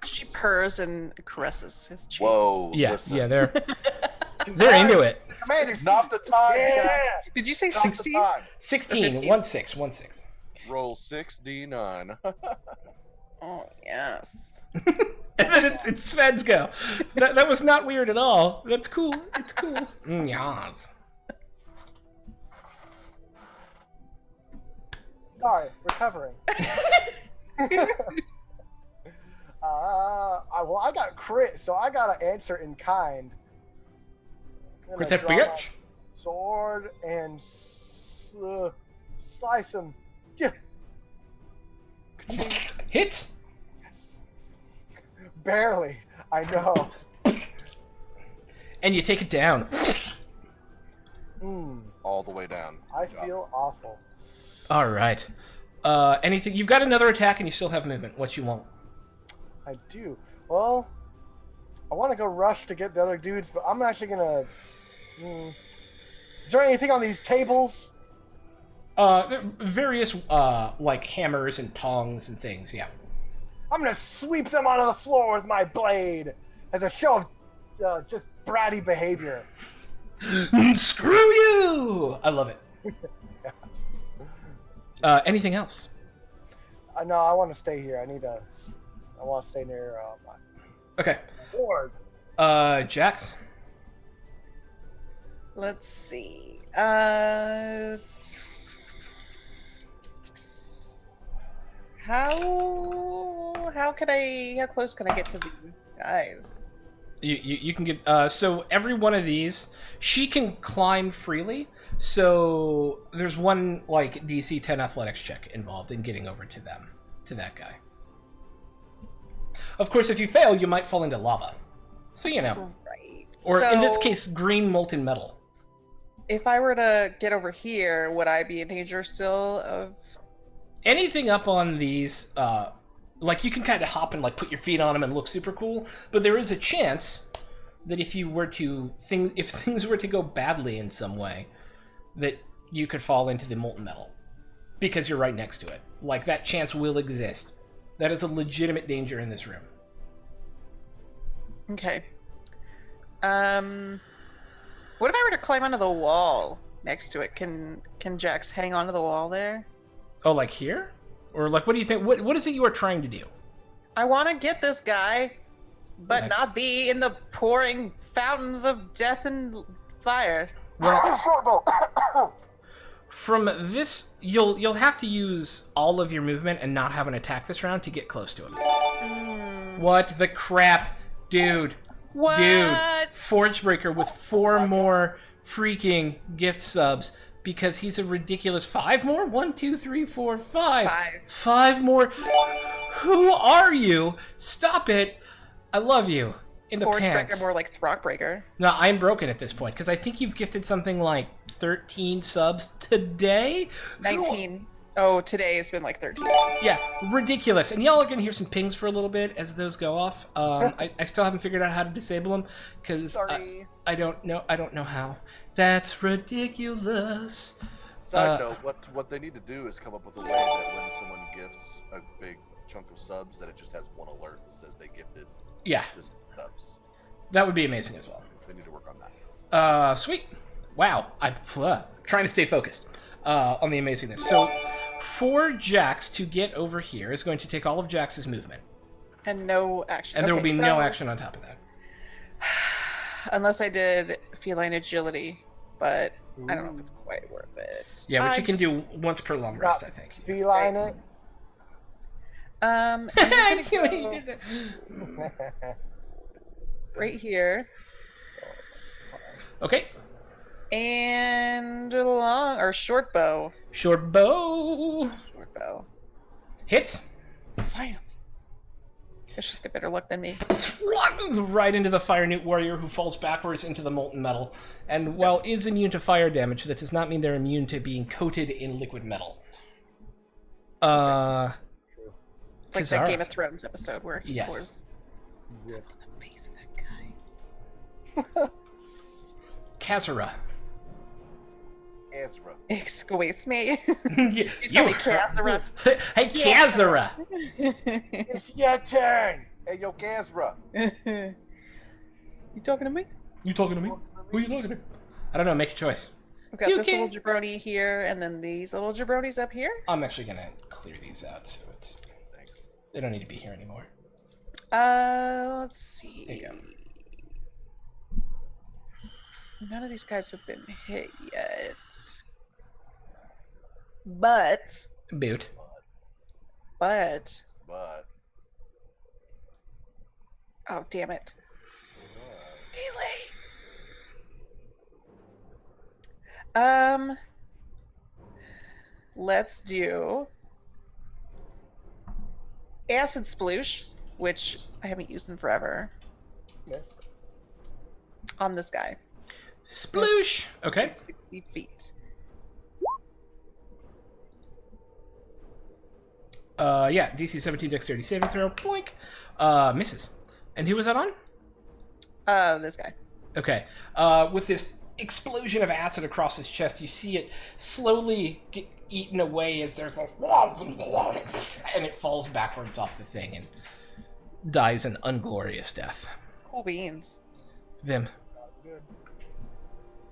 She purrs and caresses his cheek. Whoa. Yeah, listen. yeah, they're into it. Commander, Not the time, yeah. Jax. Did you say Not the 16? time. 16, 15. 1-6. Roll 6d9. Oh, yes. And then it's Sven's go. That was not weird at all. That's cool. It's cool. Yes. Sorry, recovering. Well, I got crit, so I gotta answer in kind. I'm Crit gonna that draw my bitch. sword and slice him. Yeah. Hits. Barely, I know. And you take it down. All the way down. I Good job. feel awful. All right. Anything? You've got another attack, and you still have movement. What you want? I do. Well, I want to go rush to get the other dudes, but I'm actually gonna. Is there anything on these tables? There are various like hammers and tongs and things. Yeah. I'm gonna sweep them onto the floor with my blade as a show of just bratty behavior. Screw you! I love it. Anything else? No, I want to stay here. I want to stay near my Okay. board. Jax. Let's see. How close can I get to these guys? You can get so every one of these she can climb freely. So there's one like DC 10 athletics check involved in getting over to that guy. Of course, if you fail, you might fall into lava. So you know, Right. or in this So, case, green molten metal. if I were to get over here, would I be in danger still of? Anything up on these Like, you can kind of hop and, like, put your feet on them and look super cool, but there is a chance that if things were to go badly in some way, that you could fall into the molten metal. Because you're right next to it. Like, that chance will exist. That is a legitimate danger in this room. Okay. What if I were to climb onto the wall next to it? Can Jax hang onto the wall there? Oh, like here? Or, like, what do you think? What is it you are trying to do? I want to get this guy, but Like- not be in the pouring fountains of death and fire. Well, from this, you'll have to use all of your movement and not have an attack this round to get close to him. What the crap? Dude. What? Dude. Forgebreaker with 4 more freaking gift subs because he's a ridiculous 5 more? 1, 2, 3, 4, 5. 5 more. Who are you? Stop it. I love you. In the pants. Forgebreaker more like Throckbreaker. No, I'm broken at this point because I think you've gifted something like 13 subs today. 19. Oh, today has been like 13. Yeah, ridiculous. And y'all are gonna hear some pings for a little bit as those go off. I still haven't figured out how to disable them because Sorry. I don't know how. That's ridiculous. Side note, what they need to do is come up with a way that when someone gifts a big chunk of subs, that it just has one alert that says they gifted Yeah, just subs. that would be amazing as well. They need to work on that. Sweet. Wow, I'm trying to stay focused on the amazingness. So, for Jax to get over here is going to take all of Jax's movement. And no action. And there will Okay, be so- no action on top of that. Unless I did feline agility, but I don't know if it's quite worth it. Yeah, which I you can just- do once per long rest, I think. Feline it. I'm I just see gonna what you go did there. right here. Okay. And long or short bow. Short bow. Short bow. Hits. Finally. It's just got better luck than me. Right into the Fire Newt warrior who falls backwards into the molten metal. And while is immune to fire damage, that does not mean they're immune to being coated in liquid metal. It's like that Kazara. Game of Thrones episode where he Yes. pours stuff on the face of that guy. Kazara. Ezra. Excuse me. You He's called me heard- Kazara. Hey, Kazara! It's your turn. Hey, yo, Gazra. You talking to me? You talking to me? Who are you talking to? I don't know, make a choice. We've got You this can- little jabroni here, and then these little jabronis up here. I'm actually gonna clear these out, so it's... Thanks. They don't need to be here anymore. Let's see. There you go. None of these guys have been hit yet. But, Boot. But oh damn it. Melee. Let's do acid sploosh, which I haven't used in forever, Yes. on this guy. Sploosh! Okay. 60 feet. Yeah, DC 17 dexterity saving throw. Boink. Misses. And who was that on? This guy. Okay. With this explosion of acid across his chest, you see it slowly get eaten away as there's this... And it falls backwards off the thing and dies an unglorious death. Cool beans. Vim.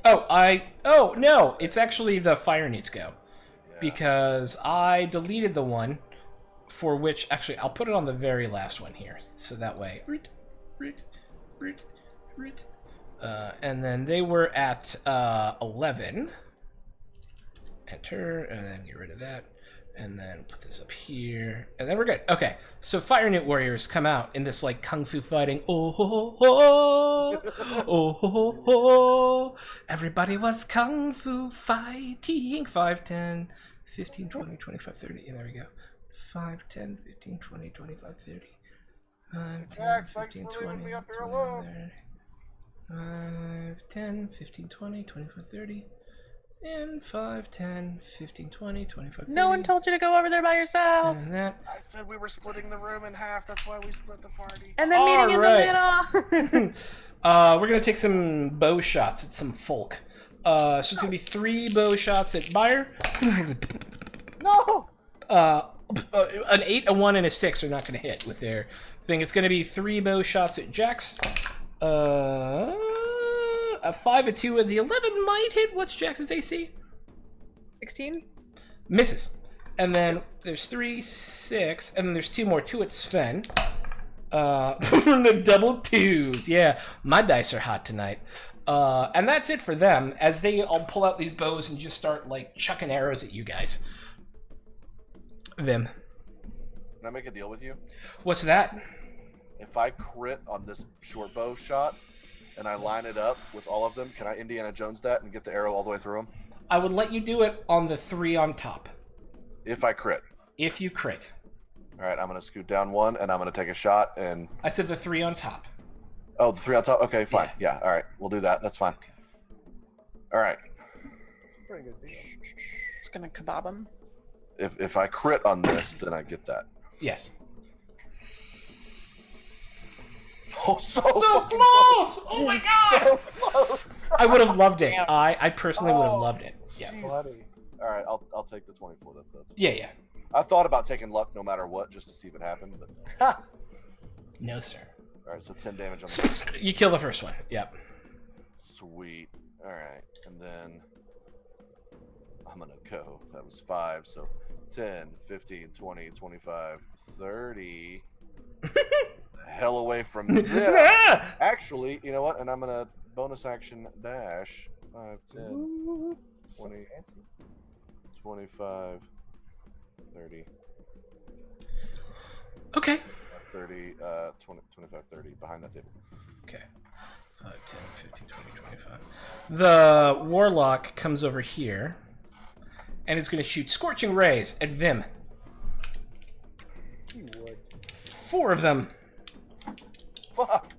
Oh, no! It's actually the Fire Newt's go. Because I deleted the one for which... Actually, I'll put it on the very last one here. So that way... and then they were at 11. Enter, and then get rid of that. And then put this up here. And then we're good. Okay, so Fire Newt Warriors come out in this, like, kung fu fighting. Oh, ho, ho, ho. Oh, ho, ho, ho. Everybody was kung fu fighting. 5, 10, 15, 20, 25, 30. And there we go. 5, 10, 15, 20, 25, 30. 5, 10, Jax, thanks 15, for leaving 20, me up here 25, alone. 30. 5, 10, 15, 20, 25, 30. And 5, 10, 15, 20, 25, 30. No one told you to go over there by yourself. And that. I said we were splitting the room in half. That's why we split the party. And then meeting in the middle. We're going to take some bow shots at some folk. So it's going to be 3 bow shots at Bayer. No! An 8, a 1, and a 6 are not going to hit with their thing. It's going to be 3 bow shots at Jax. A 5, a 2, and the 11 might hit. What's Jax's AC? 16? Misses. And then there's 3, 6, and then there's 2 more. 2 at Sven. The double 2s. Yeah, my dice are hot tonight. And that's it for them, as they all pull out these bows and just start, like, chucking arrows at you guys. Vim. Can I make a deal with you? What's that? If I crit on this short bow shot and I line it up with all of them, can I Indiana Jones that and get the arrow all the way through them? I would let you do it on the 3 on top. If I crit. If you crit. All right, I'm going to scoot down 1 and I'm going to take a shot and... I said the 3 on top. Oh, the 3 on top? Okay, fine. Yeah, all right. We'll do that. That's fine. All right. It's a pretty good deal. Just gonna kebab him. If I crit on this, then I get that. Yes. Oh, so close! Oh my god! Close. I would have loved it. Damn. I personally would have loved it. Yeah. Buddy. All right, I'll take the 24. That's Yeah. I thought about taking luck no matter what, just to see if it happened, but... No, sir. All right, so 10 damage on the... You kill the first one. Yep. Sweet. All right, and then I'm gonna go. That was 5, so 10, 15, 20, 25, 30. Hell away from this. Actually, you know what? And I'm gonna bonus action dash 5, 10, Ooh, 20, so fancy. 25, 30, Okay. 30, 20, 25, 30 behind that table. Okay. 5, 10, 15, 20, 25. The warlock comes over here and is going to shoot scorching rays at Vim. He would. 4 of them. Fuck.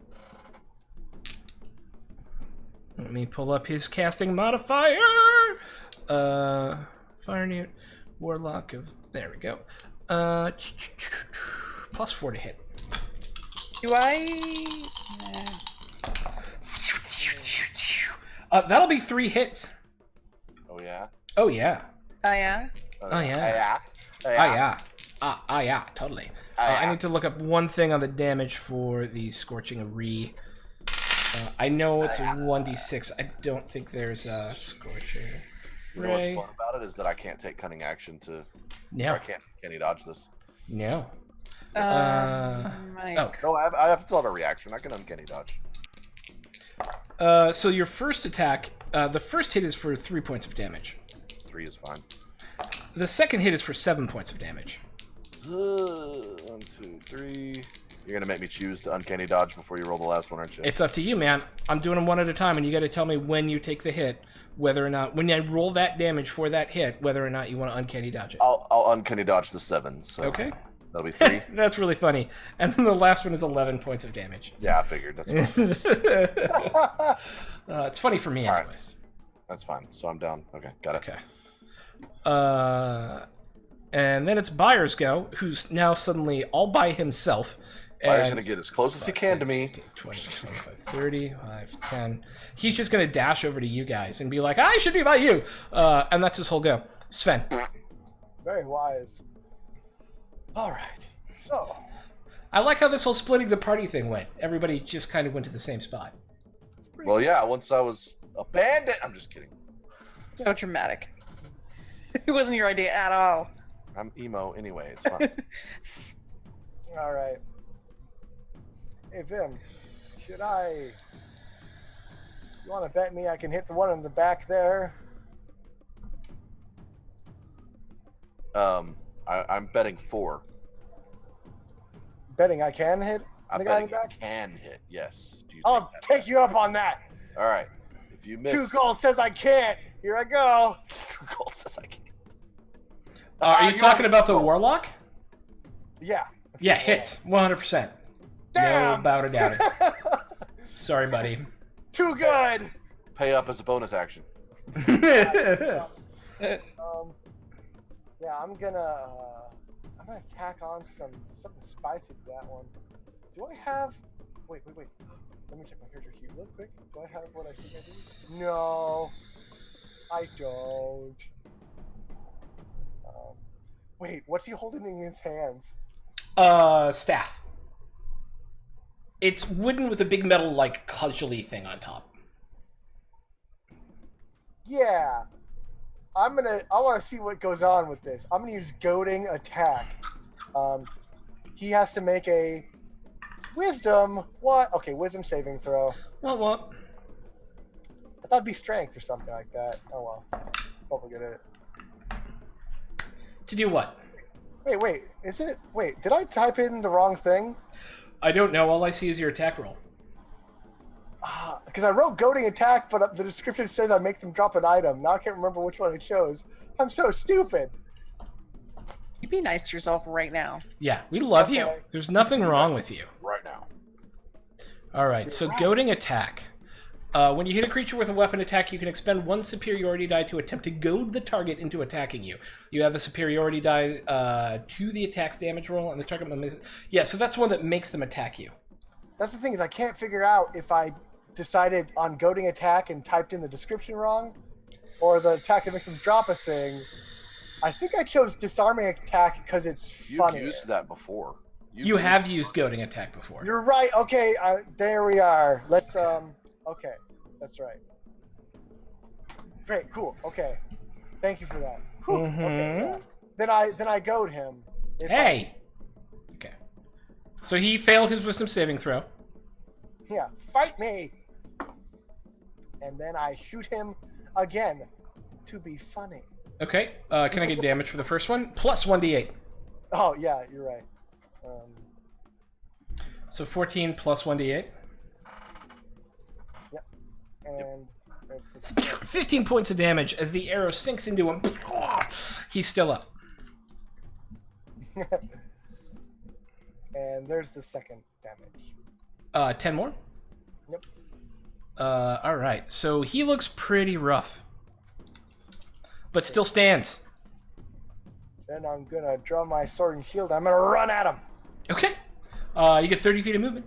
Let me pull up his casting modifier. Fire newt, warlock of. There we go. Plus 4 to hit. Do I? That'll be 3 hits. Oh yeah. Oh yeah. Oh yeah. Oh, yeah. Oh Yeah. Yeah. Totally. I need to look up one thing on the damage for the scorching re. I know it's a 1d6. I don't think there's a scorching You know ray. what's fun about it is that I can't take cunning action to. No. Or can he dodge this? No. Mike. Oh. No, I have to have a reaction. I can uncanny dodge. So your first attack, the first hit is for 3 points of damage. 3 is fine. The second hit is for 7 points of damage. 1, 2, 3. You're gonna make me choose to uncanny dodge before you roll the last one, aren't you? It's up to you, man. I'm doing them one at a time, and you got to tell me when you take the hit, whether or not, when I roll that damage for that hit, whether or not you want to uncanny dodge it. I'll uncanny dodge the 7. So Okay. that'll be 3. That's really funny. And then the last one is 11 points of damage. Yeah, I figured. That's fine. It's funny for me, All right. anyways. That's fine. So I'm down. Okay, got it. Okay. And then it's Byers' go, who's now suddenly all by himself. Byers and gonna get as close as he can to me. 15, 20, 25, 30, 5, 10. He's just going to dash over to you guys and be like, I should be by you. And that's his whole go. Sven. Very wise. All right. So, I like how this whole splitting the party thing went. Everybody just kind of went to the same spot. it's pretty Well, yeah. Once I was a bandit. I'm just kidding. So dramatic. It wasn't your idea at all. I'm emo anyway. It's fine. All right. Hey, Vim, should I... You want to bet me I can hit the one in the back there? I'm betting 4. Betting I can hit I'm the guy in betting the back? you can hit. Yes. Do you I'll take take you up on that. that? All right. If you miss, 2 gold says I can't. Here I go. 2 gold says I can't. Are you you talking want- about the warlock? Yeah. Yeah, hits. 100%. Damn. No about it. Sorry, buddy. Too good. Pay up as a bonus action. Yeah, I'm gonna tack on something spicy to that one. Do I have? Wait. Let me check my character sheet real quick. Do I have what I think I do? No, I don't. Wait, what's he holding in his hands? Staff. It's wooden with a big metal, like, cudgely thing on top. Yeah. I want to see what goes on with this. I'm going to use goading attack. He has to make a wisdom, wisdom saving throw. What? I thought it'd be strength or something like that. Oh well. Hope we get it. To do what? Wait, did I type in the wrong thing? I don't know. All I see is your attack roll. Because I wrote goading attack, but the description says I make them drop an item. Now I can't remember which one I chose. I'm so stupid. You be nice to yourself right now. Yeah, we love you. Okay. There's nothing wrong with you. Right now. All right, so goading attack. When you hit a creature with a weapon attack, you can expend 1 superiority die to attempt to goad the target into attacking you. You have the superiority die to the attack's damage roll, and the target will miss. Yeah, so that's one that makes them attack you. That's the thing, is I can't figure out if I decided on goading attack and typed in the description wrong, or the attack that makes them drop a thing. I think I chose disarming attack because it's funny. You've used that before. You have used goading attack before. You're right. Okay, there we are. Let's okay, that's right. Great, cool. Okay, thank you for that. Whew, okay, yeah. Then I goad him. Hey. Okay. So he failed his wisdom saving throw. Yeah, fight me. And then I shoot him again to be funny. Okay. Can I get damage for the first one? Plus 1d8. Oh yeah, you're right. So 14 plus 1d8. Yep. And there's 15 points of damage as the arrow sinks into him. He's still up. And there's the second damage. 10 more? Yep. Alright. So he looks pretty rough. But still stands. Then I'm gonna draw my sword and shield. I'm gonna run at him. Okay. You get 30 feet of movement.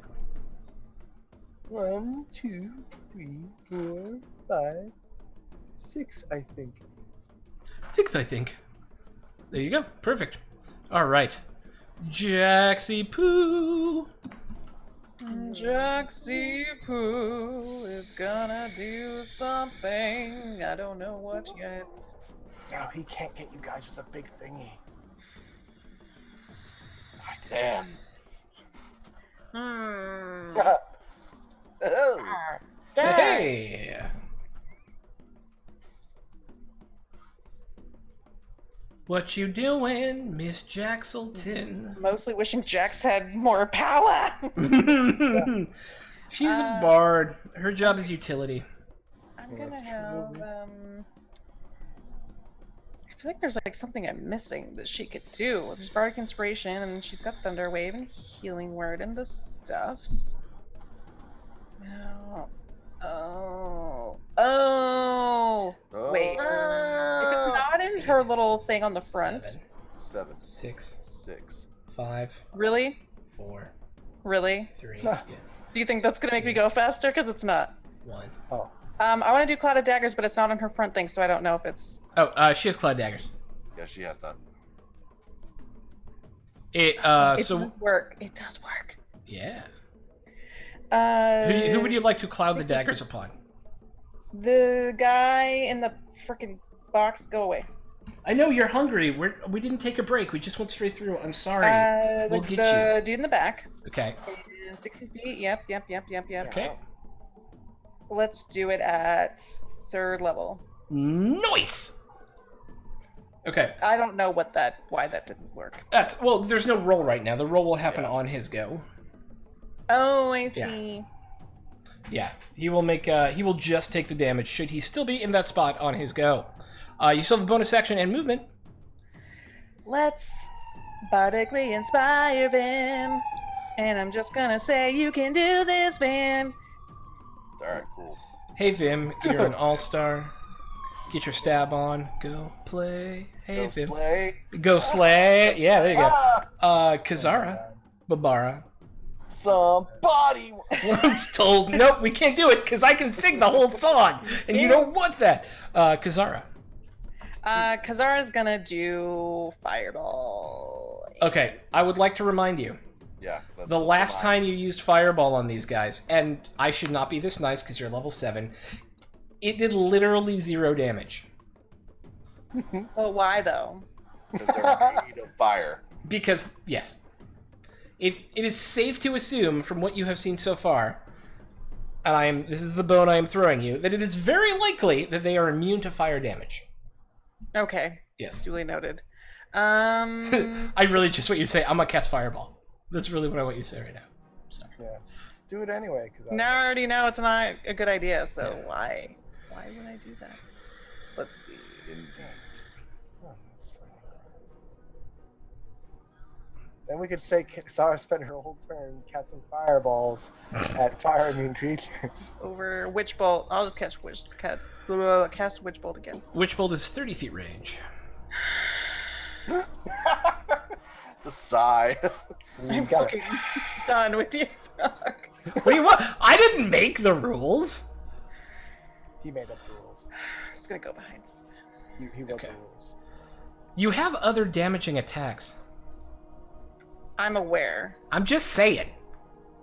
1, 2, 3, 4, 5, 6, I think. I think. There you go. Perfect. Alright. Jaxie Poo. Jaxie Poo is gonna do something. I don't know what yet. No, he can't get you guys with a big thingy. Damn. Hmm. Hey. What you doing, Miss Jaxelton? Mostly wishing Jax had more power. She's a bard. Her job is utility. I'm gonna have I feel like there's like something I'm missing that she could do. There's bardic inspiration, and she's got thunder wave and healing word and the stuffs. No. Oh. Wait. If it's not in her little thing on the front. 7, 6, 6. 5, Really? 4, Really? 3, Huh. yeah, Do you think that's gonna make me go faster? Because it's not. 1. Oh. I want to do Cloud of Daggers, but it's not on her front thing, so I don't know if it's. Oh, she has Cloud Daggers. Yeah, she has that. It does work. It does work. Yeah. Who would you like to cloud the Basically- daggers upon? The guy in the freaking box. Go away. I know you're hungry. We didn't take a break. We just went straight through. I'm sorry. We'll The get dude in the back. you. Okay. 60 feet. Yep. Okay. Let's do it at 3rd level. Nice. Okay. I don't know why that didn't work. Well, there's no roll right now. The roll will happen on his go. Oh, I see. Yeah. Yeah. He will just take the damage should he still be in that spot on his go. You still have a bonus action and movement. Let's bardically inspire Vim. And I'm just gonna say you can do this, Vim. Alright, cool. Hey Vim, you're an all-star. Get your stab on. Go play. Hey, Go Fib. slay. Go slay. Yeah, there you go. Ah, Kazara. Babara. somebody. Once told, nope, we can't do it because I can sing the whole song, and you don't want that. Kazara. Kazara's gonna do Fireball. Okay, I would like to remind you, Yeah. the last time you used Fireball on these guys, and I should not be this nice because you're level 7, it did literally 0 damage. Well, why though? Because they're made of fire. Because, yes. It is safe to assume, from what you have seen so far, and this is the bone I am throwing you, that it is very likely that they are immune to fire damage. Okay. Yes. Duly noted. I really just want you to say, I'm gonna cast Fireball. That's really what I want you to say right now. Sorry. Yeah, just do it anyway. Cause Now I already know it's not a good idea, so Yeah. why would I do that? Let's see. Then we could say Sarah spent her whole turn casting fireballs at fire immune creatures. Over Witch Bolt. I'll just cast Witch Bolt again. Witch Bolt is 30 feet range. The sigh. I'm got fucking done with you. What do you want? I didn't make the rules. He made up the rules. I'm just gonna go behind. He wrote Okay. the rules. You have other damaging attacks. I'm aware. I'm just saying.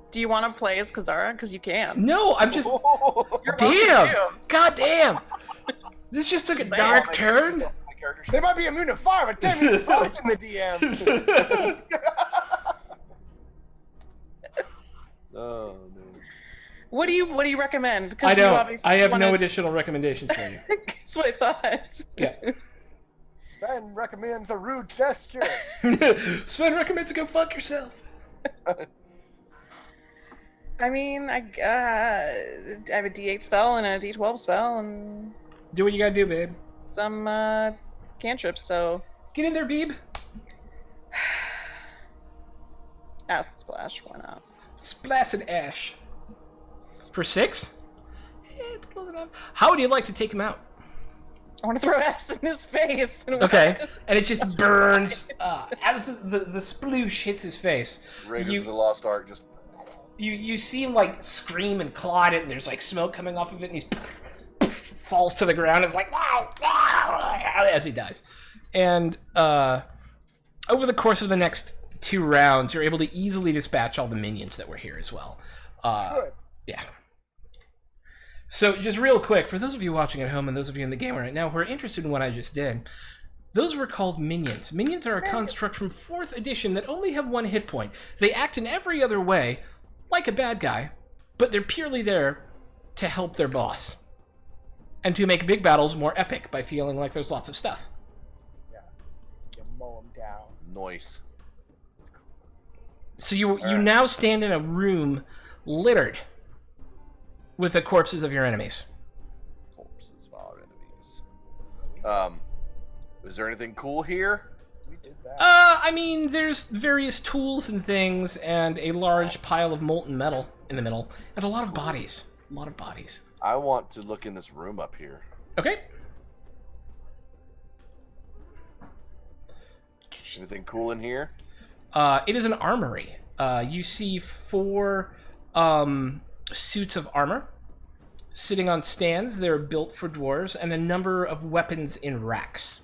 Do you want to play as Kazara? Because you can. No, I'm just... You're welcome Damn! to. God damn! This just took a dark turn. My character They might be immune to fire, but then it's both in the DM. Oh no. What do you recommend? 'Cause I you don't. obviously I have wanna... no additional recommendations for you. That's what I thought. Yeah. Sven recommends a rude gesture. Sven recommends to go fuck yourself. I mean, I have a D8 spell and a D12 spell and Do what you gotta do, babe. some cantrips, so Get in there, Beeb. Acid Splash, why not? Splash and ash. For 6? It's close enough. How would you like to take him out? I want to throw acid in his face. And Okay, and it just burns as the sploosh hits his face. Raiders of the Lost Ark just. You see him like scream and claw at it, and there's like smoke coming off of it, and he falls to the ground. It's like wow, wow, as he dies. And over the course of the next 2 rounds, you're able to easily dispatch all the minions that were here as well. Good. Yeah. So just real quick, for those of you watching at home and those of you in the game right now who are interested in what I just did, those were called minions. Minions are a construct from 4th edition that only have 1 hit point. They act in every other way, like a bad guy, but they're purely there to help their boss. And to make big battles more epic by feeling like there's lots of stuff. Yeah. You mow him down. Noise. So you now stand in a room littered with the corpses of your enemies. Corpses of our enemies. Is there anything cool here? We did that. I mean, there's various tools and things, and a large pile of molten metal in the middle, and a lot of bodies. A lot of bodies. I want to look in this room up here. Okay. Anything cool in here? It is an armory. You see 4 suits of armor sitting on stands. They're built for dwarves, and a number of weapons in racks.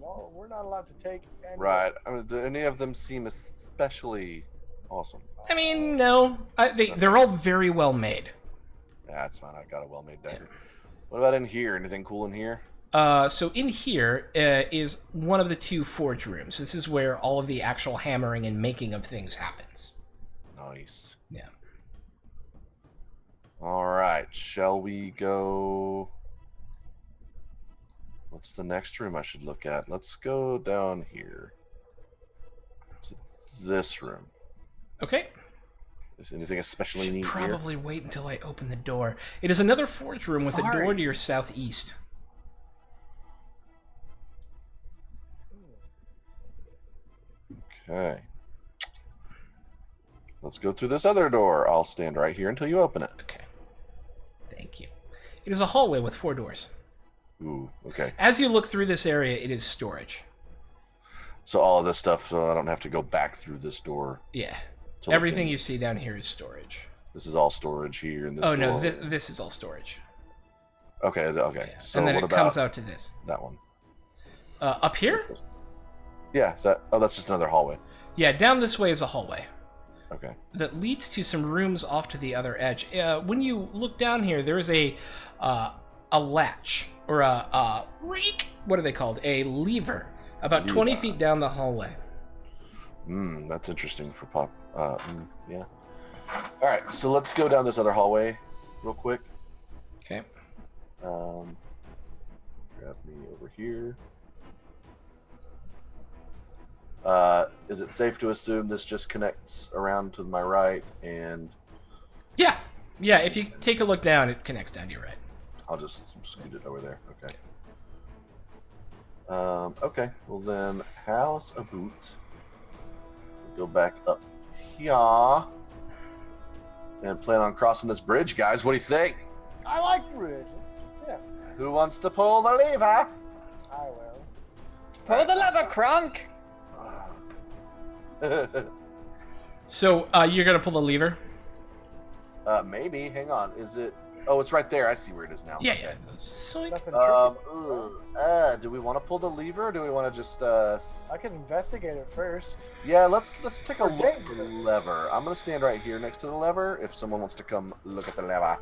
No, we're not allowed to take any. Right. I mean, do any of them seem especially awesome? I mean, no. They're all very well made. Yeah, that's fine. I got a well-made dagger. What about in here? Anything cool in here? So in here is one of the 2 forge rooms. This is where all of the actual hammering and making of things happens. Nice. Yeah. All right. Shall we go? What's the next room I should look at? Let's go down here to this room. Okay. Is anything especially Should neat here? probably wait until I open the door. It is another forge room with a door Sorry. to your southeast. Okay. Let's go through this other door. I'll stand right here until you open it. Okay. Thank you. It is a hallway with 4 doors. Ooh, okay. As you look through this area, it is storage. So all of this stuff, so I don't have to go back through this door. Yeah. to look Everything in. you see down here is storage. This is all storage here in this Oh, door. no, this is all storage. Okay, okay. Yeah. So And then what it about comes out to this. that one? Up here? Yeah, is that... Oh, that's just another hallway. Yeah, down this way is a hallway Okay. that leads to some rooms off to the other edge. When you look down here, there is a latch, or what are they called? A lever, about 20 feet down the hallway. That's interesting for pop. Yeah. All right, so let's go down this other hallway real quick. Okay. Grab me over here. Is it safe to assume this just connects around to my right, and Yeah, if you take a look down, it connects down to your right. I'll just scoot it over there. Okay. Okay. Well then, how's a boot? Go back up here and plan on crossing this bridge, guys. What do you think? I like bridges. Yeah, Who wants to pull the lever? I will. Pull the lever, Crunk. So you're gonna pull the lever? Maybe. Hang on. Is it? Oh, it's right there. I see where it is now. Yeah, Okay. yeah. Soink. Nothing tricky. Do we want to pull the lever, or do we want to just? I can investigate it first. Yeah, let's take a Or look at the dangerous. lever. I'm gonna stand right here next to the lever. If someone wants to come look at the lever.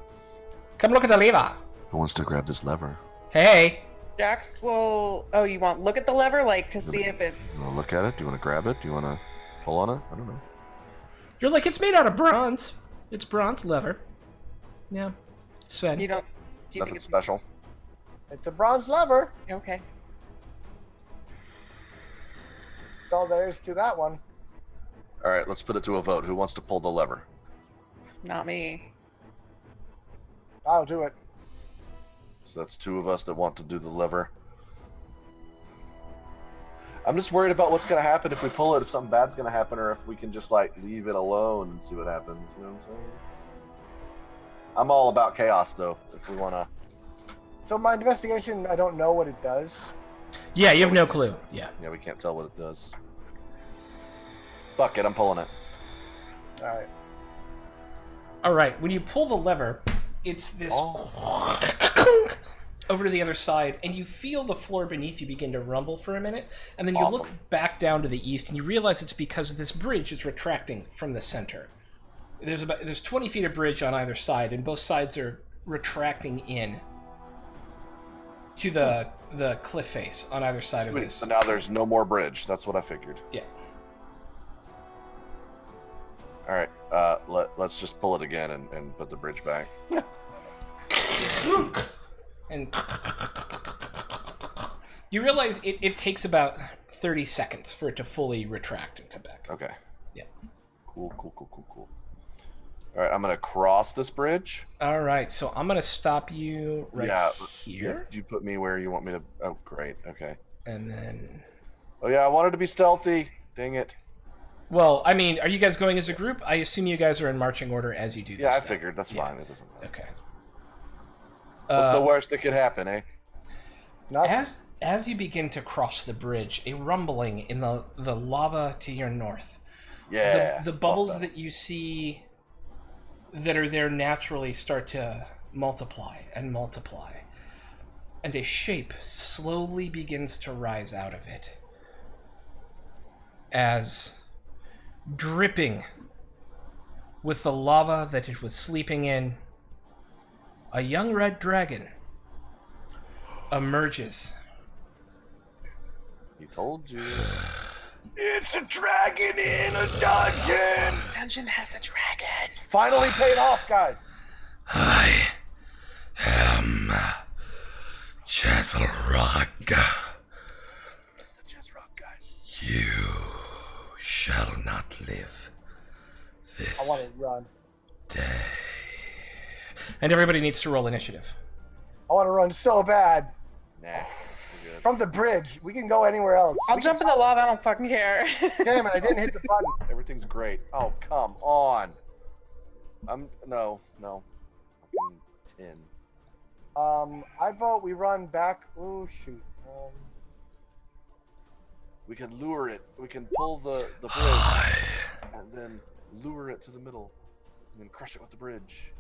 Come look at the lever. Who wants to grab this lever? Hey. Jax will. Oh, you want look at the lever, like to see if it's. You want to look at it? Do you want to grab it? Do you want to pull on it? I don't know. You're like, it's made out of bronze. It's bronze lever. Yeah. Sven. You don't. Do you Nothing think it's special. It's a bronze lever. okay? That's all there is to that one. All right, let's put it to a vote. Who wants to pull the lever? Not me. I'll do it. So that's two of us that want to do the lever. I'm just worried about what's going to happen if we pull it, if something bad's going to happen, or if we can just, like, leave it alone and see what happens. You know what I'm saying? I'm all about chaos, though, if we want to... So my investigation, I don't know what it does. Yeah, you have no clue. Yeah. Yeah, we can't tell what it does. Fuck it, I'm pulling it. All right. All right. When you pull the lever, it's this over to the other side, and you feel the floor beneath you begin to rumble for a minute, and then you look Awesome. back down to the east, and you realize it's because this bridge is retracting from the center. There's 20 feet of bridge on either side, and both sides are retracting in to the cliff face on either side Sweet. of this. So now there's no more bridge. That's what I figured. Yeah. All right, let's just pull it again and put the bridge back. And you realize it takes about 30 seconds for it to fully retract and come back. Okay. Yeah. Cool. All right, I'm gonna cross this bridge. All right, so I'm gonna stop you right Yeah. here, You put me where you want me to. Oh, great. Okay. and then. Oh yeah, I wanted to be stealthy. Dang it. Well, I mean, are you guys going as a group? I assume you guys are in marching order as you do this. Yeah, I stuff. figured. That's Yeah. fine. It doesn't matter. Okay. What's the worst that could happen, eh? Not As you begin to cross the bridge, a rumbling in the lava to your north. Yeah. The bubbles that you see that are there naturally start to multiply and multiply. And a shape slowly begins to rise out of it. As dripping with the lava that it was sleeping in, a young red dragon emerges. He told you. It's a dragon in a dungeon. This dungeon has a dragon. Finally paid off, guys. I am Chazalrog. Just rock, guys. You shall not live this I want to run. day. And everybody needs to roll initiative. I want to run so bad Nah. We're good. from the bridge. We can go anywhere else. I'll We jump in the lava. I don't fucking care. can- Damn it! I didn't hit the button. Everything's great. Oh, come on. No. Fucking 10. I vote we run back. Oh shoot. We can lure it. We can pull the bridge I and then lure it to the middle and then crush it with the bridge.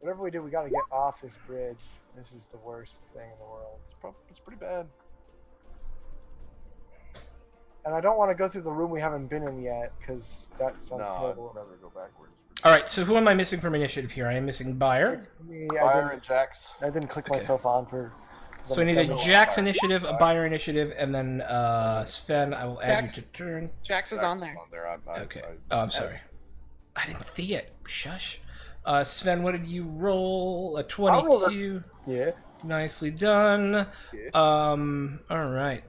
Whatever we do, we got to get off this bridge. This is the worst thing in the world. It's pretty bad. And I don't want to go through the room we haven't been in yet, because that sounds No, I'd terrible. rather go backwards. All right, so who am I missing from initiative here? I am missing Bayer. It's me. Fire and Jax. I didn't click Okay. myself on for. So I need a Jax initiative, a Bayer initiative, and then Sven, I will add Jax. you to turn. Jax is on there. Okay. Oh, I'm sorry. I didn't see it. Shush. Sven, what did you roll? A rolled 22. Yeah. Nicely done. Yeah. All right.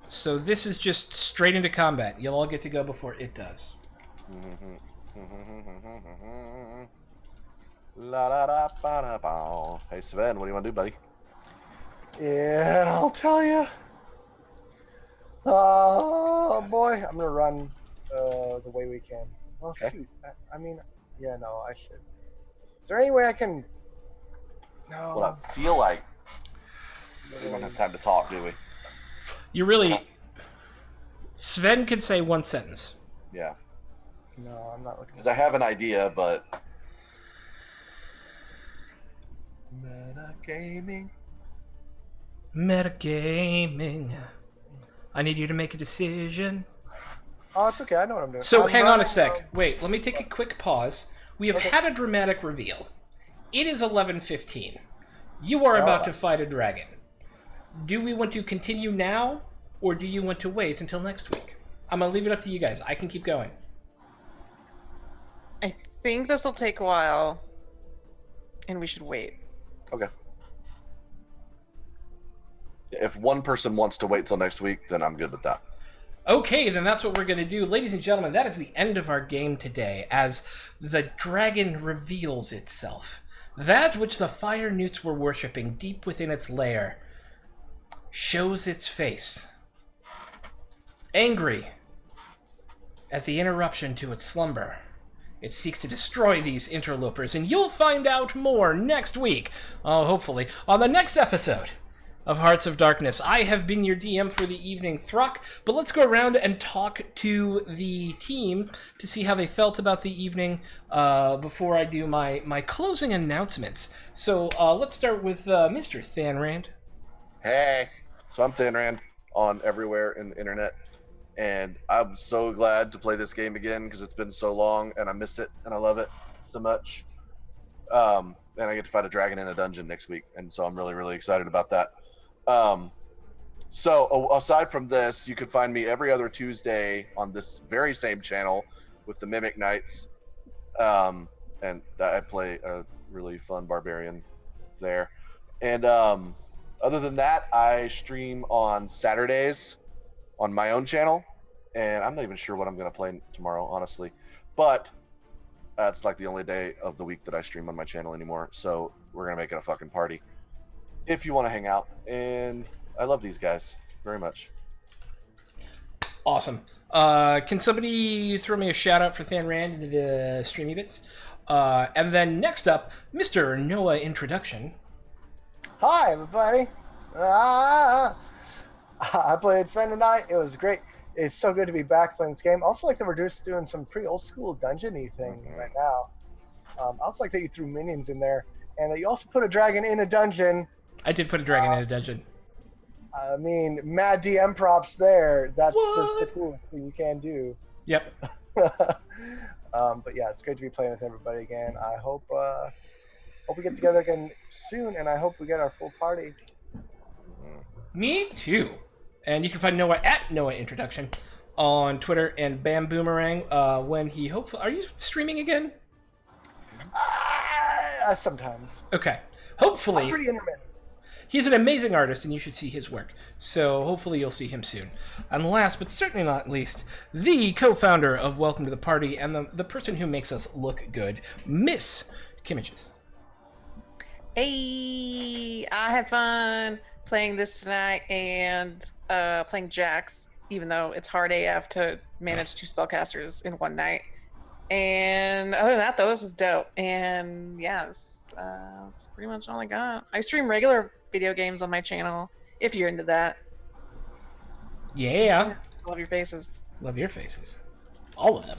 So this is just straight into combat. You'll all get to go before it does. La da da ba da ba. Hey Sven, what do you want to do, buddy? Yeah, I'll tell you. Oh boy, I'm gonna run the way we can. Well, Okay. shoot. I mean, yeah, no, I should. Is there any way I can? No. What I feel like we don't have time to talk, do we? You really... Sven could say one sentence. Yeah, No, I'm not looking. because I have an idea, but metagaming. Metagaming. I need you to make a decision. Oh, it's okay. I know what I'm doing. So I'm hang on a running, sec. Wait, let me take a quick pause. We have had a dramatic reveal. It is 11:15. You are about to fight a dragon. Do we want to continue now, or do you want to wait until next week? I'm gonna leave it up to you guys. I can keep going. I think this will take a while, and we should wait. Okay. If one person wants to wait till next week, then I'm good with that. Okay, then that's what we're going to do. Ladies and gentlemen, that is the end of our game today as the dragon reveals itself. That which the fire newts were worshipping deep within its lair shows its face. Angry at the interruption to its slumber, it seeks to destroy these interlopers, and you'll find out more next week, hopefully, on the next episode of Hearts of Darkness. I have been your DM for the evening, Thruck, but let's go around and talk to the team to see how they felt about the evening before I do my closing announcements. So let's start with Mr. Thanrand. Hey, so I'm Thanrand on everywhere in the internet, and I'm so glad to play this game again because it's been so long, and I miss it, and I love it so much. And I get to fight a dragon in a dungeon next week, and so I'm really, really excited about that. So aside from this, you can find me every other Tuesday on this very same channel with the Mimic Knights, and I play a really fun barbarian there. And other than that, I stream on Saturdays on my own channel, and I'm not even sure what I'm going to play tomorrow, honestly, but it's like the only day of the week that I stream on my channel anymore, so we're going to make it a fucking party if you want to hang out. And I love these guys very much. Awesome. Can somebody throw me a shout out for Thanrand into the streamy bits? And then next up, Mr. Noah Introduction. Hi, everybody. I played Sven tonight. It was great. It's so good to be back playing this game. Also, like that we're just doing some pretty old school dungeon-y thing right now. I also like that you threw minions in there, and that you also put a dragon in a dungeon. I did put a dragon in a dungeon. I mean, mad DM props there. That's What? just the coolest thing you can do. Yep. But yeah, it's great to be playing with everybody again. I hope we get together again soon, and I hope we get our full party. Me too. And you can find Noah at Noah Introduction on Twitter, and Bam Boomerang when he hopefully... Are you streaming again? Sometimes. Okay. I'm Hopefully. pretty intermittent. He's an amazing artist, and you should see his work. So hopefully you'll see him soon. And last, but certainly not least, the co-founder of Welcome to the Party, and the person who makes us look good, Miss Kimages. Hey, I had fun playing this tonight and playing Jax, even though it's hard AF to manage 2 spellcasters in one night. And other than that, though, this is dope. And yeah, That's pretty much all I got. I stream regular video games on my channel, if you're into that. Yeah. Love your faces. Love your faces. All of them.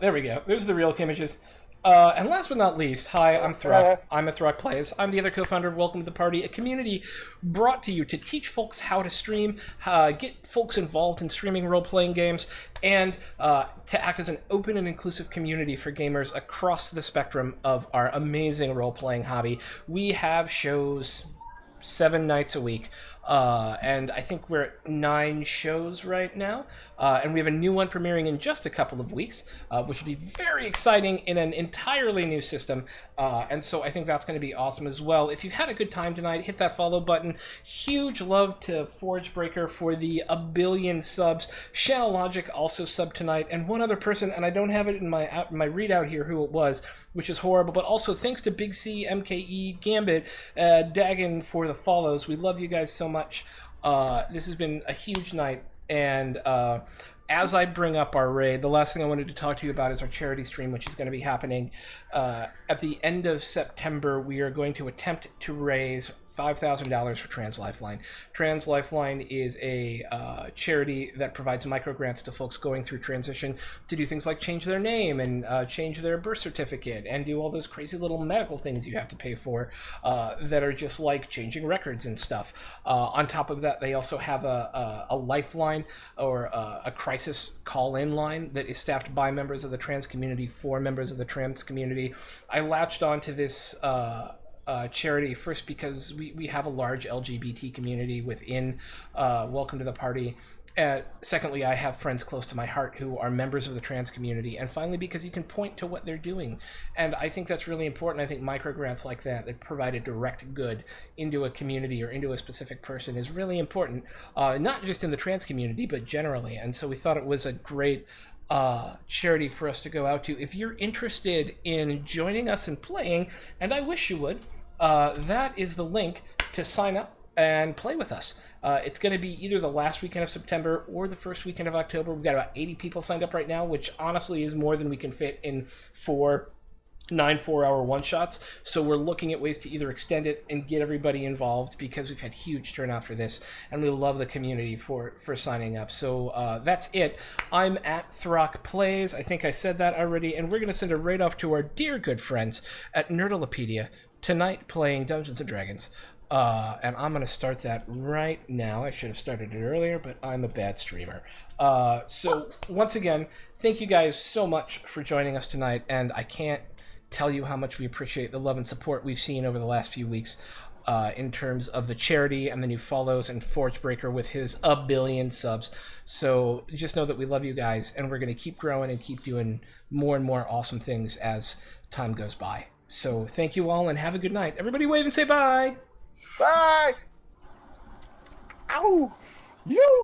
There we go. There's the real images. And last but not least, hi, I'm Thruck. I'm a Thruck Plays. I'm the other co-founder of Welcome to the Party, a community brought to you to teach folks how to stream, get folks involved in streaming role-playing games, and to act as an open and inclusive community for gamers across the spectrum of our amazing role-playing hobby. We have shows 7 nights a week, and I think we're at 9 shows right now, and we have a new one premiering in just a couple of weeks, which will be very exciting in an entirely new system, and so I think that's going to be awesome as well. If you've had a good time tonight, hit that follow button. Huge love to Forgebreaker for the 1 billion subs. Shall Logic also subbed tonight, and one other person, and I don't have it in my readout here who it was, which is horrible, but also thanks to Big C, MKE, Gambit, Dagon for the follows. We love you guys so much. This has been a huge night, and as I bring up our raid, the last thing I wanted to talk to you about is our charity stream, which is going to be happening at the end of September. We are going to attempt to raise $5,000 for Trans Lifeline. Trans Lifeline is a charity that provides microgrants to folks going through transition to do things like change their name and change their birth certificate and do all those crazy little medical things you have to pay for that are just like changing records and stuff. On top of that, they also have a lifeline or a crisis call-in line that is staffed by members of the trans community for members of the trans community. I latched onto this charity first because we have a large LGBT community within Welcome to the Party. Secondly, I have friends close to my heart who are members of the trans community, and finally because you can point to what they're doing, and I think that's really important. I think microgrants like that provide a direct good into a community or into a specific person is really important, not just in the trans community but generally, and so we thought it was a great charity for us to go out to. If you're interested in joining us and playing, and I wish you would, that is the link to sign up and play with us. It's going to be either the last weekend of September or the first weekend of October. We've got about 80 people signed up right now, which honestly is more than we can fit in 9 4-hour one-shots. So we're looking at ways to either extend it and get everybody involved, because we've had huge turnout for this, and we love the community for signing up. So that's it. I'm at Throck Plays. I think I said that already, and we're going to send a raid off to our dear good friends at Nerdalopedia tonight playing Dungeons & Dragons. And I'm going to start that right now. I should have started it earlier, but I'm a bad streamer. So once again, thank you guys so much for joining us tonight, and I can't tell you how much we appreciate the love and support we've seen over the last few weeks in terms of the charity and the new follows and Forgebreaker with his 1 billion subs. So just know that we love you guys, and we're going to keep growing and keep doing more and more awesome things as time goes by. So thank you all, and have a good night. Everybody wave and say bye! Bye! Ow! You!